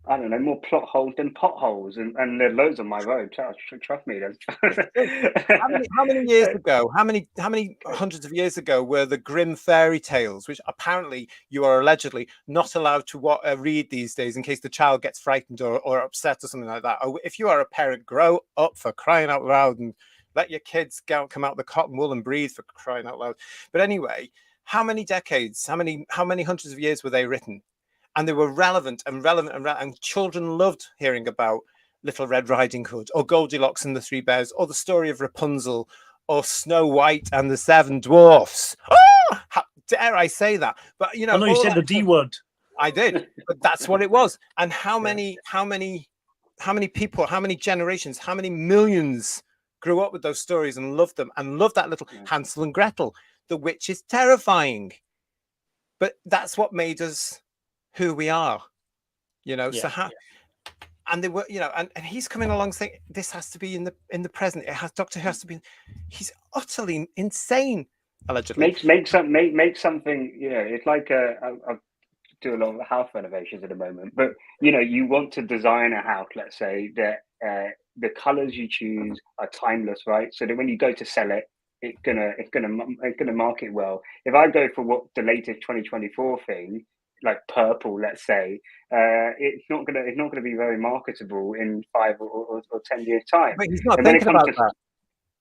I don't know, more plot holes than potholes, and there's loads on my road. Trust me. How many years ago? How many hundreds of years ago were the grim fairy tales, which apparently you are allegedly not allowed to read these days in case the child gets frightened or upset or something like that? Or if you are a parent, grow up, for crying out loud, and let your kids come out of the cotton wool and breathe, for crying out loud. But anyway, how many decades, how many hundreds of years were they written? And they were relevant, and children loved hearing about Little Red Riding Hood, or Goldilocks and the Three Bears, or the story of Rapunzel, or Snow White and the Seven Dwarfs. Oh, how dare I say that? But you know, I know you said the D word. I did, but that's what it was. And how many people, how many generations, how many millions grew up with those stories and loved them and loved that little Hansel and Gretel. The witch is terrifying, but that's what made us who we are, you know. And they were, you know, and he's coming along saying this has to be in the present. Doctor Who has to be. He's utterly insane, allegedly. Make something. You know, it's like I do a lot of house renovations at the moment, but you know, you want to design a house, let's say, that the colors you choose are timeless, right? So that when you go to sell it, it's gonna market well. If I go for what the latest 2024 thing, like purple, let's say, it's not gonna be very marketable in 5 or 10 years time. But he's not thinking about that.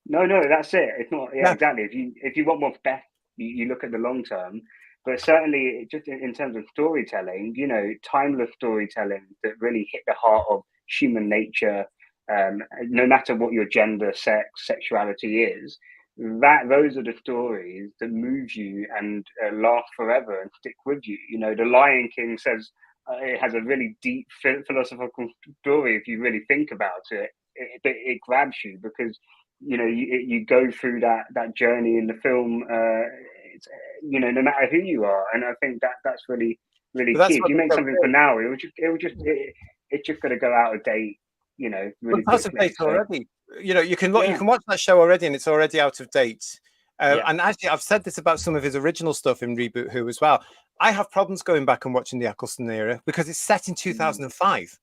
No, that's it. It's not. Yeah, exactly. If you want what's best, you look at the long term. But certainly, just in terms of storytelling, you know, timeless storytelling that really hit the heart of human nature, no matter what your gender, sex, sexuality is. Those are the stories that move you and last forever and stick with you. You know, The Lion King says it has a really deep philosophical story. If you really think about it, it grabs you because you know you go through that journey in the film. You know, no matter who you are, and I think that's really key. If you make something for now, it's just going to go out of date. You know, really quickly. Already. You know, you can watch that show already, and it's already out of date. And actually, I've said this about some of his original stuff in Reboot Who as well. I have problems going back and watching the Eccleston era because it's set in 2005.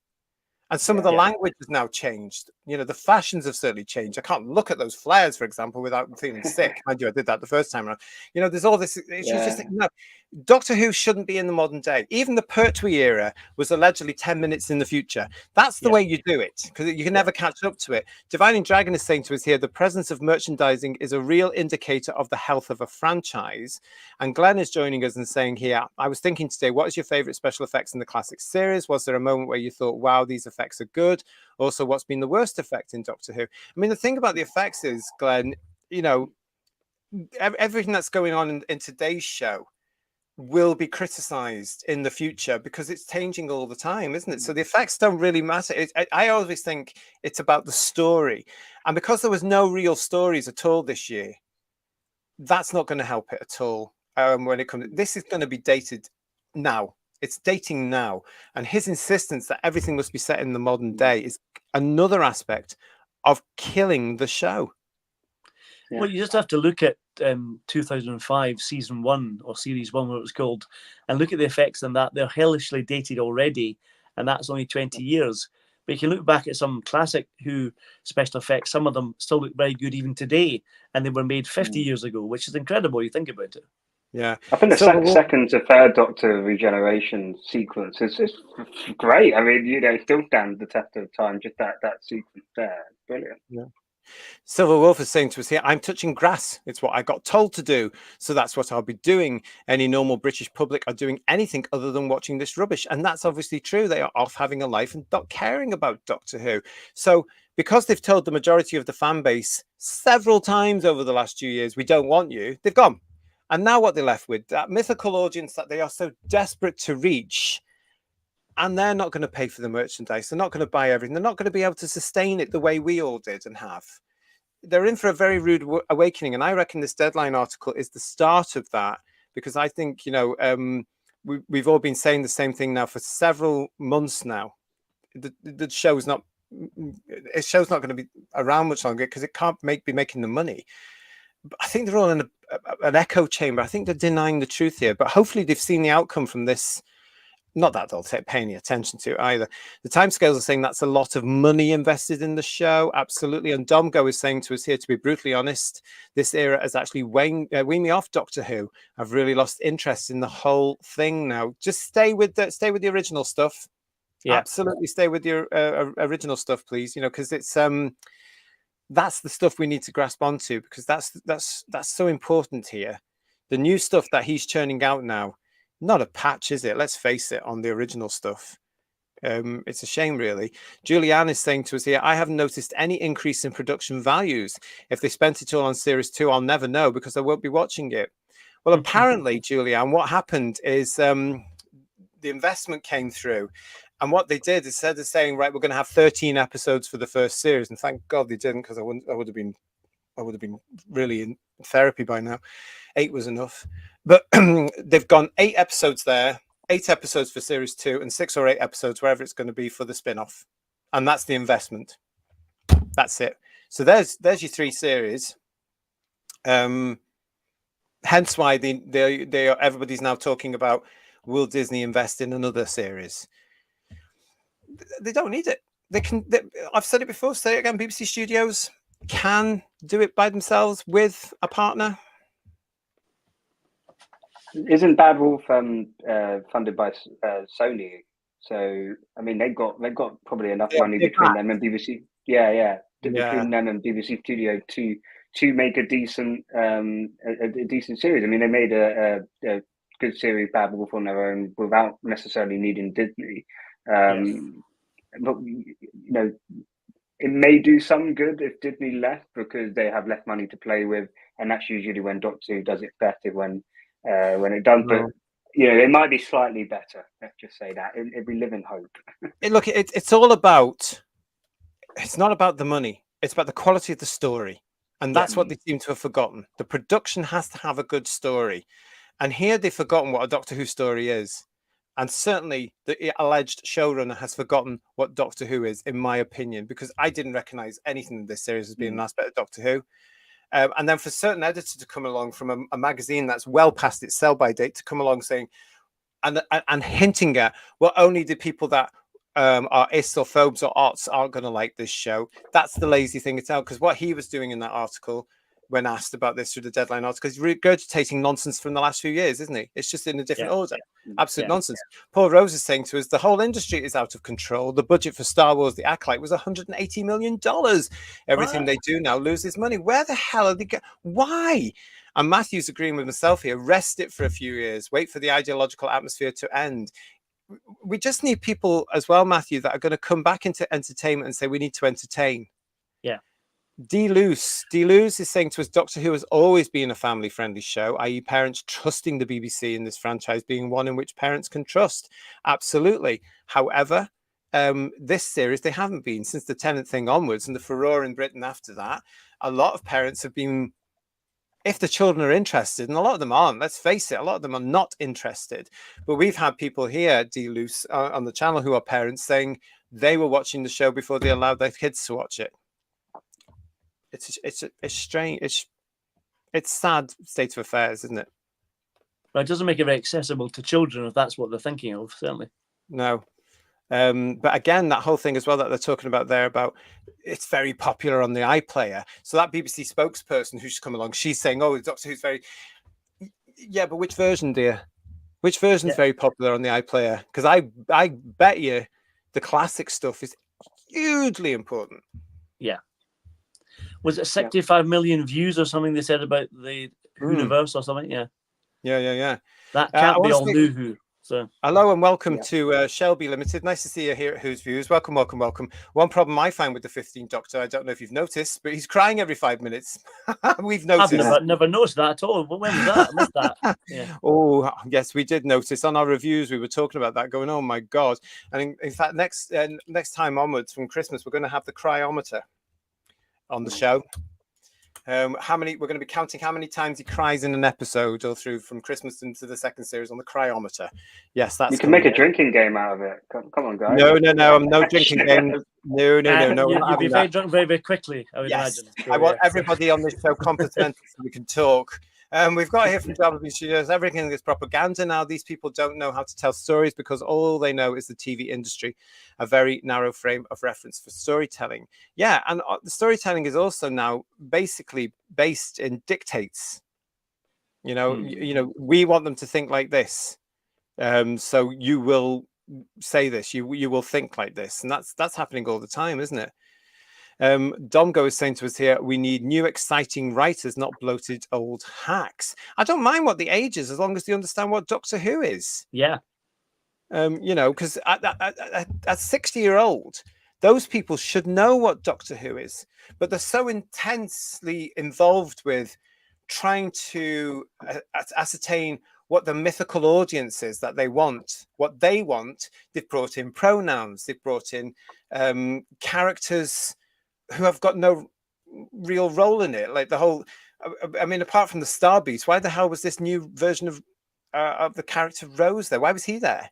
And some of the language has now changed. You know, the fashions have certainly changed. I can't look at those flares, for example, without feeling sick. I did that the first time around. You know, there's all this. Just think, no, Doctor Who shouldn't be in the modern day. Even the Pertwee era was allegedly 10 minutes in the future. That's the way you do it, because you can never catch up to it. Divining Dragon is saying to us here, the presence of merchandising is a real indicator of the health of a franchise. And Glenn is joining us and saying here, I was thinking today, what is your favorite special effects in the classic series? Was there a moment where you thought, wow, these effects are good? Also, what's been the worst effect in Doctor Who? I mean, the thing about the effects is, Glenn, you know, everything that's going on in today's show will be criticized in the future because it's changing all the time, isn't it? So the effects don't really matter. I always think it's about the story. And because there was no real stories at all this year, that's not going to help it at all. When it comes, this is going to be dated now. It's dating now. And his insistence that everything must be set in the modern day is another aspect of killing the show. Well, you just have to look at 2005 season 1 or series 1, what it was called, and look at the effects on that. They're hellishly dated already, and that's only 20 years. But you can look back at some classic Who special effects. Some of them still look very good even today, and they were made 50 years ago, which is incredible. You think about it. Yeah, I think the second to third Doctor regeneration sequence is just great. I mean, it still stands the test of time. Just that sequence there, brilliant. Yeah. Silver Wolf is saying to us here, I'm touching grass. It's what I got told to do. So that's what I'll be doing. Any normal British public are doing anything other than watching this rubbish. And that's obviously true. They are off having a life and not caring about Doctor Who. So because they've told the majority of the fan base several times over the last few years, we don't want you, they've gone. And now what they're left with, that mythical audience that they are so desperate to reach, and they're not going to pay for the merchandise. They're not going to buy everything. They're not going to be able to sustain it the way we all did and have. They're in for a very rude awakening. And I reckon this Deadline article is the start of that, because I think, we've all been saying the same thing now for several months now. The show's not going to be around much longer because it can't be making the money. But I think they're all in an echo chamber. I think they're denying the truth here, but hopefully they've seen the outcome from this. Not that they'll pay any attention to it either. The timescales are saying that's a lot of money invested in the show. Absolutely. And Domgo is saying to us here, to be brutally honest, this era has actually weaned me off Doctor Who. I've really lost interest in the whole thing now. Just stay with the original stuff. Yeah. Absolutely, stay with your original stuff, please. Because it's that's the stuff we need to grasp onto, because that's so important here. The new stuff that he's churning out now, not a patch, is it? Let's face it, on the original stuff. It's a shame, really. Julianne is saying to us here, I haven't noticed any increase in production values. If they spent it all on series 2, I'll never know because I won't be watching it. Well, apparently, Julianne, what happened is the investment came through. And what they did, instead of saying, right, we're going to have 13 episodes for the first series, and thank God they didn't, because I would have been really in therapy by now. 8 was enough. But they've gone 8 episodes there, 8 episodes for series 2, and 6 or 8 episodes, wherever it's going to be, for the spin-off. And that's the investment. That's it. So there's your 3 series. Hence why everybody's now talking about, will Disney invest in another series? They don't need it. I've said it before, say it again, BBC Studios can do it by themselves with a partner. Isn't Bad Wolf funded by Sony? So I mean, they've got probably enough money between them and BBC. Between them and BBC Studio to make a decent series. I mean, they made a good series, Bad Wolf, on their own without necessarily needing Disney. But it may do some good if Disney left, because they have less money to play with, and that's usually when Doctor Who does it better, when it does. But it might be slightly better. Let's just say that. We live in hope. Look, it's all about. It's not about the money. It's about the quality of the story, and that's what they seem to have forgotten. The production has to have a good story, and here they've forgotten what a Doctor Who story is. And certainly the alleged showrunner has forgotten what Doctor Who is, in my opinion, because I didn't recognize anything in this series as being an aspect of Doctor Who. And then for certain editors to come along from a magazine that's well past its sell-by date to come along saying and hinting at, well, only the people that are ists or phobes or arts aren't going to like this show. That's the lazy thing to tell, because what he was doing in that article, when asked about this through the Deadline article, he's regurgitating nonsense from the last few years, isn't he? It's just in a different order. Absolute nonsense. Paul Rose is saying to us, the whole industry is out of control. The budget for Star Wars The Acolyte was $180 million. Everything they do now loses money. Where the hell are they going? Why? And Matthew's agreeing with myself here. Rest it for a few years. Wait for the ideological atmosphere to end. We just need people as well, Matthew, that are going to come back into entertainment and say, we need to entertain. Yeah. Deluce is saying to us, Doctor Who has always been a family-friendly show, i.e. parents trusting the BBC in this franchise being one in which parents can trust. Absolutely. However, this series, they haven't been since the Tennant thing onwards, and the furore in Britain after that. A lot of parents have been, if the children are interested, and a lot of them aren't, let's face it, a lot of them are not interested. But we've had people here, Deluce, on the channel who are parents saying they were watching the show before they allowed their kids to watch it. It's strange. It's sad state of affairs, isn't it? But it doesn't make it very accessible to children if that's what they're thinking of, certainly. No. But again, that whole thing as well that they're talking about there about it's very popular on the iPlayer. So that BBC spokesperson who's come along, she's saying, "Oh, Doctor Who's very..." Yeah, but which version, dear? Which version's very popular on the iPlayer? Because I bet you the classic stuff is hugely important. Yeah. Was it 65 million views or something they said about the universe or something? Yeah. Yeah. That can't be all new Who. So hello and welcome to Shelby Limited. Nice to see you here at Who's Views. Welcome. One problem I find with the 15th Doctor, I don't know if you've noticed, but he's crying every 5 minutes. We've noticed. I've never noticed that at all. When was that? I missed that. Yeah. Oh, yes, we did notice. On our reviews, we were talking about that, going, oh my God. And in fact, next time onwards from Christmas, we're going to have the cryometer on the show. We're going to be counting how many times he cries in an episode or through from Christmas into the second series on the cryometer. Yes, that's. You can make a drinking game out of it. Come on, guys. No, I'm no drinking game. No. You'll be very drunk very, very quickly, I would imagine. I want everybody on this show complimented so we can talk. We've got here from WB Studios, everything is propaganda now. These people don't know how to tell stories because all they know is the TV industry, a very narrow frame of reference for storytelling. Yeah, and the storytelling is also now basically based in dictates. You know, we want them to think like this. So you will say this, you will think like this. And that's happening all the time, isn't it? Domgo is saying to us here, we need new exciting writers, not bloated old hacks. I don't mind what the age is as long as they understand what Doctor Who is. Yeah. Because at 60-year-old, those people should know what Doctor Who is, but they're so intensely involved with trying to ascertain what the mythical audience is that they want, what they want. They've brought in pronouns, they've brought in characters who have got no real role in it. Like the whole, I mean, apart from the Star Beast, why the hell was this new version of the character Rose there? Why was he there?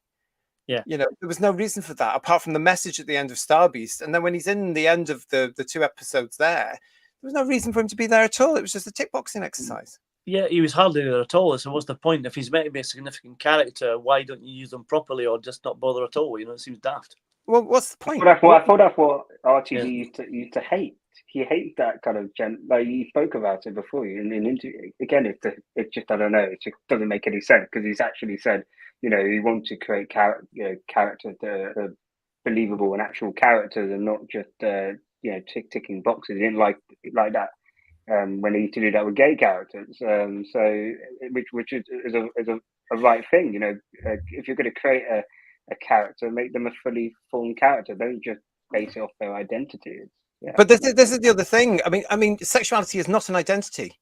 Yeah. There was no reason for that, apart from the message at the end of Star Beast. And then when he's in the end of the 2 episodes there was no reason for him to be there at all. It was just a tick boxing exercise. Yeah, he was hardly there at all. So what's the point? If he's meant to be a significant character, why don't you use them properly or just not bother at all? It seems daft. Well, what's the point? I thought that's what RTD used to hate. He hates that kind of like you spoke about it before in an interview. Again, it just I don't know. It just doesn't make any sense because he's actually said he wants to create characters that are believable and actual characters and not just ticking boxes. He didn't like that when he used to do that with gay characters. So which is a right thing. If you're going to create a character, make them a fully formed character. Don't just base it off their identity. Yeah. But this is the other thing. I mean, sexuality is not an identity.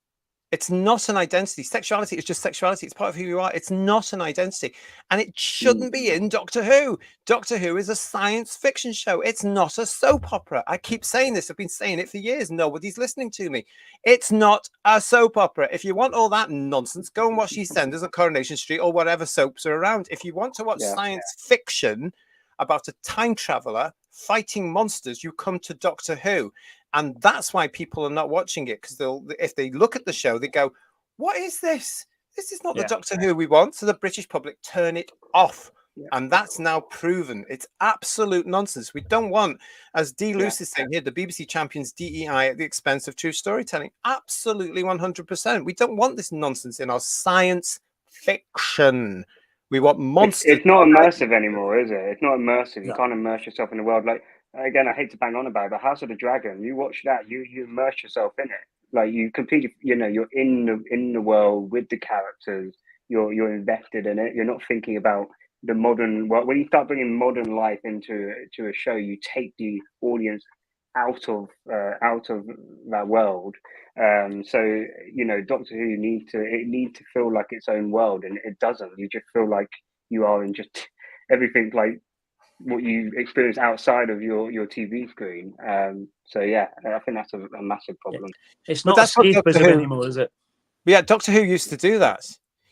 It's not an identity. Sexuality is just sexuality. It's part of who you are. It's not an identity. And it shouldn't be in Doctor Who. Doctor Who is a science fiction show. It's not a soap opera. I keep saying this. I've been saying it for years. Nobody's listening to me. It's not a soap opera. If you want all that nonsense, go and watch EastEnders on Coronation Street or whatever soaps are around. If you want to watch science fiction about a time traveler fighting monsters, you come to Doctor Who. And that's why people are not watching it, because if they look at the show, they go, what is this? This is not the Doctor Who we want. So the British public turn it off. Yeah. And that's now proven. It's absolute nonsense. We don't want, as D. Luce is saying here, the BBC champions DEI at the expense of true storytelling. Absolutely 100%. We don't want this nonsense in our science fiction. We want monsters. It's not immersive anymore, is it? It's not immersive. You can't immerse yourself in the world. Like, again, I hate to bang on about it, but House of the Dragon, you watch that, you immerse yourself in it. Like, you completely, you're in the world with the characters. You're invested in it. You're not thinking about the modern world. When you start bringing modern life into a show, you take the audience out of that world. So Doctor Who needs to feel like its own world, and it doesn't. You just feel like you are in just everything like what you experience outside of your TV screen. So yeah, I think that's a massive problem. It's not escapism anymore, is it? Yeah, Doctor Who used to do that.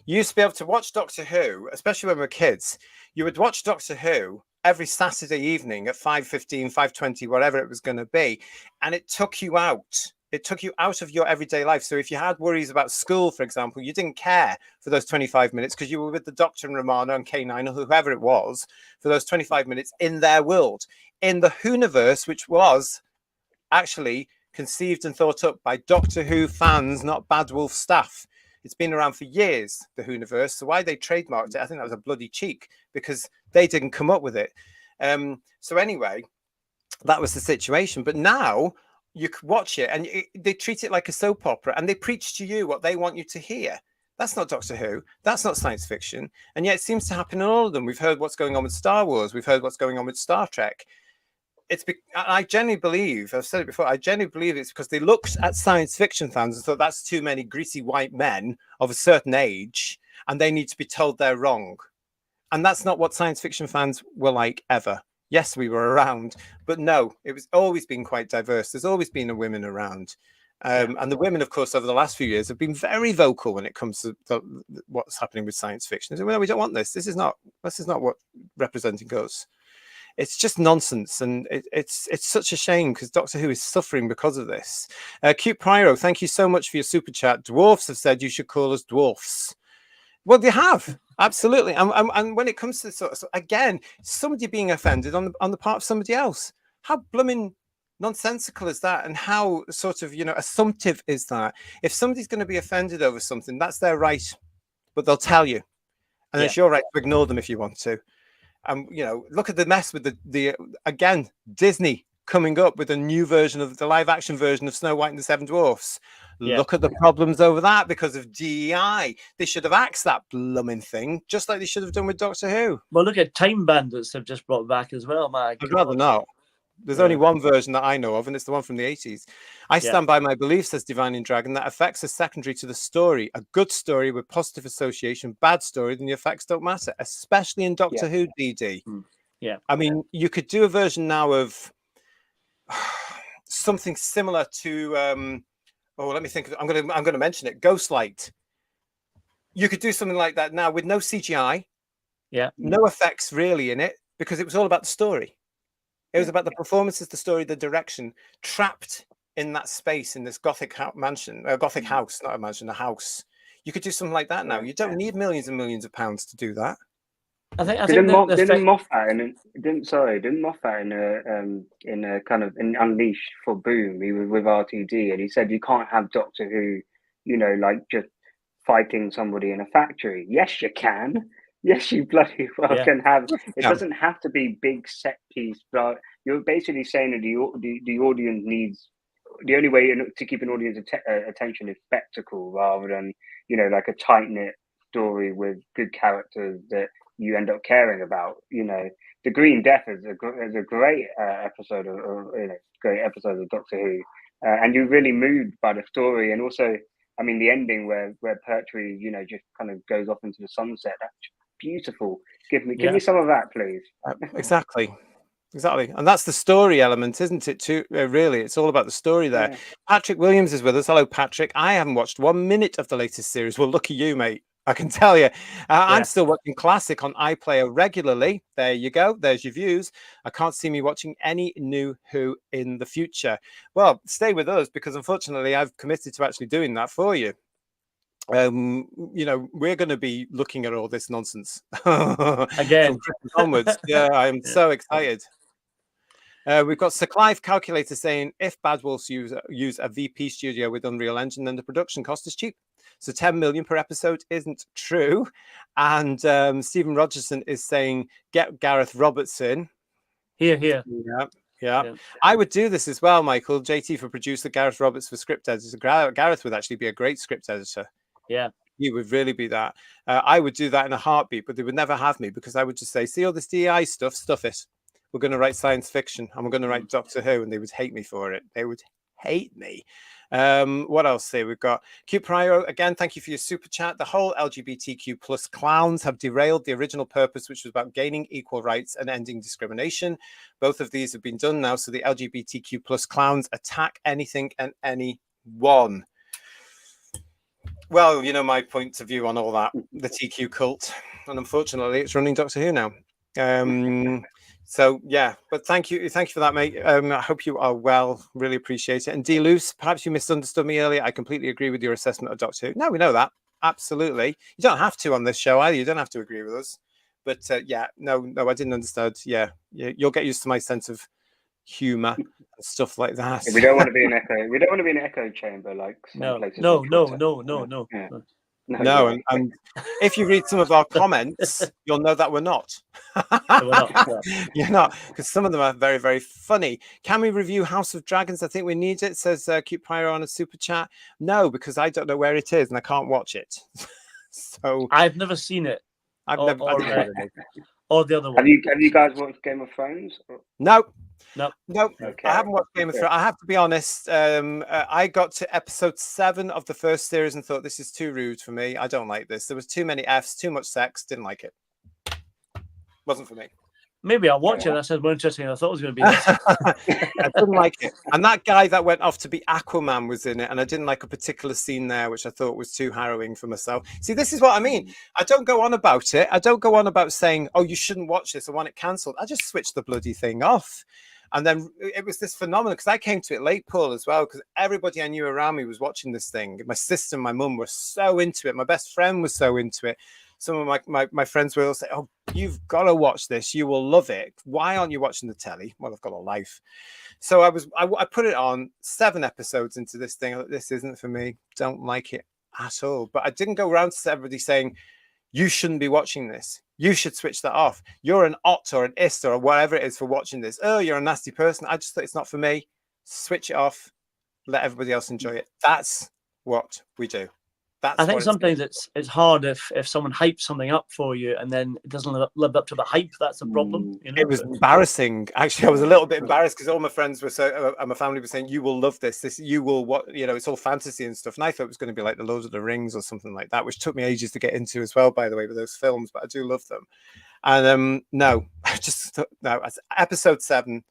You used to be able to watch Doctor Who, especially when we were kids. You would watch Doctor Who every Saturday evening at 5:15, 5:20, whatever it was going to be, and it took you out. It took you out of your everyday life. So if you had worries about school, for example, you didn't care for those 25 minutes because you were with the Doctor and Romana and K9 or whoever it was for those 25 minutes in their world. In the Whoniverse, which was actually conceived and thought up by Doctor Who fans, not Bad Wolf staff. It's been around for years, the Whoniverse. So why they trademarked it, I think that was a bloody cheek because they didn't come up with it. So anyway, that was the situation. But now you can watch it and they treat it like a soap opera and they preach to you what they want you to hear. That's not Doctor Who. That's not science fiction. And yet it seems to happen in all of them. We've heard what's going on with Star Wars. We've heard what's going on with Star Trek. I genuinely believe, I've said it before, I genuinely believe it's because they looked at science fiction fans and thought that's too many greasy white men of a certain age and they need to be told they're wrong. And that's not what science fiction fans were like ever. Yes, we were around, but no, it was always been quite diverse. There's always been a women around. And the women, of course, over the last few years have been very vocal when it comes to what's happening with science fiction. They say, well, we don't want this. This is not what representing us. It's just nonsense, and it's such a shame because Doctor Who is suffering because of this. Cute Pyro, thank you so much for your super chat. Dwarfs have said you should call us dwarfs. Well, they have, absolutely. And when it comes to so again, somebody being offended on the part of somebody else, how blooming nonsensical is that? And how sort of assumptive is that? If somebody's going to be offended over something, that's their right, but they'll tell you, and it's your right to ignore them if you want to. Look at the mess with the again, Disney coming up with a new version of the live action version of Snow White and the Seven Dwarfs. Yeah. Look at the problems over that because of DEI. They should have axed that blooming thing, just like they should have done with Doctor Who. Well, look at Time Bandits have just brought back as well, Mike. I'd rather not. There's only one version that I know of, and it's the one from the 80s. I stand by my belief, says Divine in Dragon, that effects are secondary to the story. A good story with positive association, bad story, then the effects don't matter, especially in Doctor Who, DD. Yeah. I mean, you could do a version now of something similar to, let me think. I'm going to mention it. Ghostlight. You could do something like that now with no CGI. Yeah. No effects really in it because it was all about the story. It was about the performances, the story, the direction, trapped in that space in this Gothic mansion, a Gothic house, not a mansion, a house. You could do something like that now. You don't need millions and millions of pounds to do that. I think didn't Moffat in a kind of in Unleashed for Boom, he was with RTD and he said you can't have Doctor Who, like just fighting somebody in a factory. Yes, you can. Yes, you bloody well can have. It doesn't have to be big set piece, but you're basically saying that the audience needs. The only way to keep an audience attention is spectacle rather than like a tight knit story with good characters that you end up caring about. The Green Death is a great episode of Doctor Who, and you're really moved by the story, and also, I mean, the ending where Pertwee, just kind of goes off into the sunset. That's beautiful. Give me some of that, please. Exactly, and that's the story element, isn't it? Too really, it's all about the story there. Yeah. Patrick Williams is with us. Hello, Patrick. I haven't watched 1 minute of the latest series. Well, lucky you, mate. I can tell you. I'm still watching Classic on iPlayer regularly. There you go. There's your views. I can't see me watching any new Who in the future. Well, stay with us because unfortunately I've committed to actually doing that for you. We're going to be looking at all this nonsense again onwards. Yeah, I'm so excited. We've got Sir Clive Calculator saying if Bad Wolves use a VP studio with Unreal Engine, then the production cost is cheap. So 10 million per episode isn't true. And Stephen Rogerson is saying get Gareth Roberts in. Here. Yeah. I would do this as well, Michael. JT for producer, Gareth Roberts for script editor. Gareth would actually be a great script editor. Yeah. He would really be that. I would do that in a heartbeat, but they would never have me because I would just say, see all this DEI stuff it. We're going to write science fiction and we're going to write Doctor Who, and they would hate me for it. They would hate me. What else here? We've got Q Pryor. Again, thank you for your super chat. The whole LGBTQ plus clowns have derailed the original purpose, which was about gaining equal rights and ending discrimination. Both of these have been done now. So the LGBTQ plus clowns attack anything and anyone. Well, my point of view on all that, the TQ cult. And unfortunately, it's running Doctor Who now. So yeah, but thank you for that, mate. I hope you are well. Really appreciate it. And D. Luce, perhaps you misunderstood me earlier. I completely agree with your assessment of Doctor Who. No, we know that absolutely. You don't have to on this show either. You don't have to agree with us. But yeah, no, I didn't understand. Yeah, you'll get used to my sense of humor and stuff like that. We don't want to be an echo. We don't want to be an echo chamber like some places. No. Yeah. No, and if you read some of our comments, you'll know that we're not. We're not. You're not, because some of them are very, very funny. Can we review House of Dragons? I think we need it, says Cute Prior on a super chat. No, because I don't know where it is and I can't watch it. So I've never seen it. I've or, never. or, or the other one. Have you guys watched Game of Thrones? No. Okay. I haven't watched Game of Thrones. I have to be honest. I got to episode 7 of the first series and thought, this is too rude for me. I don't like this. There was too many Fs, too much sex. Didn't like it. Wasn't for me. Maybe I'll watch it. That sounds more interesting than I thought it was going to be. I didn't like it. And that guy that went off to be Aquaman was in it. And I didn't like a particular scene there, which I thought was too harrowing for myself. See, this is what I mean. I don't go on about it. I don't go on about saying, oh, you shouldn't watch this. I want it cancelled. I just switched the bloody thing off. And then it was this phenomenon, because I came to it late, Paul, as well, because everybody I knew around me was watching this thing. My sister and my mum were so into it. My best friend was so into it. Some of my friends will say, oh, you've got to watch this. You will love it. Why aren't you watching the telly? Well, I've got a life. So I put it on 7 episodes into this thing. This isn't for me. Don't like it at all. But I didn't go around to everybody saying, you shouldn't be watching this. You should switch that off. You're an ot or an ist or whatever it is for watching this. Oh, you're a nasty person. I just thought it's not for me. Switch it off. Let everybody else enjoy it. That's what we do. I think sometimes it's hard if someone hypes something up for you and then it doesn't live up to the hype. That's a problem. You know? It was embarrassing. Actually, I was a little bit embarrassed because all my friends were and my family were saying, "You will love this. You will what? You know, it's all fantasy and stuff." And I thought it was going to be like the Lord of the Rings or something like that, which took me ages to get into as well, by the way, with those films. But I do love them. And no, I just thought, no. Episode 7.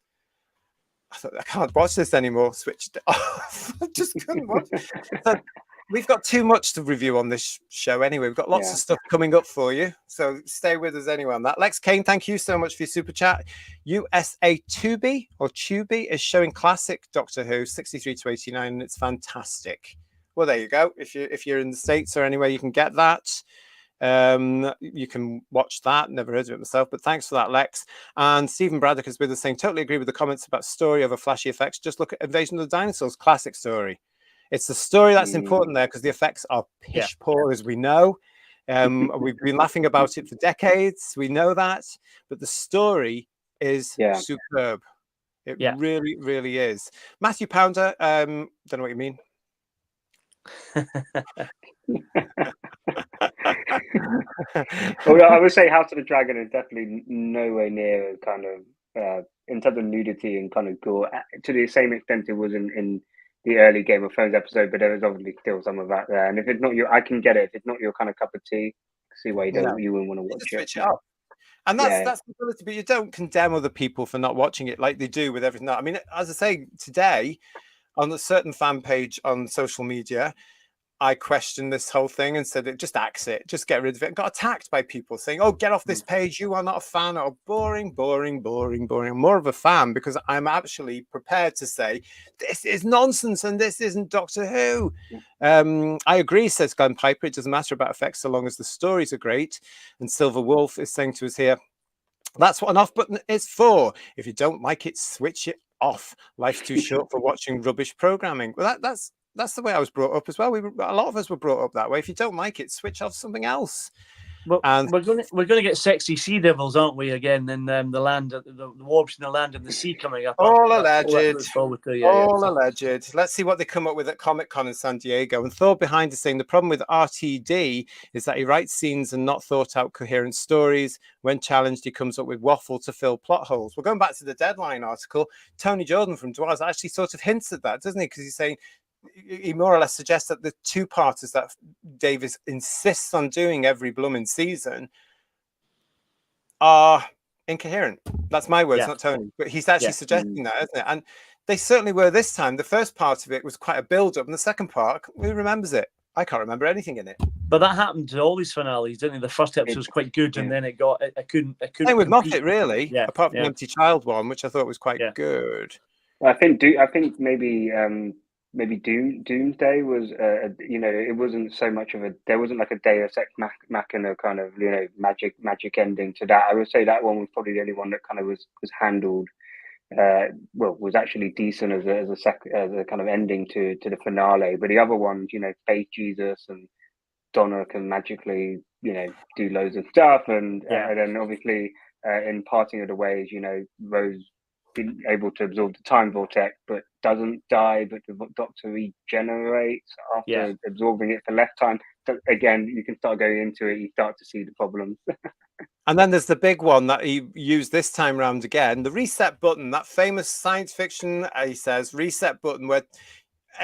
I thought I can't watch this anymore. Switched it off. I just couldn't watch it. So, we've got too much to review on this show anyway. We've got lots of stuff coming up for you. So stay with us anyway on that. Lex Kane, thank you so much for your super chat. USA Tubi is showing classic Doctor Who 63 to 89, and it's fantastic. Well, there you go. If you're in the States or anywhere, you can get that. You can watch that. Never heard of it myself, but thanks for that, Lex. And Stephen Braddock is with us saying, totally agree with the comments about story over flashy effects. Just look at Invasion of the Dinosaurs, classic story. It's the story that's important there, because the effects are pish poor, as we know. We've been laughing about it for decades. We know that, but the story is superb. It really, really is. Matthew Pounder, don't know what you mean. Well, I would say House of the Dragon is definitely nowhere near kind of in terms of nudity and kind of gore to the same extent it was in the early Game of Thrones episode, but there was obviously still some of that there. And if it's not I can get it. If it's not your kind of cup of tea, see why you wouldn't want to watch it. Switch it up. And that's the ability, but you don't condemn other people for not watching it like they do with everything. I mean, as I say, today on a certain fan page on social media, I questioned this whole thing and said, just axe it, just get rid of it. And got attacked by people saying, oh, get off this page. You are not a fan. Or boring. I'm more of a fan because I'm actually prepared to say, this is nonsense and this isn't Doctor Who. I agree, says Glenn Piper. It doesn't matter about effects so long as the stories are great. And Silver Wolf is saying to us here, that's what an off button is for. If you don't like it, switch it off. Life's too short for watching rubbish programming. Well, that's the way I was brought up as well. A lot of us were brought up that way. If you don't like it, switch off something else. But we're going to get sexy sea devils, aren't we? Again, in the land, the war between the land and the sea coming up. All alleged. All alleged. Let's see what they come up with at Comic-Con in San Diego. And Thor behind is saying the problem with RTD is that he writes scenes and not thought out coherent stories. When challenged, he comes up with waffle to fill plot holes. We're going back to the Deadline article. Tony Jordan from Dwaz actually sort of hints at that, doesn't he? Because he's saying, he more or less suggests that the two-parters that Davis insists on doing every blooming season are incoherent. That's my words, not Tony. But he's actually suggesting that, isn't it? And they certainly were this time. The first part of it was quite a build-up, and the second part, who remembers it? I can't remember anything in it. But that happened to all these finales, didn't it? The first episode was quite good, and then it got. I couldn't. Same with compete. Moffat, really. Yeah, Apart from the Empty Child one, which I thought was quite good. I think maybe Doomsday was it wasn't so much of a wasn't like a Deus Ex Machina kind of magic ending to that. I would say that one was probably the only one that kind of was handled was actually decent as a kind of ending to the finale. But the other ones, Faith Jesus and Donna can magically do loads of stuff, and then obviously in Parting of the Ways, Rose been able to absorb the time vortex, but doesn't die, but the Doctor regenerates after absorbing it for less time. So again, you can start going into it, you start to see the problems. And then there's the big one that he used this time round again, the reset button, that famous science fiction, he says, reset button, where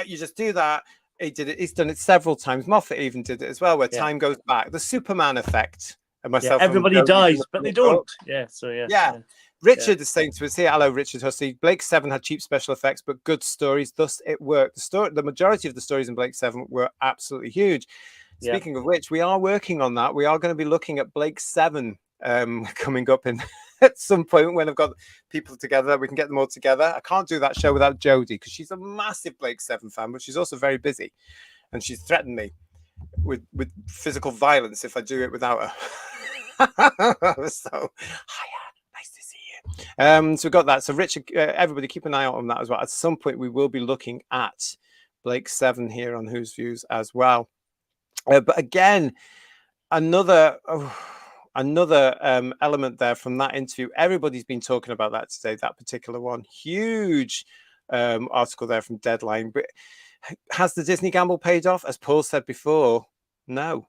you just do that. He did it. He's done it several times. Moffat even did it as well, where time goes back. The Superman effect. And myself, everybody dies, but they don't. Richard is saying to us here, hello, Richard Hussey. Blake 7 had cheap special effects, but good stories. Thus, it worked. The majority of the stories in Blake 7 were absolutely huge. Speaking of which, we are working on that. We are going to be looking at Blake 7 coming up in at some point when I've got people together. We can get them all together. I can't do that show without Jodie because she's a massive Blake 7 fan, but she's also very busy. And she's threatened me with physical violence if I do it without her. So, hiya. Nice to see you. So we got that. So Richard, everybody keep an eye out on that as well. At some point, we will be looking at Blake 7 here on Who's Views as well. But again, another element there from that interview. Everybody's been talking about that today, that particular one. Huge article there from Deadline. But has the Disney gamble paid off? As Paul said before, no.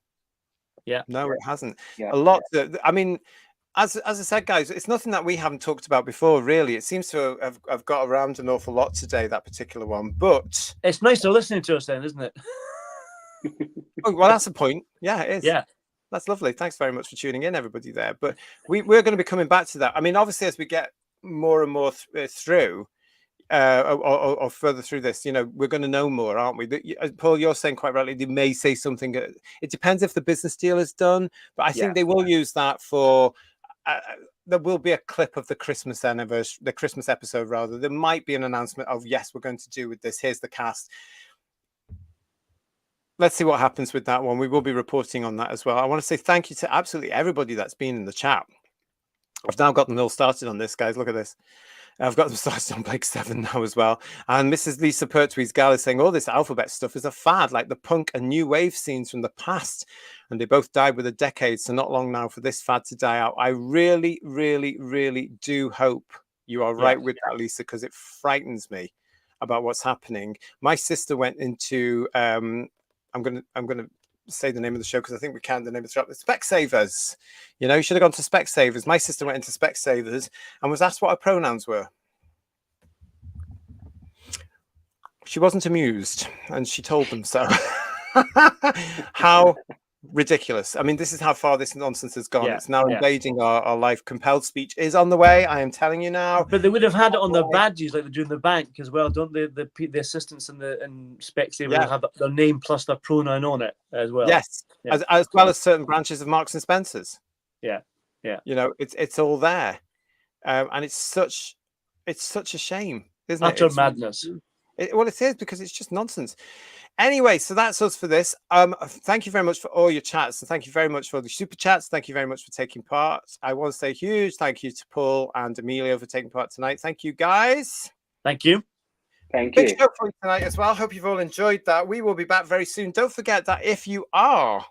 No, it hasn't. A lot. I mean, as I said, guys, it's nothing that we haven't talked about before, really. It seems to have got around an awful lot today, that particular one. But it's nice to listening to us then, isn't it? Oh, well, that's the point. Yeah, it is. Yeah. That's lovely. Thanks very much for tuning in, everybody there. But we're going to be coming back to that. I mean, obviously, as we get more and more through or further through this, we're going to know more, aren't we? Paul, you're saying quite rightly, they may say something. It depends if the business deal is done. But I think they will use that for... there will be a clip of the Christmas anniversary, the Christmas episode, rather. There might be an announcement of, yes, we're going to do with this. Here's the cast. Let's see what happens with that one. We will be reporting on that as well. I want to say thank you to absolutely everybody that's been in the chat. I've now got them all started on this, guys. Look at this. I've got them started on Blake 7 now as well. And Mrs. Lisa Pertwee's gal is saying all this alphabet stuff is a fad, like the punk and new wave scenes from the past. And they both died with a decade, so not long now for this fad to die out. I really, really, really do hope you are right with that, Lisa, because it frightens me about what's happening. My sister went into... I'm gonna say the name of the show because I think we can. The name of the show, Specsavers. You should have gone to Specsavers. My sister went into Specsavers and was asked what her pronouns were. She wasn't amused, and she told them so. How ridiculous! I mean, this is how far this nonsense has gone. It's now invading our life. Compelled speech is on the way. I am telling you now. But they would have had it on their badges, like they do in the bank as well, don't they? The assistants and Specsavers have their name plus their pronoun on it as well. Yes, as well as certain branches of Marks and Spencers. Yeah. It's all there, and it's such a shame, isn't it? Utter madness. Well, it is, because it's just nonsense. Anyway, so that's us for this. Thank you very much for all your chats, and thank you very much for the super chats. Thank you very much for taking part. I want to say a huge thank you to Paul and Emilio for taking part tonight. Thank you, guys. Thank you. Thank you. Big show for you tonight as well. Hope you've all enjoyed that. We will be back very soon. Don't forget that if you are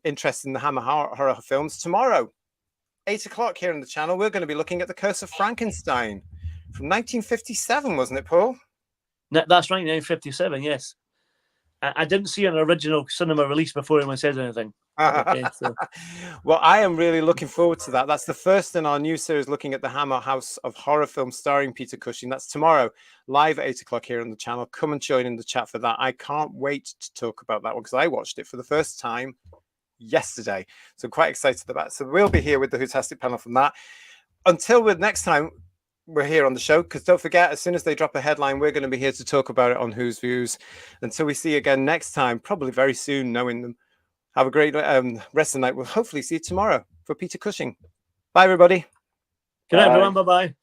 interested in the Hammer horror films, tomorrow, 8 o'clock here on the channel, we're going to be looking at The Curse of Frankenstein from 1957, wasn't it, Paul? That's right, 1957, yes. I didn't see an original cinema release before anyone says anything. Okay, so. Well, I am really looking forward to that. That's the first in our new series looking at the Hammer House of Horror film starring Peter Cushing. That's tomorrow, live at 8 o'clock here on the channel. Come and join in the chat for that. I can't wait to talk about that one because I watched it for the first time yesterday. So I'm quite excited about it. So we'll be here with the Whotastic panel from that. Until next time, we're here on the show, because don't forget, as soon as they drop a headline, we're going to be here to talk about it on Who's Views. Until we see you again next time, probably very soon, knowing them. Have a great rest of the night. We'll hopefully see you tomorrow for Peter Cushing. Bye, everybody. Good night, everyone. Bye-bye.